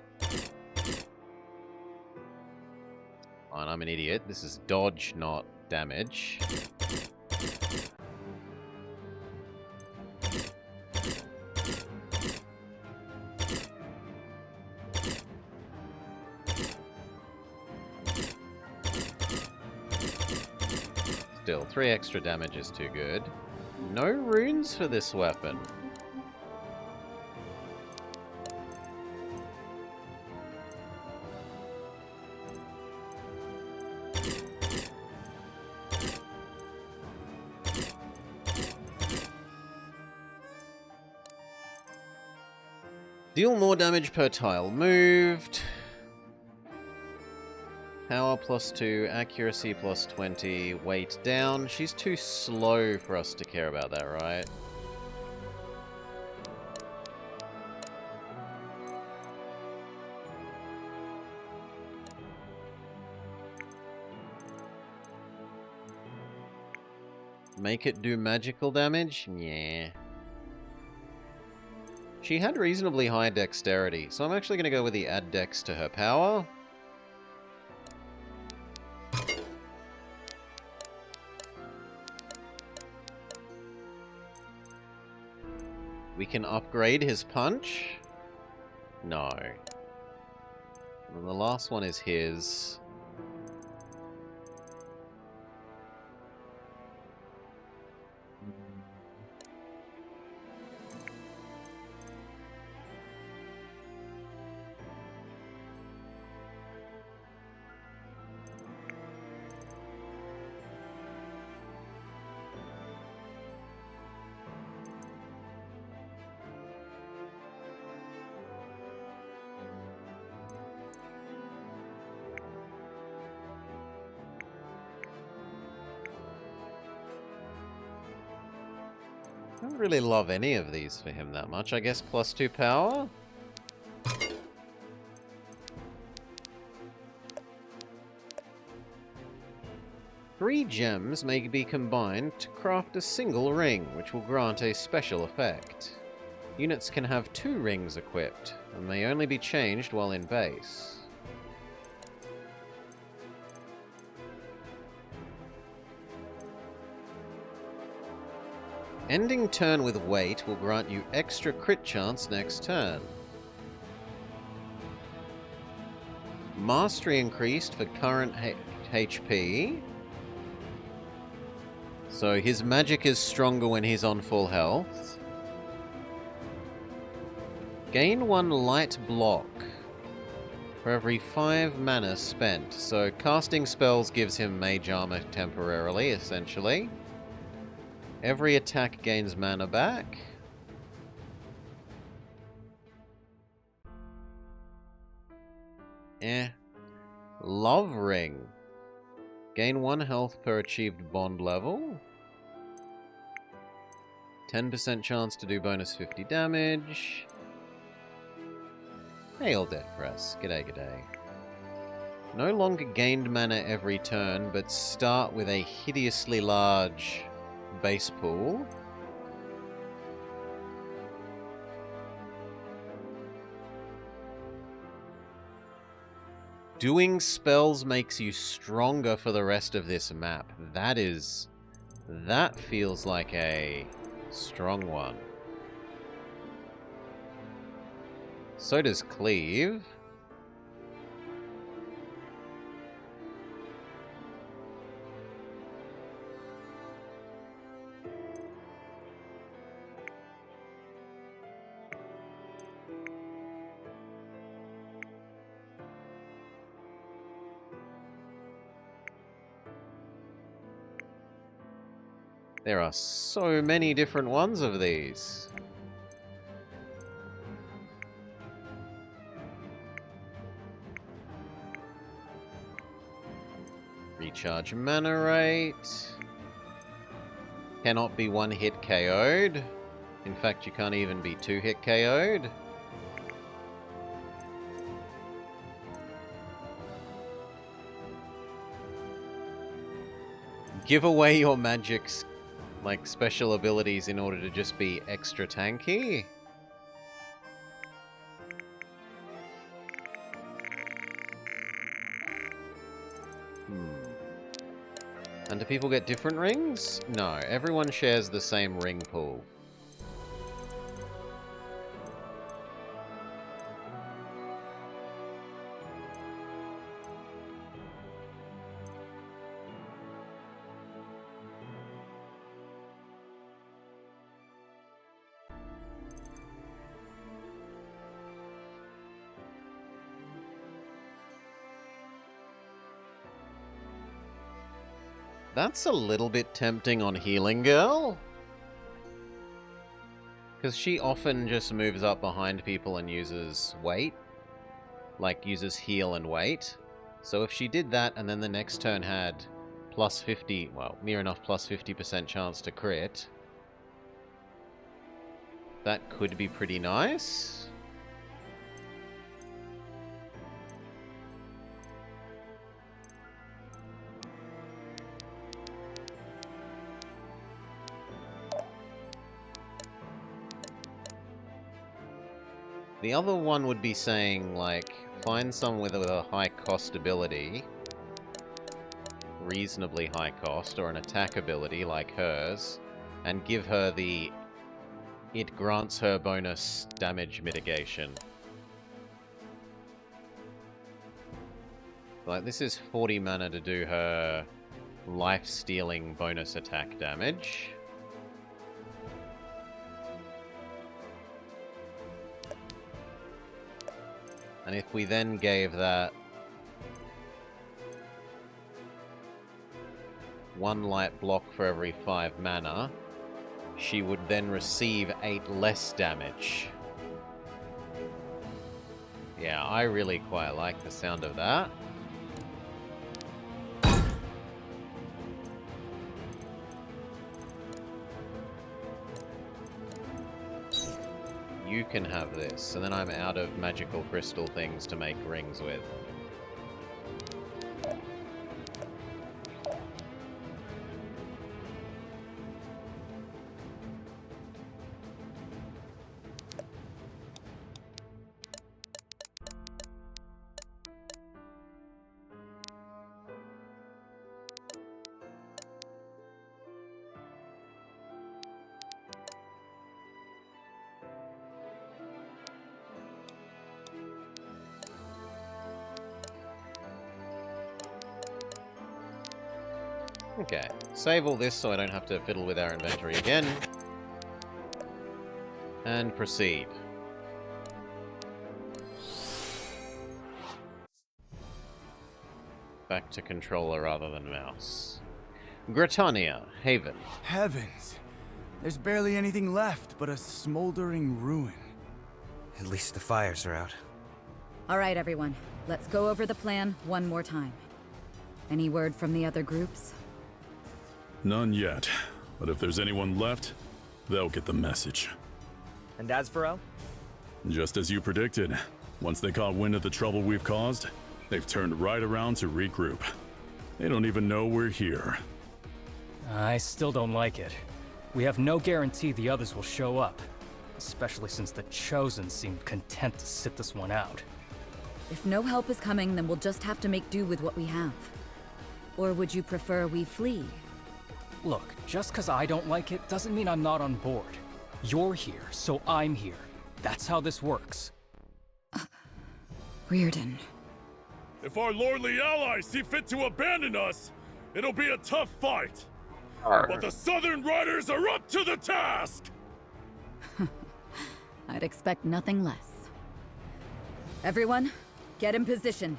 Oh, and I'm an idiot. This is dodge, not damage. Still, 3 extra damage is too good. No runes for this weapon. Deal more damage per tile moved. Power +2, accuracy +20, weight down. She's too slow for us to care about that, right? Make it do magical damage? Yeah. She had reasonably high dexterity, so I'm actually going to go with the add dex to her power. We can upgrade his punch. No. And the last one is his. I don't really love any of these for him that much. I guess +2 power? Three gems may be combined to craft a single ring, which will grant a special effect. Units can have 2 rings equipped, and may only be changed while in base. Ending turn with weight will grant you extra crit chance next turn. Mastery increased for current HP. So his magic is stronger when he's on full health. Gain 1 light block for every 5 mana spent. So casting spells gives him mage armor temporarily, essentially. Every attack gains mana back. Love Ring. Gain 1 health per achieved bond level. 10% chance to do bonus 50 damage. Hail Dead Press. G'day, g'day. No longer gained mana every turn, but start with a hideously large base pool. Doing spells makes you stronger for the rest of this map. That feels like a strong one. So does Cleave. There are so many different ones of these. Recharge mana rate. Cannot be 1-hit KO'd. In fact, you can't even be 2-hit KO'd. Give away your magic's special abilities in order to just be extra tanky. And do people get different rings? No, everyone shares the same ring pool. That's a little bit tempting on Healing Girl. Because she often just moves up behind people and uses weight. Like, uses heal and weight. So if she did that and then the next turn had plus 50, well, near enough plus 50% chance to crit, that could be pretty nice. The other one would be saying, like, find someone with a high cost ability, reasonably high cost, or an attack ability like hers, and give her the it grants her bonus damage mitigation. Like, this is 40 mana to do her life-stealing bonus attack damage. And if we then gave that 1 light block for every 5 mana, she would then receive 8 less damage. Yeah, I really quite like the sound of that. You can have this, and then I'm out of magical crystal things to make rings with. Okay, save all this so I don't have to fiddle with our inventory again. And proceed. Back to controller rather than mouse. Gritania, Haven. Heavens. There's barely anything left but a smoldering ruin. At least the fires are out. All right, everyone. Let's go over the plan one more time. Any word from the other groups? None yet, but if there's anyone left, they'll get the message. And Asvarel? Just as you predicted, once they caught wind of the trouble we've caused, they've turned right around to regroup. They don't even know we're here. I still don't like it. We have no guarantee the others will show up, especially since the Chosen seemed content to sit this one out. If no help is coming, then we'll just have to make do with what we have. Or would you prefer we flee? Look, just because I don't like it doesn't mean I'm not on board. You're here, so I'm here. That's how this works. Reardon. If our lordly allies see fit to abandon us, it'll be a tough fight. But the Southern Riders are up to the task! I'd expect nothing less. Everyone, get in position.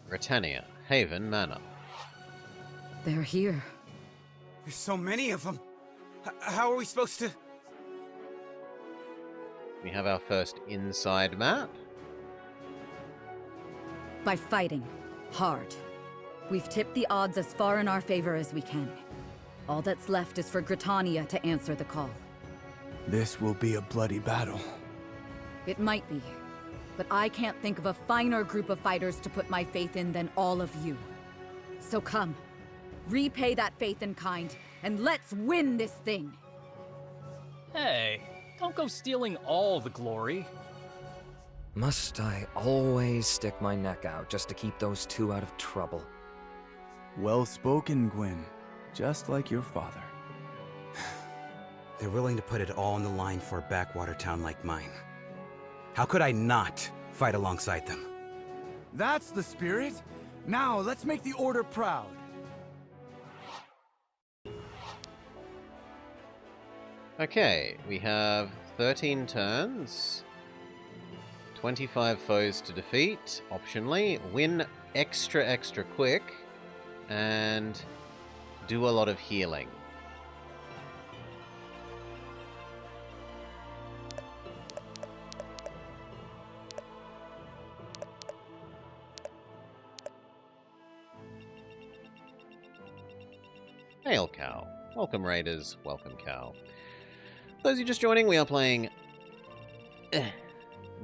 Britannia, Haven Manor. They're here. There's so many of them. How are we supposed to... We have our first inside map. By fighting. Hard. We've tipped the odds as far in our favor as we can. All that's left is for Gritania to answer the call. This will be a bloody battle. It might be. But I can't think of a finer group of fighters to put my faith in than all of you. So come, repay that faith in kind, and let's win this thing! Hey, don't go stealing all the glory. Must I always stick my neck out just to keep those two out of trouble? Well spoken, Gwyn. Just like your father. They're willing to put it all on the line for a backwater town like mine. How could I not fight alongside them? That's the spirit! Now, let's make the Order proud! Okay, we have 13 turns, 25 foes to defeat, optionally, win extra quick, and do a lot of healing. Hail, Cal. Welcome, Raiders. Welcome, Cal. For those of you just joining, we are playing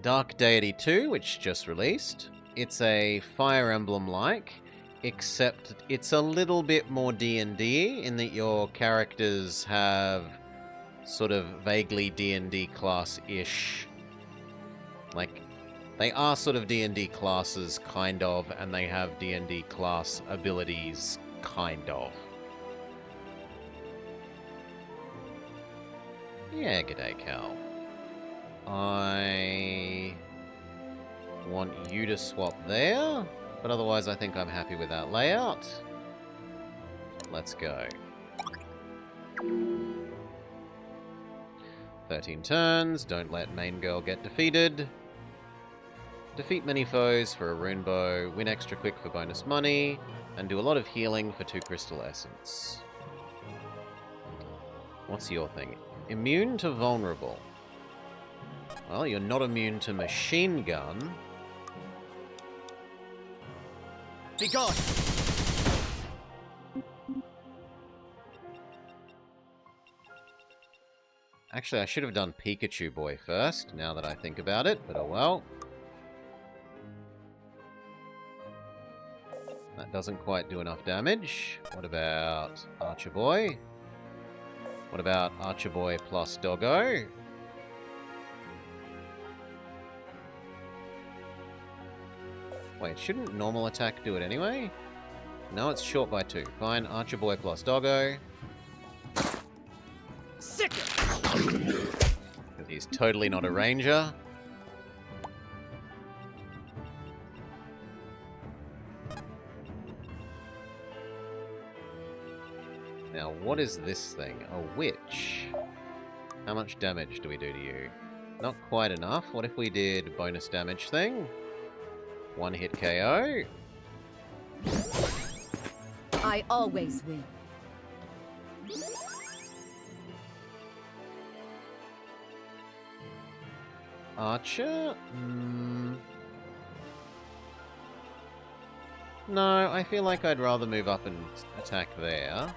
Dark Deity 2, which just released. It's a Fire Emblem-like, except it's a little bit more D&D in that your characters have sort of vaguely D&D class-ish. Like, they are sort of D&D classes, kind of, and they have D&D class abilities, kind of. Yeah, g'day, Cal. I want you to swap there, but otherwise I think I'm happy with that layout. Let's go. 13 turns, don't let main girl get defeated. Defeat many foes for a rune bow, win extra quick for bonus money, and do a lot of healing for 2 crystal essence. What's your thing? Immune to vulnerable. Well, you're not immune to machine gun. Be gone! Actually, I should have done Pikachu Boy first, now that I think about it, but oh well. That doesn't quite do enough damage. What about Archer Boy? What about Archer Boy plus Doggo? Wait, shouldn't normal attack do it anyway? No, it's short by 2. Fine, Archer Boy plus Doggo. Sick it! Because he's totally not a ranger. Now, what is this thing? A witch. How much damage do we do to you? Not quite enough. What if we did bonus damage thing? 1 hit KO. I always win. Archer? No, I feel like I'd rather move up and attack there.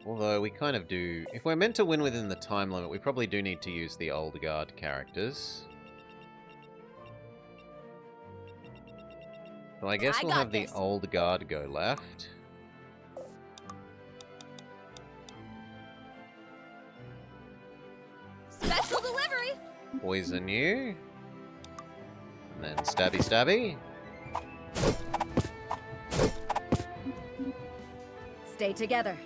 Although we kind of do... If we're meant to win within the time limit, we probably do need to use the old guard characters. So I guess we'll have the old guard go left. Special delivery! Poison you. And then stabby stabby. Stay together.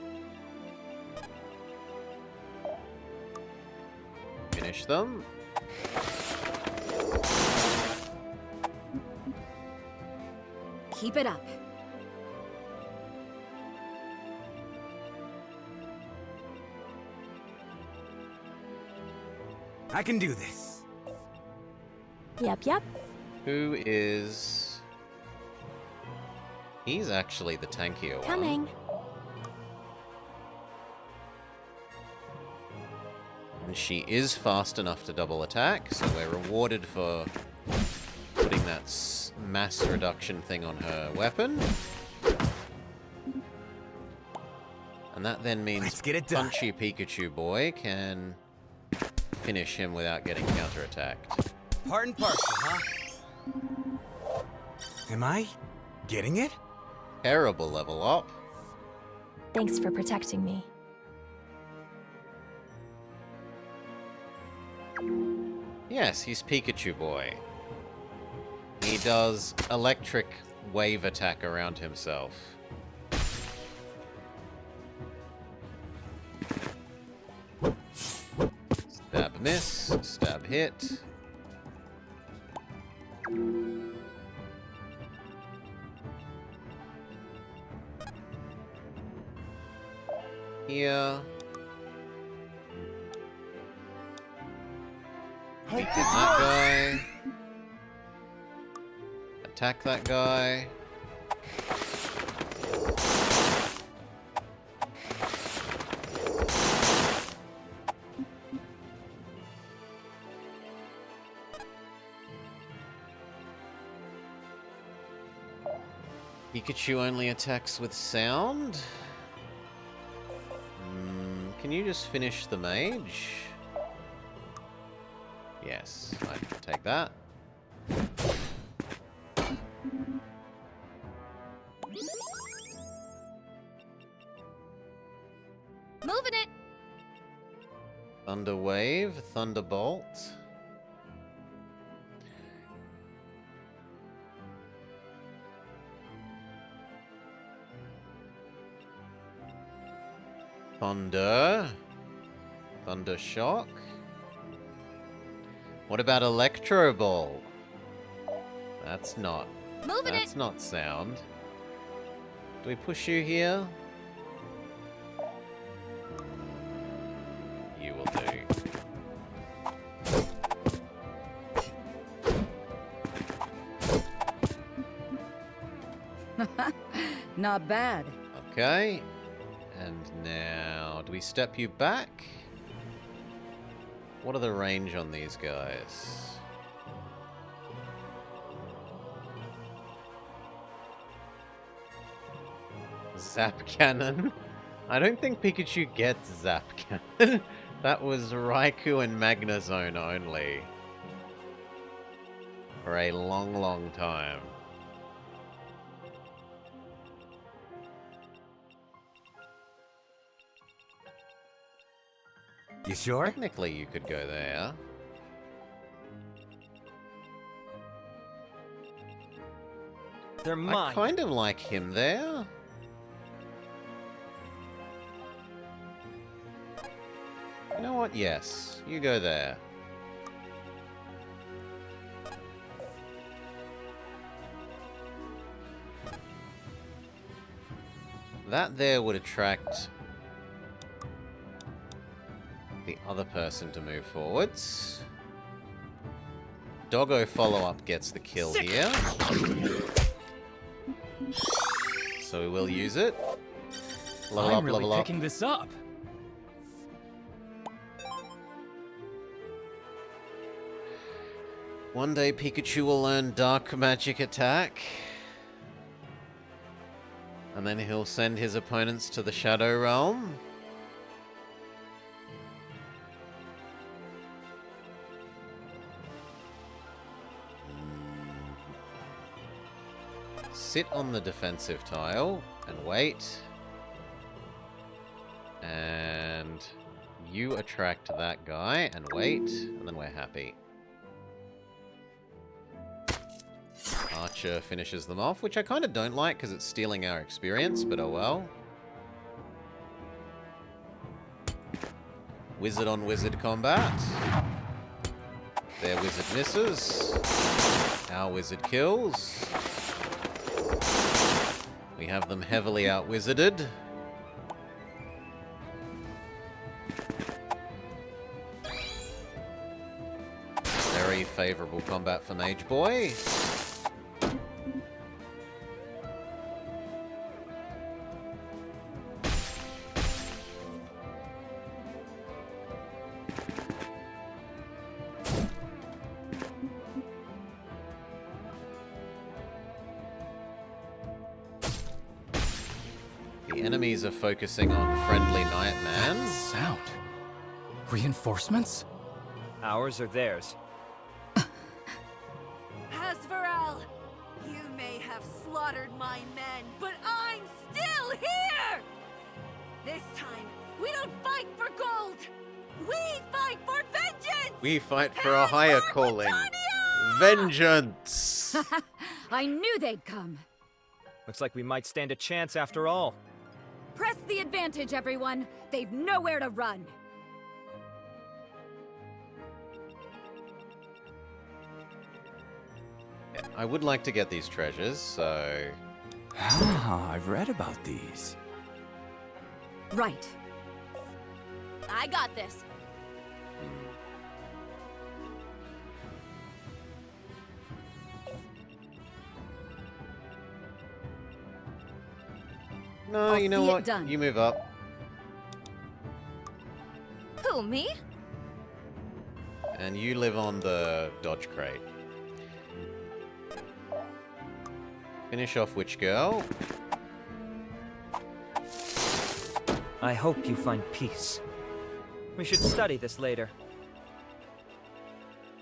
Finish them. Keep it up. I can do this. Yep. Who is... He's actually the tankier one. Coming. And she is fast enough to double attack, so we're rewarded for putting that mass reduction thing on her weapon. And that then means Punchy Pikachu Boy can finish him without getting counterattacked. Part and parcel, huh? Am I getting it? Terrible level up. Thanks for protecting me. Yes, he's Pikachu Boy. He does electric wave attack around himself. Stab miss, stab hit. Here. That guy. Attack that guy. Pikachu only attacks with sound? Can you just finish the mage? Yes, I can take that. Moving it! Thunder Wave, Thunderbolt. Thunder. Thunder Shock. What about Electro Ball? That's not... That's not sound. Do we push you here? You will do. Not bad. Okay. And now, do we step you back? What are the range on these guys? Zap Cannon. I don't think Pikachu gets Zap Cannon. That was Raikou and Magnezone only. For a long, long time. You sure? Technically, you could go there. They're mine. I kind of like him there. You know what? Yes, you go there. That there would attract the other person to move forwards. Doggo follow-up gets the kill here. So we will use it. Level I'm up, really level up. picking this up. One day Pikachu will learn Dark Magic Attack. And then he'll send his opponents to the Shadow Realm. Sit on the defensive tile and wait. And you attract that guy and wait, and then we're happy. Archer finishes them off, which I kind of don't like because it's stealing our experience, but oh well. Wizard on wizard combat. Their wizard misses. Our wizard kills. We have them heavily out-wizarded. Very favourable combat for Mage Boy. The enemies are focusing on friendly Nightman. Sound. Reinforcements? Ours or theirs? Hasvarel, you may have slaughtered my men, but I'm still here! This time, we don't fight for gold! We fight for vengeance! We fight for a higher calling. Vengeance! I knew they'd come. Looks like we might stand a chance after all. Press the advantage, everyone. They've nowhere to run. Yeah, I would like to get these treasures, so... Ah, I've read about these. Right. I got this. No, you know what? You move up. Who, me? And you live on the dodge crate. Finish off Witch Girl. I hope you find peace. We should study this later.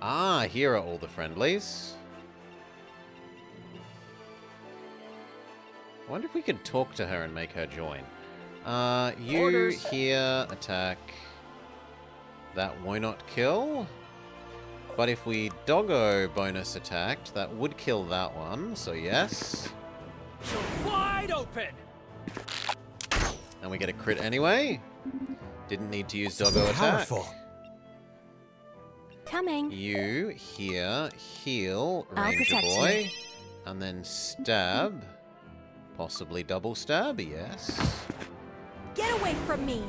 Ah, here are all the friendlies. I wonder if we could talk to her and make her join. You Orders. here attack. That will not kill. But if we doggo bonus attacked, that would kill that one, so yes. You're wide open! And we get a crit anyway. Didn't need to use doggo attack. Powerful. Coming. You here heal I'll Ranger protect Boy. And then stab. Possibly double stab, yes. Get away from me!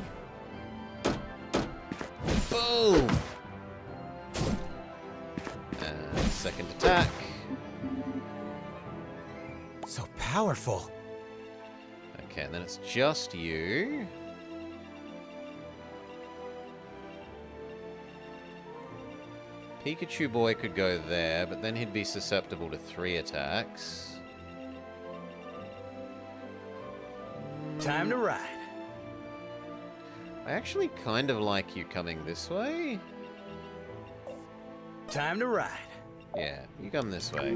Boom! And second attack. So powerful. Okay, and then it's just you. Pikachu Boy could go there, but then he'd be susceptible to 3 attacks. Time to ride. I actually kind of like you coming this way. Time to ride. Yeah, you come this way.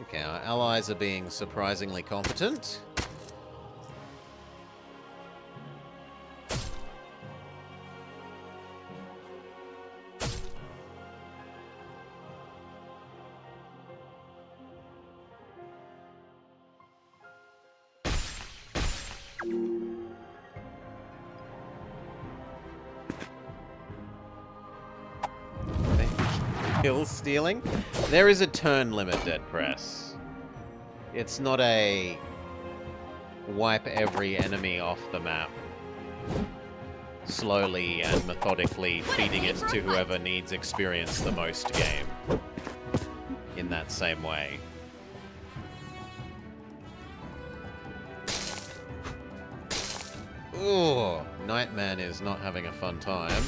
Okay, our allies are being surprisingly competent. Kill stealing. There is a turn limit, Dead Press. It's not a wipe every enemy off the map slowly and methodically, feeding it to whoever needs experience the most game in that same way. Ooh, Nightman is not having a fun time.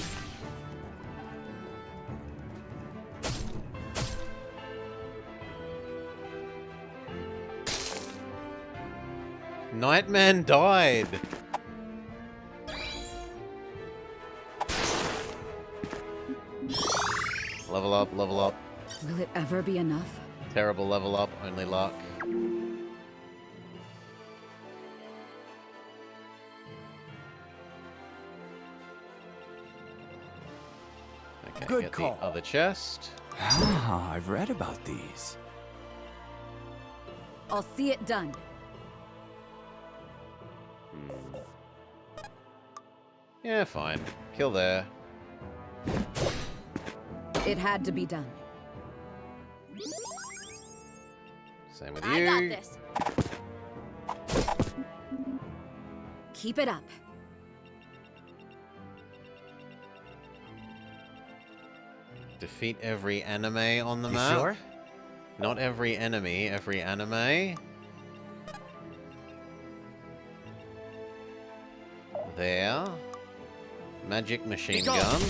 Nightman died! Level up, level up. Will it ever be enough? Terrible level up, only luck. Okay, Good get call. the other chest. Ah, I've read about these. I'll see it done. Yeah, fine. Kill there. It had to be done. Same with I you. got this. Keep it up. Defeat every anime on the You map. sure? Not every enemy, every anime. There. Magic machine gun.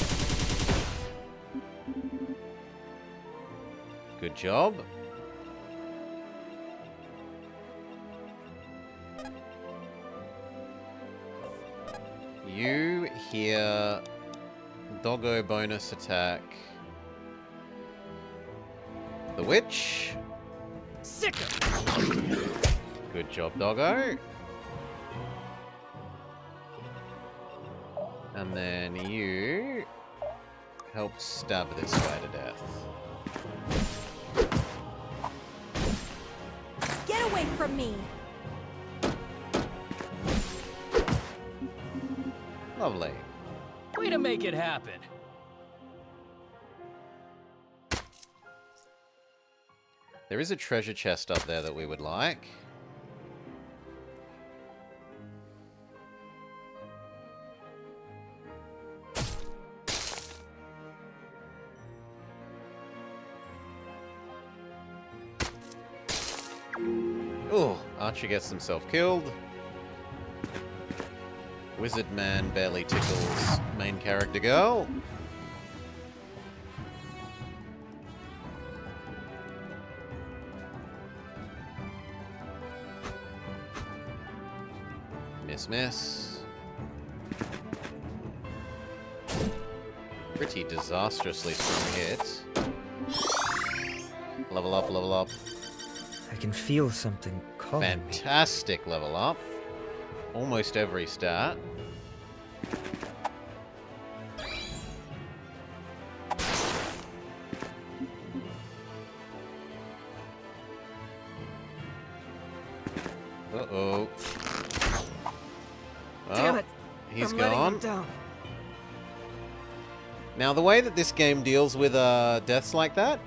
Good job. You hear Doggo bonus attack. The witch. Sicker. Good job, Doggo. And then you help stab this guy to death. Get away from me. Lovely. Way to make it happen. There is a treasure chest up there that we would like. Oh, Archer gets himself killed. Wizard Man barely tickles main character girl. Miss. Pretty disastrously strong hit. Level up, level up. I can feel something calling me. Fantastic level up. Almost every stat. Uh-oh. Well, Damn it! he's I'm letting gone. him down. Now, the way that this game deals with deaths like that,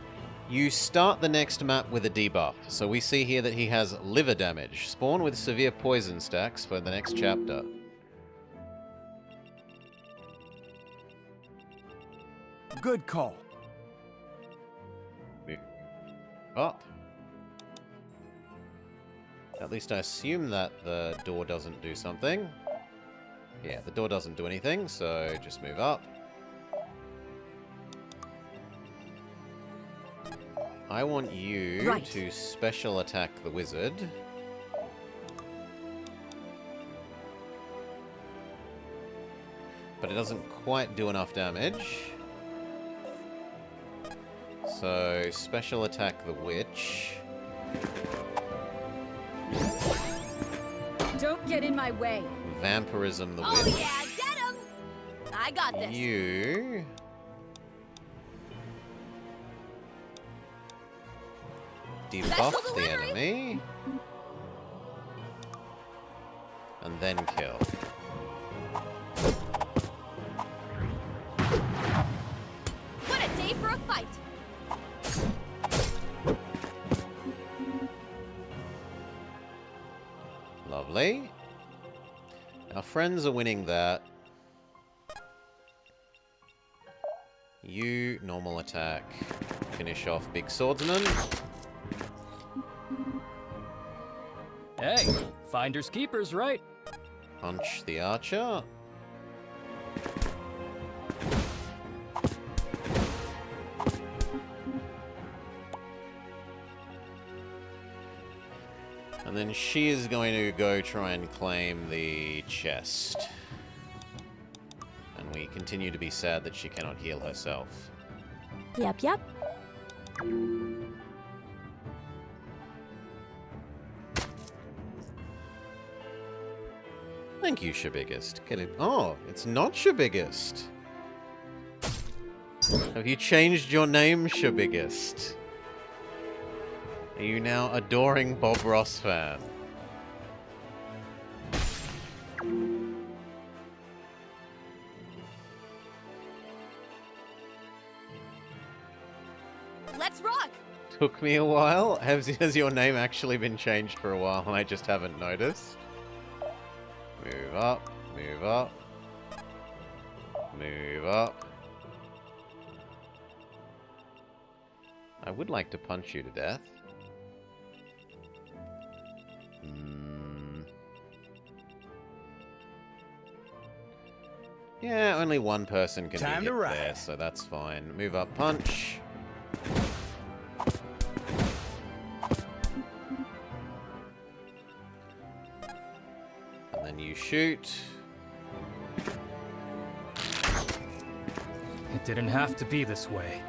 you start the next map with a debuff. So we see here that he has liver damage. Spawn with severe poison stacks for the next chapter. Good call. Move up. At least I assume that the door doesn't do something. Yeah, the door doesn't do anything, so just move up. I want you to special attack the wizard. But it doesn't quite do enough damage. So, special attack the witch. Don't get in my way. Vampirism the witch. Oh yeah, get him! I got this. You... debuff the enemy. And then kill. What a day for a fight! Lovely. Our friends are winning that. You, normal attack. Finish off Big Swordsman. Hey, finders keepers, right? Punch the archer. And then she is going to go try and claim the chest. And we continue to be sad that she cannot heal herself. Yep, yep. Thank you, Shabiggest. Get it? Oh, it's not Shabiggest. Have you changed your name, Shabiggest? Are you now adoring Bob Ross fan? Let's rock! Took me a while. Has your name actually been changed for a while and I just haven't noticed? Move up, move up. Move up. I would like to punch you to death. Yeah, only one person can Time be to hit ride. there, so that's fine. Move up, punch. And then you shoot. It didn't have to be this way.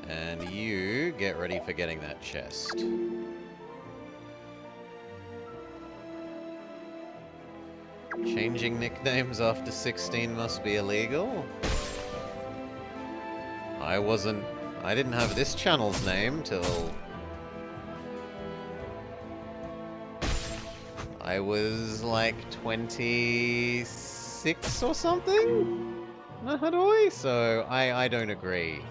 And you get ready for getting that chest. Changing nicknames after 16 must be illegal. I didn't have this channel's name till I was like 26 or something? Nahadoy? So I don't agree.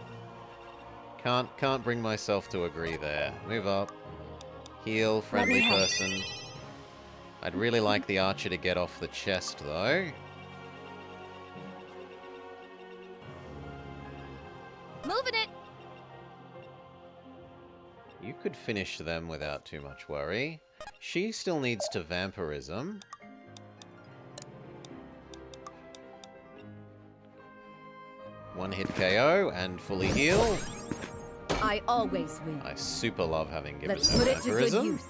Can't bring myself to agree there. Move up. Heal, friendly person. I'd really like the archer to get off the chest, though. Moving it! You could finish them without too much worry. She still needs to vampirism. One hit KO and fully heal. I always win. I super love having given Let's her put it to good vampirism. use.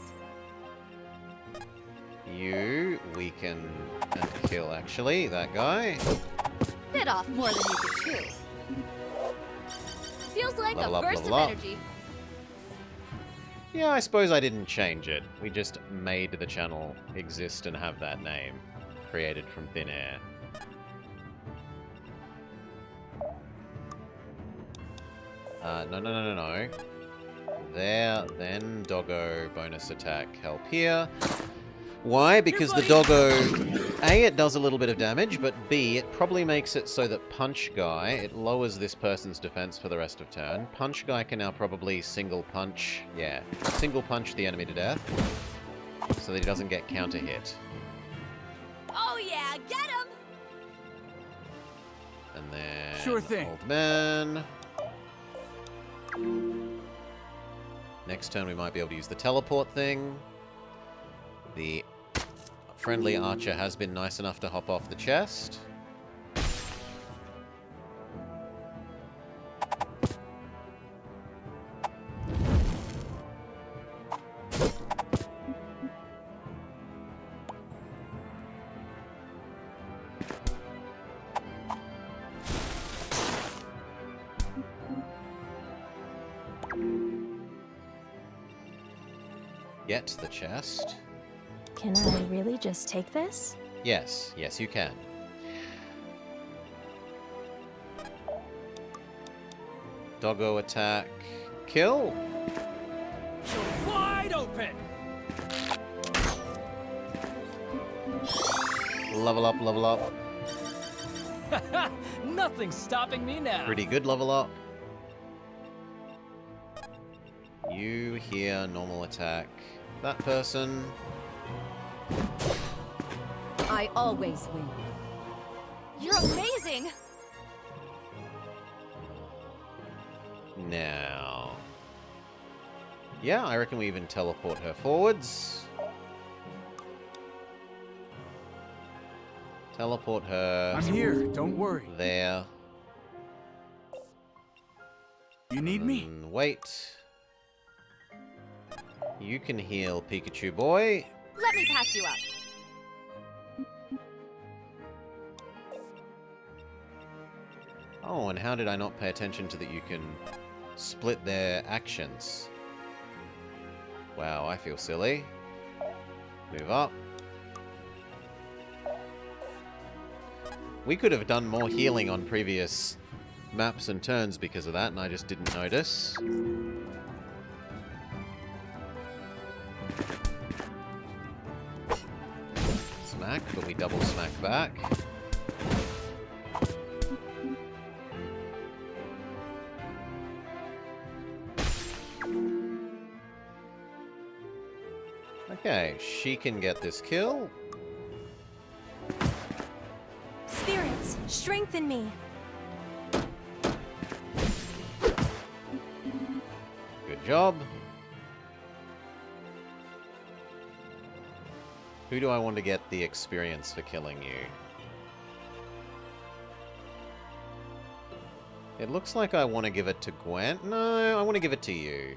You weaken and kill, actually, that guy. Bit off more than you could chew. Feels like Level a up, burst of level up. energy. Yeah, I suppose I didn't change it. We just made the channel exist and have that name. Created from thin air. No. There, then doggo bonus attack help here. Why? Because the doggo, A, it does a little bit of damage, but B, it probably makes it so that Punch Guy, it lowers this person's defense for the rest of turn. Punch Guy can now probably single punch the enemy to death, so that he doesn't get counter hit. Oh yeah, get him! And then Sure thing. Old Man. Next turn we might be able to use the teleport thing. The friendly archer has been nice enough to hop off the chest. get the chest. Can I really just take this? Yes, yes you can. Doggo attack. Kill! You're wide open! Level up, level up. Nothing's stopping me now. Pretty good level up. You here, normal attack. That person. I always win. You're amazing! Now. Yeah, I reckon we even teleport her forwards. Teleport her. I'm here, don't worry. There. You need me? Wait. You can heal Pikachu boy. Let me patch you up. Oh, and how did I not pay attention to that you can split their actions? Wow, I feel silly. Move up. We could have done more healing on previous maps and turns because of that, and I just didn't notice. Smack, but we double smack back. Okay, she can get this kill. Spirits, strengthen me. Good job. Who do I want to get the experience for killing you? It looks like I want to give it to Gwen. No, I want to give it to you.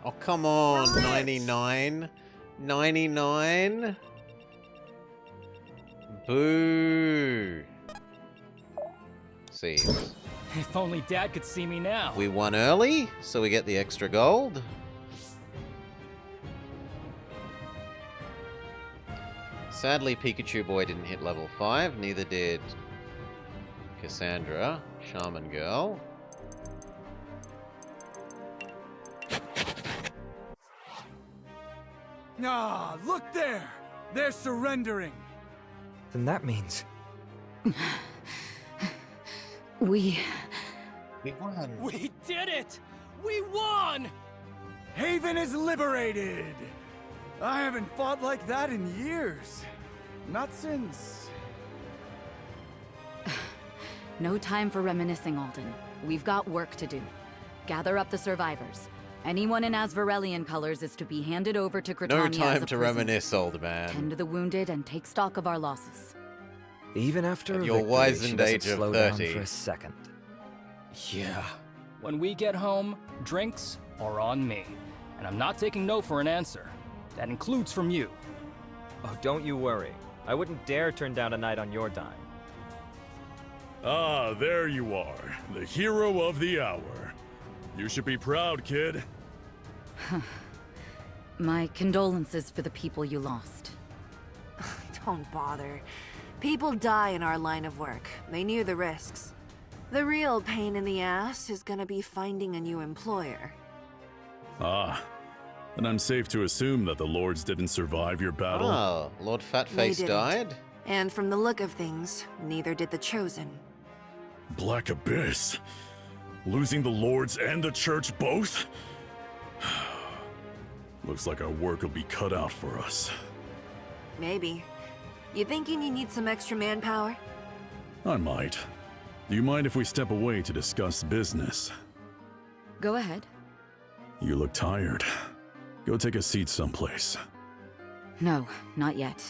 Oh, come on, 99. 99? Boo. See. If only Dad could see me now. We won early, so we get the extra gold. Sadly, Pikachu Boy didn't hit level 5, neither did Cassandra, Shaman Girl. Ah, look there! They're surrendering! Then that means... We won. We did it! We won! Haven is liberated! I haven't fought like that in years. Not since... No time for reminiscing, Alden. We've got work to do. Gather up the survivors. Anyone in Asvarelian colors is to be handed over to Gritania No as time a to prisoner. reminisce, old man. Tend to the wounded and take stock of our losses. Even after At your victory, wizened she doesn't age of slow 30. down for a second. Yeah. When we get home, drinks are on me. And I'm not taking no for an answer. That includes from you. Oh, don't you worry. I wouldn't dare turn down a night on your dime. Ah, there you are. The hero of the hour. You should be proud, kid. My condolences for the people you lost. Don't bother. People die in our line of work. They knew the risks. The real pain in the ass is gonna be finding a new employer. Ah, and I'm safe to assume that the lords didn't survive your battle. Oh, Lord Fatface didn't. died? And from the look of things, neither did the Chosen. Black Abyss? Losing the lords and the church both? Looks like our work will be cut out for us. Maybe. You thinking you need some extra manpower? I might. Do you mind if we step away to discuss business? Go ahead. You look tired. Go take a seat someplace. No, not yet.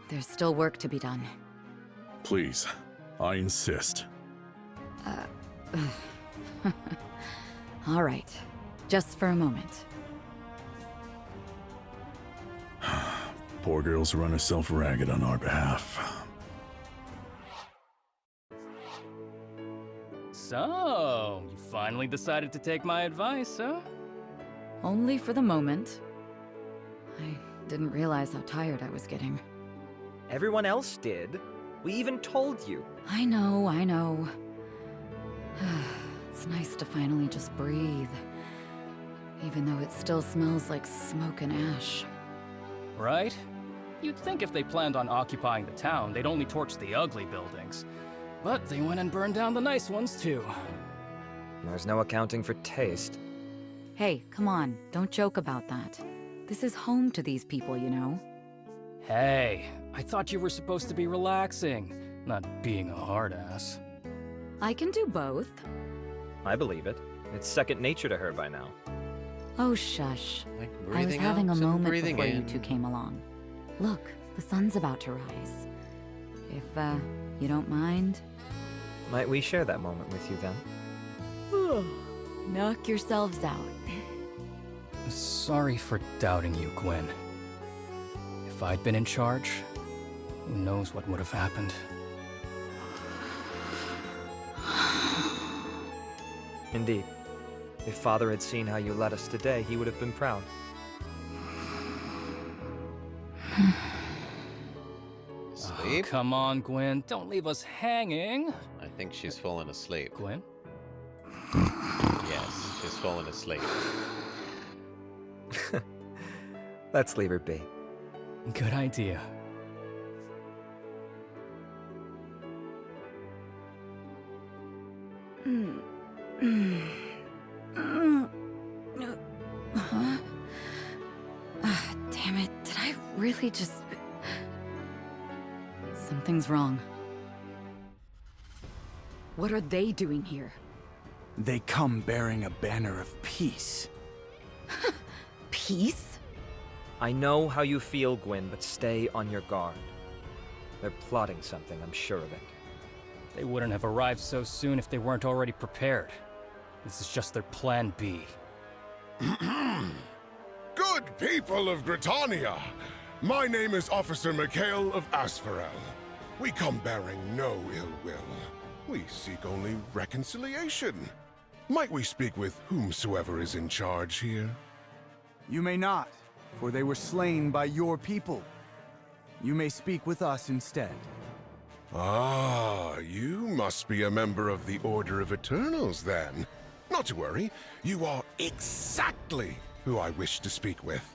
There's still work to be done. Please, I insist. All right. Just for a moment. Poor girl's run herself ragged on our behalf. So, you finally decided to take my advice, huh? Only for the moment. I didn't realize how tired I was getting. Everyone else did. We even told you. I know, I know. It's nice to finally just breathe. Even though it still smells like smoke and ash. Right? You'd think if they planned on occupying the town, they'd only torch the ugly buildings. But they went and burned down the nice ones, too. There's no accounting for taste. Hey, come on, don't joke about that. This is home to these people, you know? Hey, I thought you were supposed to be relaxing, not being a hard ass. I can do both. I believe it. It's second nature to her by now. Oh, shush. Like I was breathing having a out and moment breathing before you in. two came along. Look, the sun's about to rise. If, you don't mind? Might we share that moment with you then? Knock yourselves out. Sorry for doubting you, Gwen. If I'd been in charge, who knows what would have happened. Indeed. If Father had seen how you led us today, he would have been proud. Sleep? Oh, come on, Gwen. Don't leave us hanging. I think she's fallen asleep. Gwen? Yes, she's fallen asleep. Let's leave her be. Good idea. Huh? Damn it, did I really just... Something's wrong. What are they doing here? They come bearing a banner of peace. Peace? I know how you feel, Gwen, but stay on your guard. They're plotting something, I'm sure of it. They wouldn't have arrived so soon if they weren't already prepared. This is just their plan B. Good people of Gritania! My name is Officer Mikhail of Asfarel. We come bearing no ill will. We seek only reconciliation. Might we speak with whomsoever is in charge here? You may not, for they were slain by your people. You may speak with us instead. Ah, you must be a member of the Order of Eternals, then. Not to worry, you are exactly who I wish to speak with.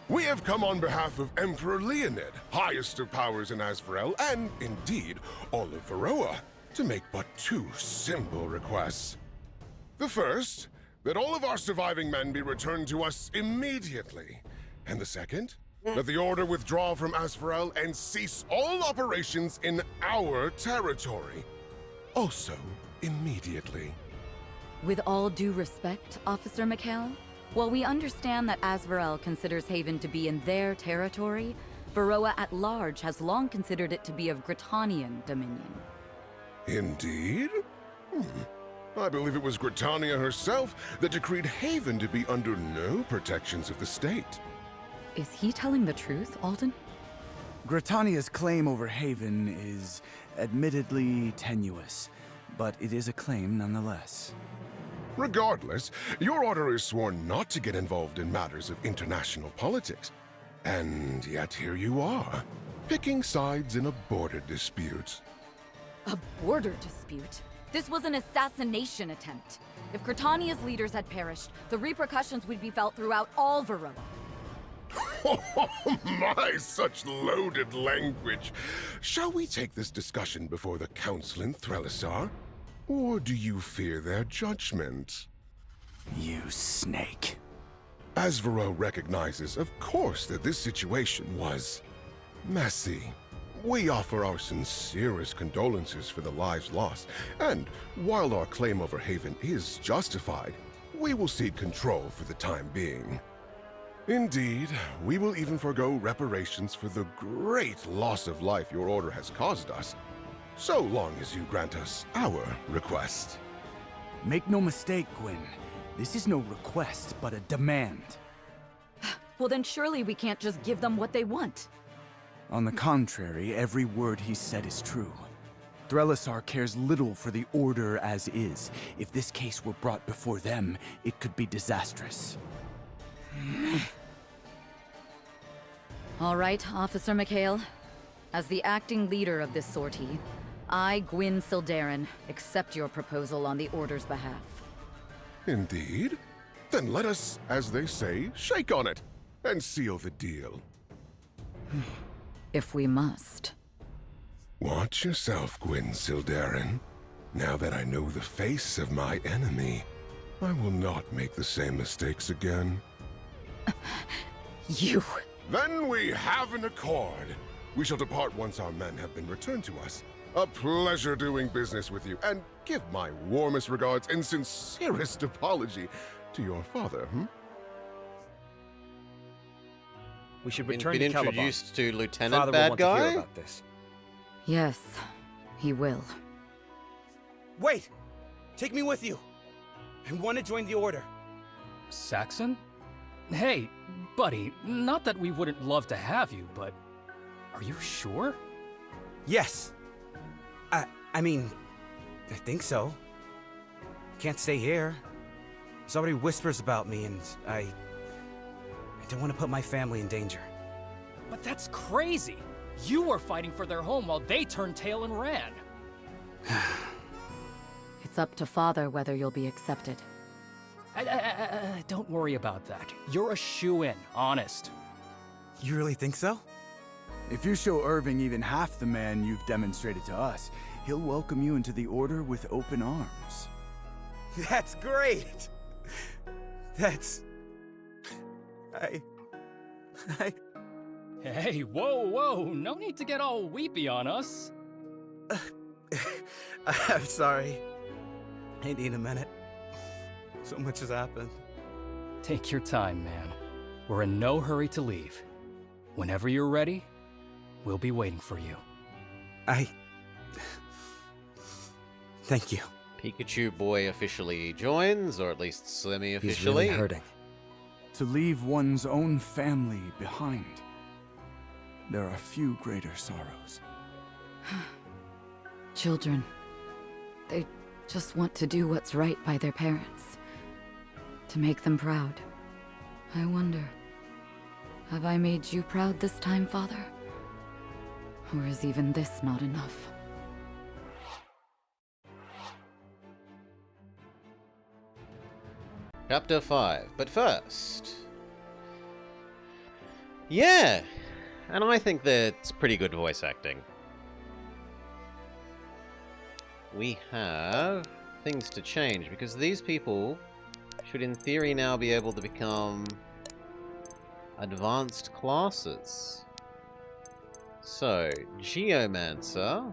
We have come on behalf of Emperor Leonid, highest of powers in Asfarel, and, indeed, all of Varroa, to make but two simple requests. The first, that all of our surviving men be returned to us immediately. And the second, that the Order withdraw from Asfarel and cease all operations in our territory. Also, immediately. With all due respect, Officer Mikhail, while we understand that Asvarel considers Haven to be in their territory, Varroa at large has long considered it to be of Gritanian dominion. Indeed? I believe it was Gritania herself that decreed Haven to be under no protections of the state. Is he telling the truth, Alden? Gritania's claim over Haven is admittedly tenuous, but it is a claim nonetheless. Regardless, your order is sworn not to get involved in matters of international politics. And yet here you are, picking sides in a border dispute. A border dispute? This was an assassination attempt. If Gritania's leaders had perished, the repercussions would be felt throughout all Varroa. Oh my, such loaded language. Shall we take this discussion before the Council in Threlisar? Or do you fear their judgment? You snake. Asvaro recognizes, of course, that this situation was messy. We offer our sincerest condolences for the lives lost, and while our claim over Haven is justified, we will cede control for the time being. Indeed, we will even forego reparations for the great loss of life your order has caused us, so long as you grant us our request. Make no mistake, Gwen. This is no request, but a demand. Well, then surely we can't just give them what they want. On the contrary, every word he said is true. Threlisar cares little for the Order as is. If this case were brought before them, it could be disastrous. All right, Officer McHale. As the acting leader of this sortie, I, Gwyn Sildarin, accept your proposal on the Order's behalf. Indeed? Then let us, as they say, shake on it and seal the deal. If we must. Watch yourself, Gwyn Sildarin. Now that I know the face of my enemy, I will not make the same mistakes again. You... Then we have an accord. We shall depart once our men have been returned to us. A pleasure doing business with you, and give my warmest regards and sincerest apology to your father, We should return been to Caliban. introduced to Lieutenant Father will Bad want to Guy? hear about this. Yes, he will. Wait! Take me with you. I want to join the Order. Saxon? Hey, buddy, not that we wouldn't love to have you, but are you sure? Yes. I mean, I think so. Can't stay here. There's already whispers about me, and I don't want to put my family in danger. But that's crazy! You were fighting for their home while they turned tail and ran. It's up to Father whether you'll be accepted. Don't worry about that. You're a shoo-in, honest. You really think so? If you show Irving even half the man you've demonstrated to us, he'll welcome you into the Order with open arms. That's great! That's... Hey, whoa, no need to get all weepy on us. I'm sorry. I need a minute. So much has happened. Take your time, man. We're in no hurry to leave. Whenever you're ready, we'll be waiting for you. Thank you. Pikachu Boy officially joins, or at least semi-officially. He's really hurting. To leave one's own family behind. There are few greater sorrows. Children. They just want to do what's right by their parents. To make them proud. I wonder, have I made you proud this time, Father? Or is even this not enough? Chapter 5. But first... Yeah! And I think that's pretty good voice acting. We have things to change, because these people should in theory now be able to become advanced classes. So, Geomancer,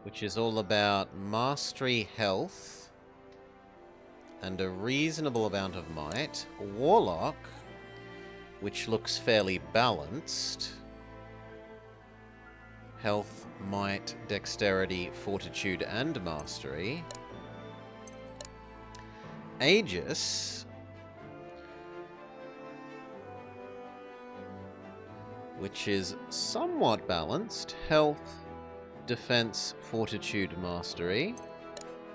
which is all about mastery health and a reasonable amount of might. Warlock, which looks fairly balanced. Health, might, dexterity, fortitude, and mastery. Aegis, which is somewhat balanced. Health, defense, fortitude, mastery.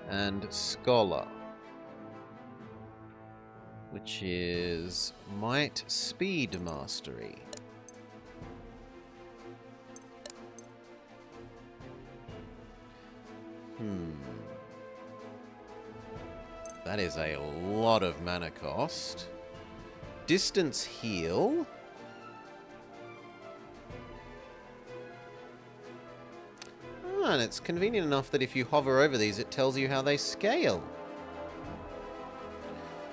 And Scholar, which is might, speed, mastery. That is a lot of mana cost. Distance heal. And it's convenient enough that if you hover over these, it tells you how they scale.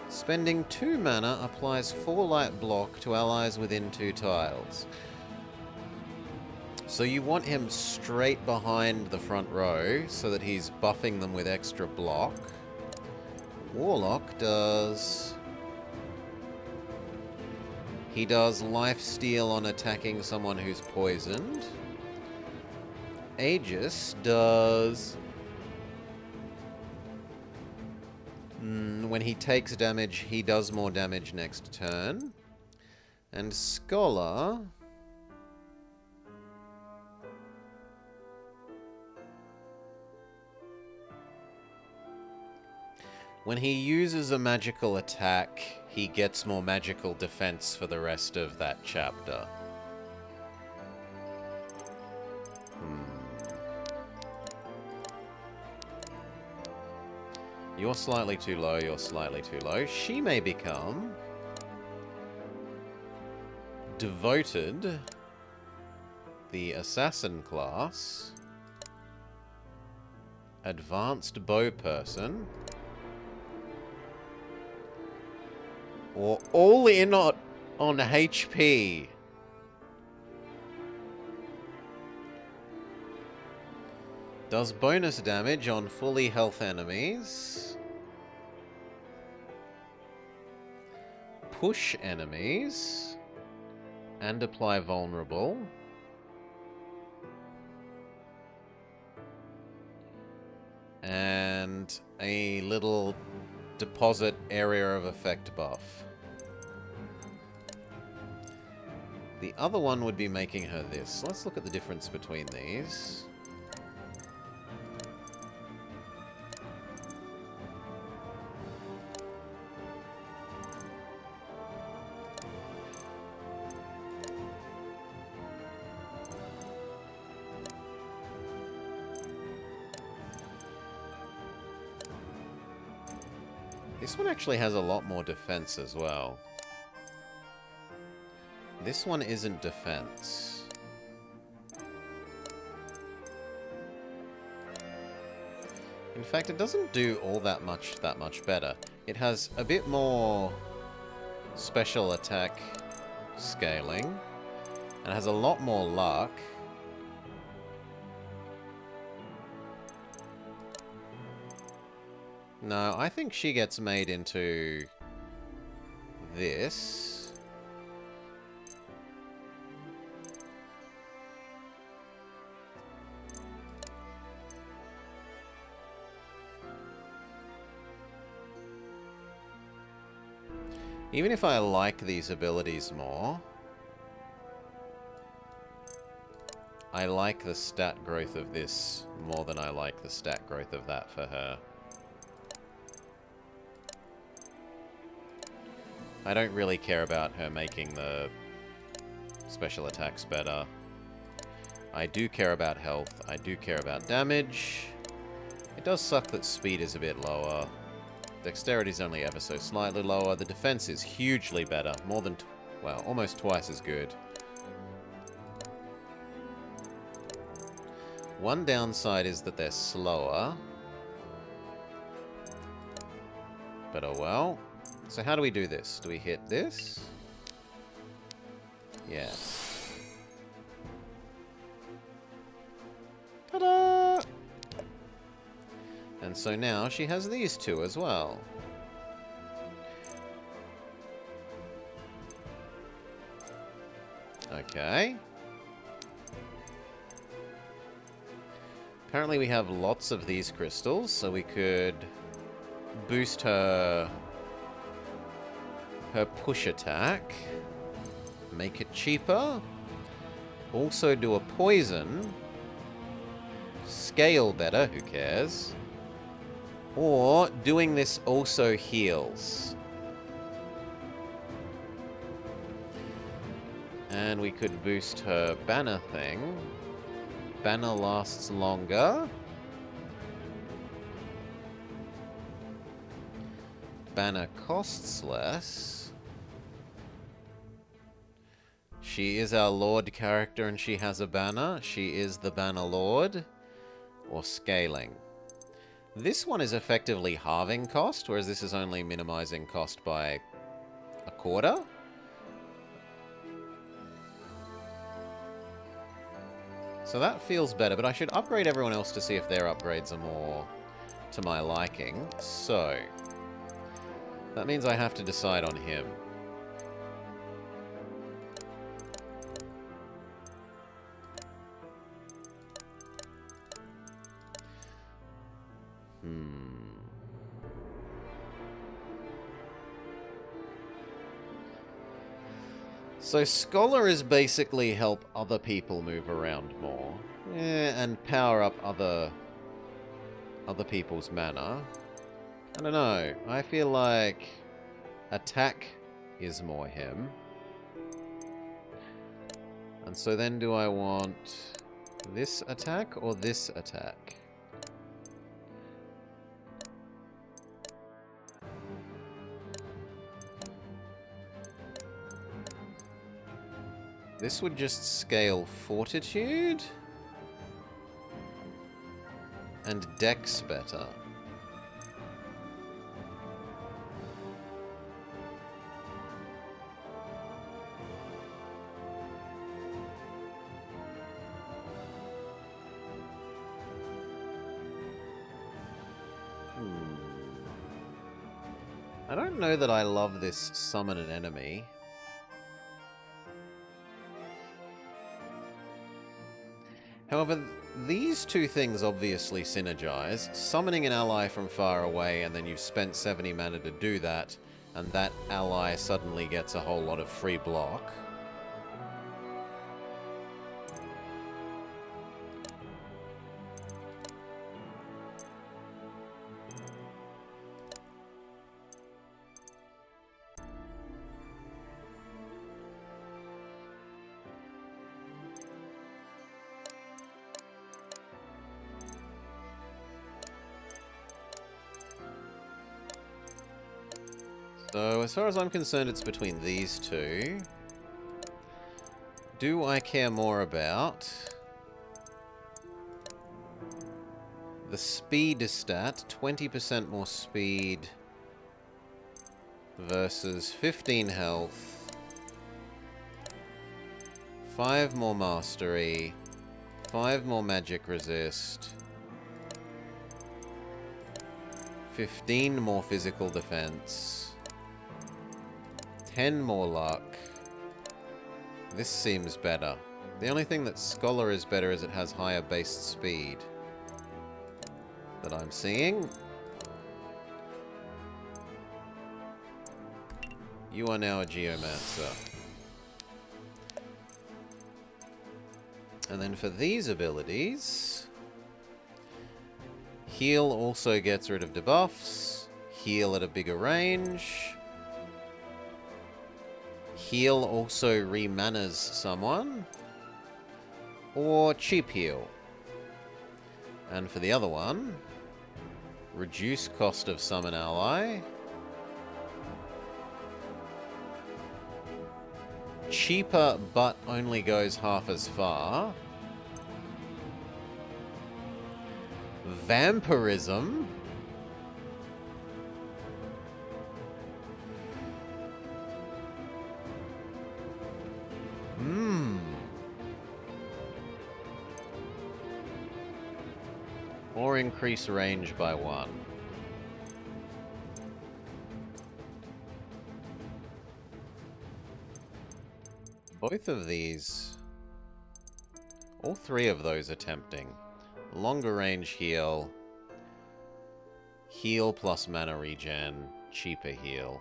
Spending 2 mana applies 4 light block to allies within 2 tiles. So you want him straight behind the front row so that he's buffing them with extra block. Warlock does... He does lifesteal on attacking someone who's poisoned. Aegis does... when he takes damage, he does more damage next turn. And Scholar... When he uses a magical attack, he gets more magical defense for the rest of that chapter. You're slightly too low, you're slightly too low. She may become devoted, the assassin class, advanced bow person, or all in on HP. Does bonus damage on fully health enemies. Push enemies. And apply vulnerable. And a little deposit area of effect buff. The other one would be making her this. Let's look at the difference between these. This one actually has a lot more defense as well. This one isn't defense. In fact, it doesn't do all that much better. It has a bit more special attack scaling, and has a lot more luck. No, I think she gets made into this. Even if I like these abilities more, I like the stat growth of this more than I like the stat growth of that for her. I don't really care about her making the special attacks better. I do care about health. I do care about damage. It does suck that speed is a bit lower. Dexterity is only ever so slightly lower. The defense is hugely better. More than, well, almost twice as good. One downside is that they're slower. But oh well. So how do we do this? Do we hit this? Yes. Ta-da! And so now she has these two as well. Okay. Apparently we have lots of these crystals, so we could boost her push attack, make it cheaper, also do a poison, scale better, who cares, or doing this also heals. And we could boost her banner thing. Banner lasts longer. Banner costs less. She is our Lord character and she has a banner. She is the Banner Lord. Or scaling. This one is effectively halving cost, whereas this is only minimizing cost by a quarter. So that feels better, but I should upgrade everyone else to see if their upgrades are more to my liking. So that means I have to decide on him. So Scholar is basically help other people move around more. Yeah, and power up other people's mana. I don't know. I feel like attack is more him. And so then do I want this attack or this attack? This would just scale fortitude and dex better. I don't know that I love this summon an enemy. However, these two things obviously synergize. Summoning an ally from far away, and then you've spent 70 mana to do that, and that ally suddenly gets a whole lot of free block. So, as far as I'm concerned, it's between these two. Do I care more about the speed stat? 20% more speed versus 15 health, 5 more mastery, 5 more magic resist, 15 more physical defense, 10 more luck. This seems better. The only thing that Scholar is better is it has higher base speed that I'm seeing. You are now a Geomancer. And then for these abilities, Heal also gets rid of debuffs, Heal at a bigger range, Heal also remanas someone, or Cheap Heal. And for the other one, reduce cost of summon ally, cheaper but only goes half as far, vampirism, or increase range by 1. Both of these, all three of those are tempting. Longer range heal, heal plus mana regen, cheaper heal.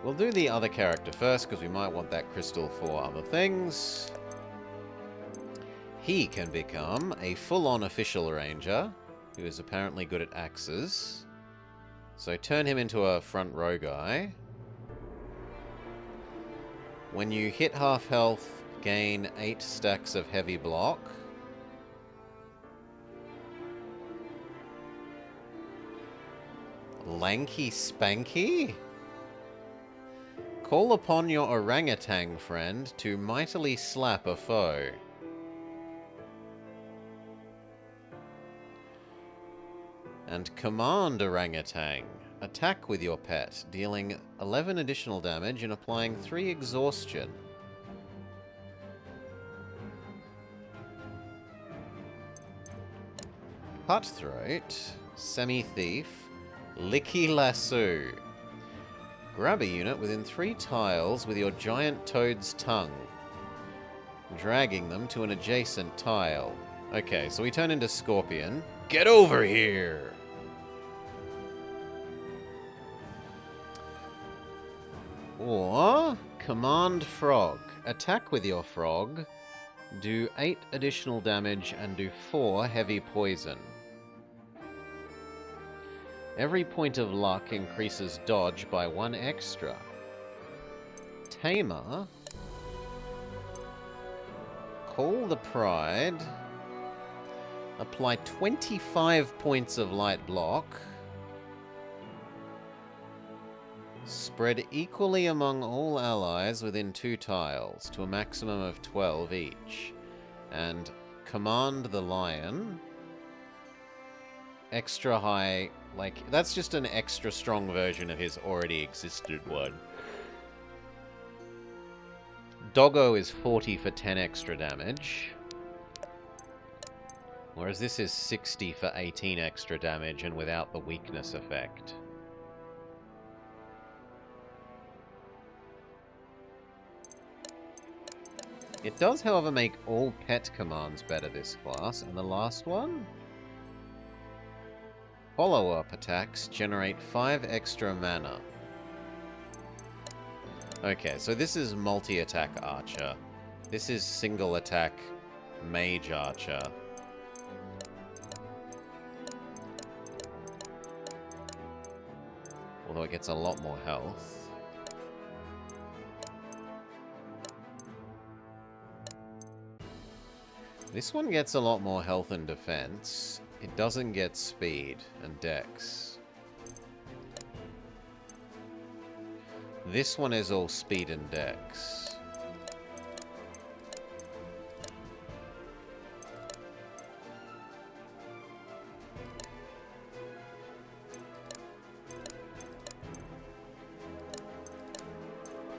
We'll do the other character first, because we might want that crystal for other things. He can become a full-on official ranger, who is apparently good at axes. So turn him into a front row guy. When you hit half health, gain 8 stacks of heavy block. Lanky Spanky? Call upon your orangutan friend to mightily slap a foe. And command orangutan. Attack with your pet, dealing 11 additional damage and applying 3 exhaustion. Cutthroat, Semi-Thief, Licky Lasso. Grab a unit within 3 tiles with your giant toad's tongue, dragging them to an adjacent tile. Okay, so we turn into Scorpion. Get over here! Or Command Frog. Attack with your frog. Do 8 additional damage and do 4 heavy poison. Every point of luck increases dodge by 1 extra. Tamer. Call the Pride. Apply 25 points of light block. Spread equally among all allies within 2 tiles, to a maximum of 12 each. And Command the Lion. Extra high, like, that's just an extra strong version of his already existed one. Doggo is 40 for 10 extra damage. Whereas this is 60 for 18 extra damage and without the weakness effect. It does, however, make all pet commands better this class. And the last one? Follow-up attacks generate 5 extra mana. Okay, so this is multi-attack archer. This is single-attack mage archer. Although it gets a lot more health. This one gets a lot more health and defense. It doesn't get speed and dex. This one is all speed and dex.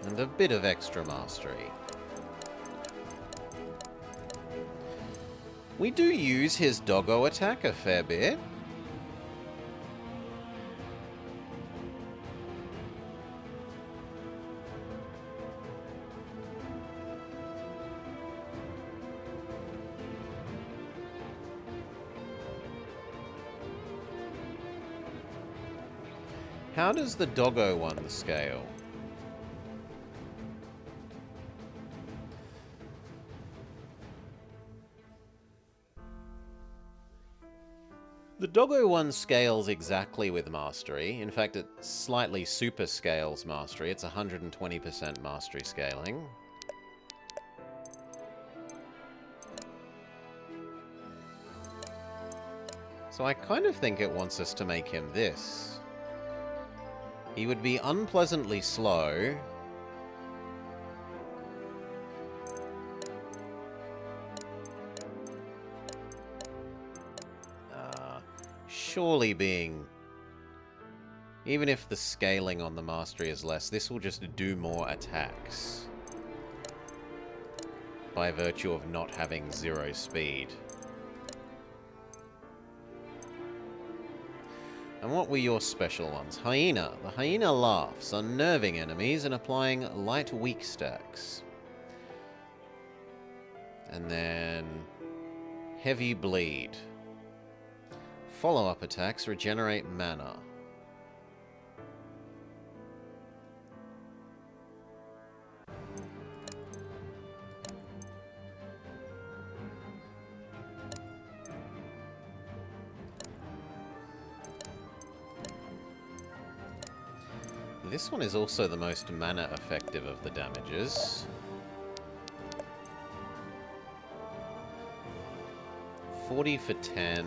And a bit of extra mastery. We do use his doggo attack a fair bit. How does the doggo one scale? The doggo one scales exactly with mastery. In fact, it slightly super scales mastery. It's 120% mastery scaling. So I kind of think it wants us to make him this. He would be unpleasantly slow. Surely being... Even if the scaling on the mastery is less, this will just do more attacks. By virtue of not having 0 speed. And what were your special ones? Hyena. The hyena laughs, unnerving enemies and applying light weak stacks. And then... Heavy bleed. Follow-up attacks regenerate mana. This one is also the most mana effective of the damages. $40 for 10.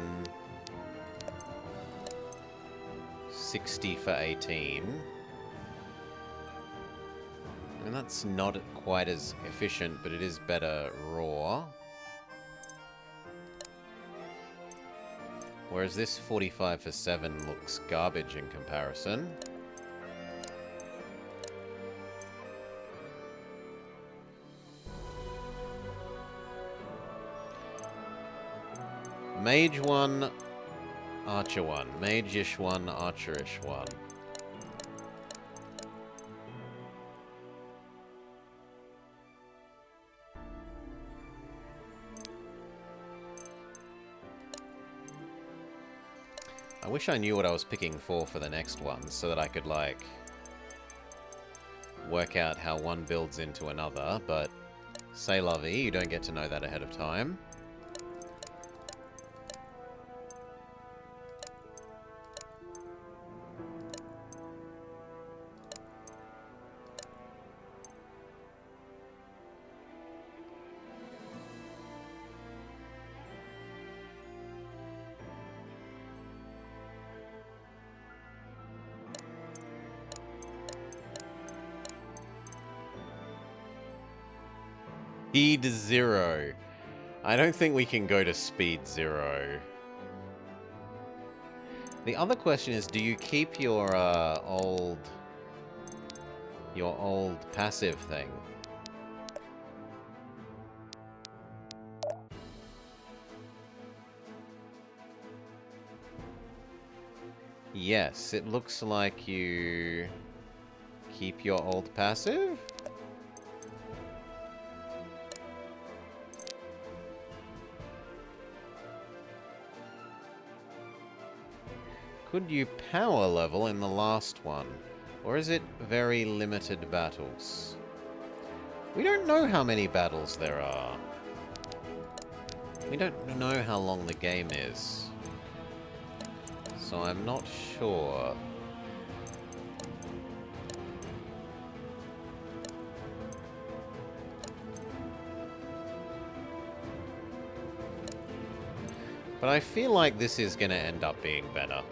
60 for 18. And that's not quite as efficient, but it is better raw. Whereas this 45 for 7 looks garbage in comparison. Mage 1, Archer 1. Mage-ish 1, Archer-ish 1. I wish I knew what I was picking for the next one, so that I could, like, work out how one builds into another, but c'est la vie, you don't get to know that ahead of time. Speed 0. I don't think we can go to speed 0. The other question is, do you keep your old passive thing? Yes, it looks like you keep your old passive? Could you power level in the last one? Or is it very limited battles? We don't know how many battles there are. We don't know how long the game is. So I'm not sure. But I feel like this is going to end up being better.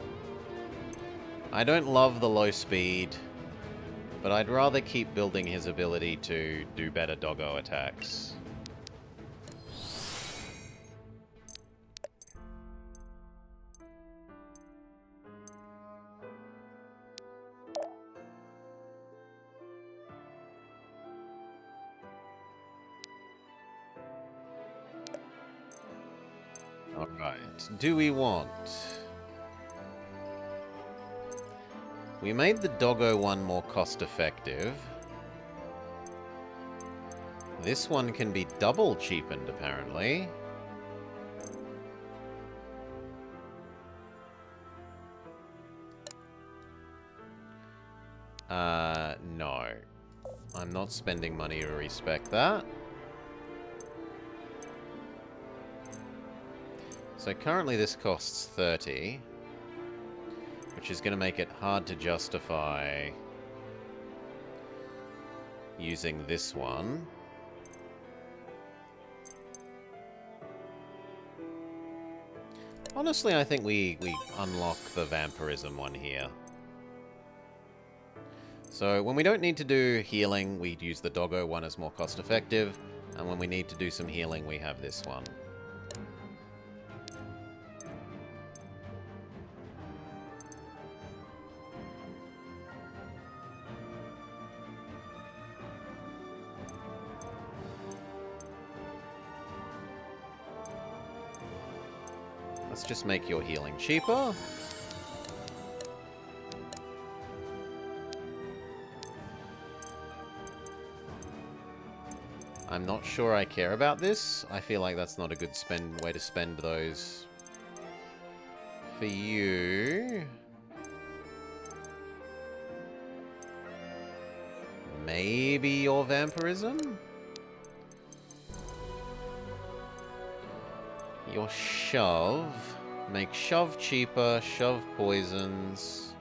I don't love the low speed, but I'd rather keep building his ability to do better doggo attacks. Alright, do we want... We made the doggo one more cost-effective. This one can be double cheapened, apparently. No. I'm not spending money to respec that. So currently this costs 30. Which is going to make it hard to justify using this one. Honestly, I think we unlock the vampirism one here. So when we don't need to do healing, we use the doggo one as more cost effective. And when we need to do some healing, we have this one. Let's just make your healing cheaper. I'm not sure I care about this. I feel like that's not a good way to spend those. For you... Maybe your vampirism? Your shove. Make shove cheaper, shove poisons.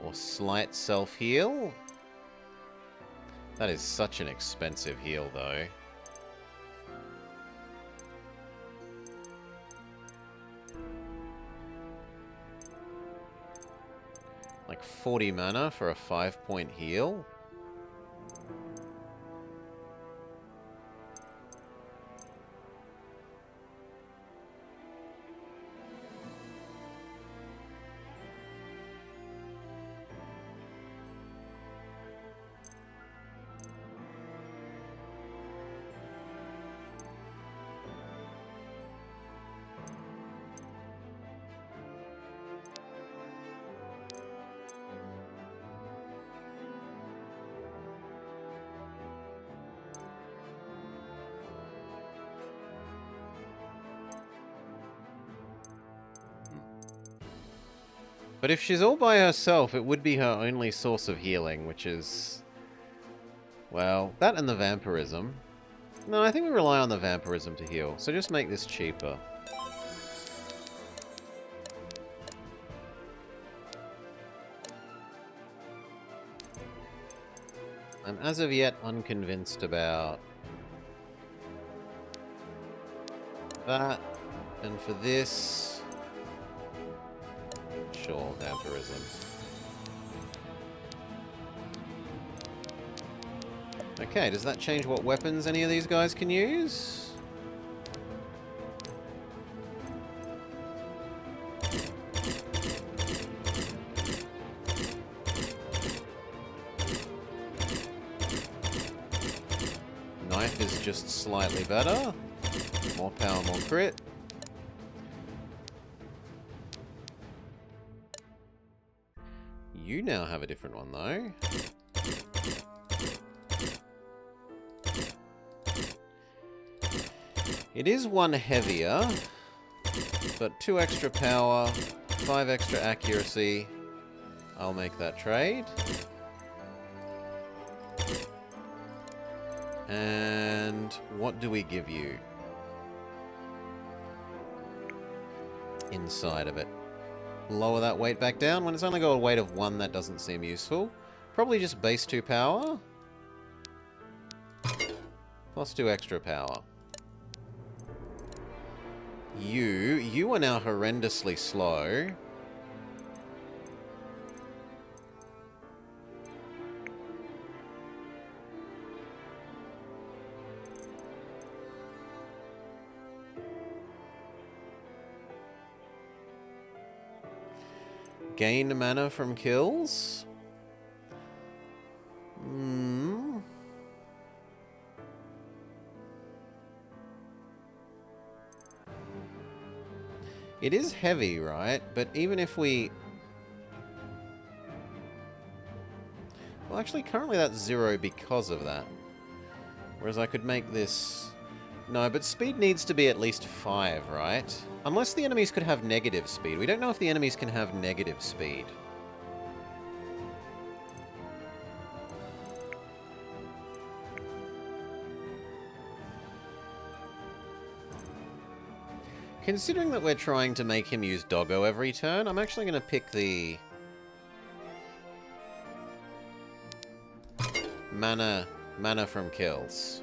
Or slight self-heal. That is such an expensive heal, though. Like 40 mana for a 5-point heal? But if she's all by herself, it would be her only source of healing, which is... well, that and the vampirism. No, I think we rely on the vampirism to heal, so just make this cheaper. I'm as of yet unconvinced about that, and for this, sure, vampirism. Okay, does that change what weapons any of these guys can use? Knife is just slightly better. More power, more crit. You now have a different one, though. It is one heavier, but 2 extra power, 5 extra accuracy. I'll make that trade. And what do we give you inside of it? Lower that weight back down. When it's only got a weight of 1, that doesn't seem useful. Probably just base 2 power. Plus 2 extra power. You are now horrendously slow. Gain mana from kills? It is heavy, right? But even if we... well, actually, currently that's 0 because of that. Whereas I could make this... no, but speed needs to be at least 5, right? Unless the enemies could have negative speed. We don't know if the enemies can have negative speed. Considering that we're trying to make him use Doggo every turn, I'm actually going to pick the... mana from kills.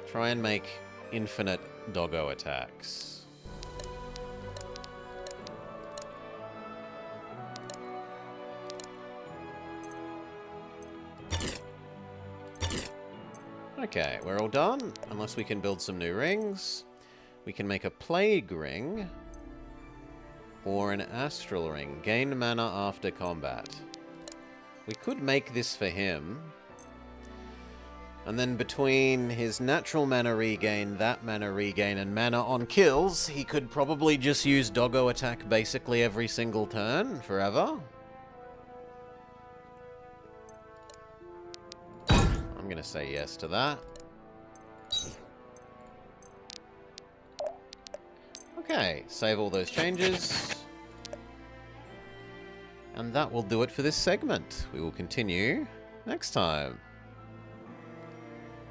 Try and make infinite Doggo attacks. Okay, we're all done. Unless we can build some new rings. We can make a Plague Ring. Or an Astral Ring. Gain mana after combat. We could make this for him. And then between his natural mana regain, that mana regain, and mana on kills, he could probably just use Doggo attack basically every single turn, forever. I'm gonna say yes to that. Okay, save all those changes. And that will do it for this segment. We will continue next time.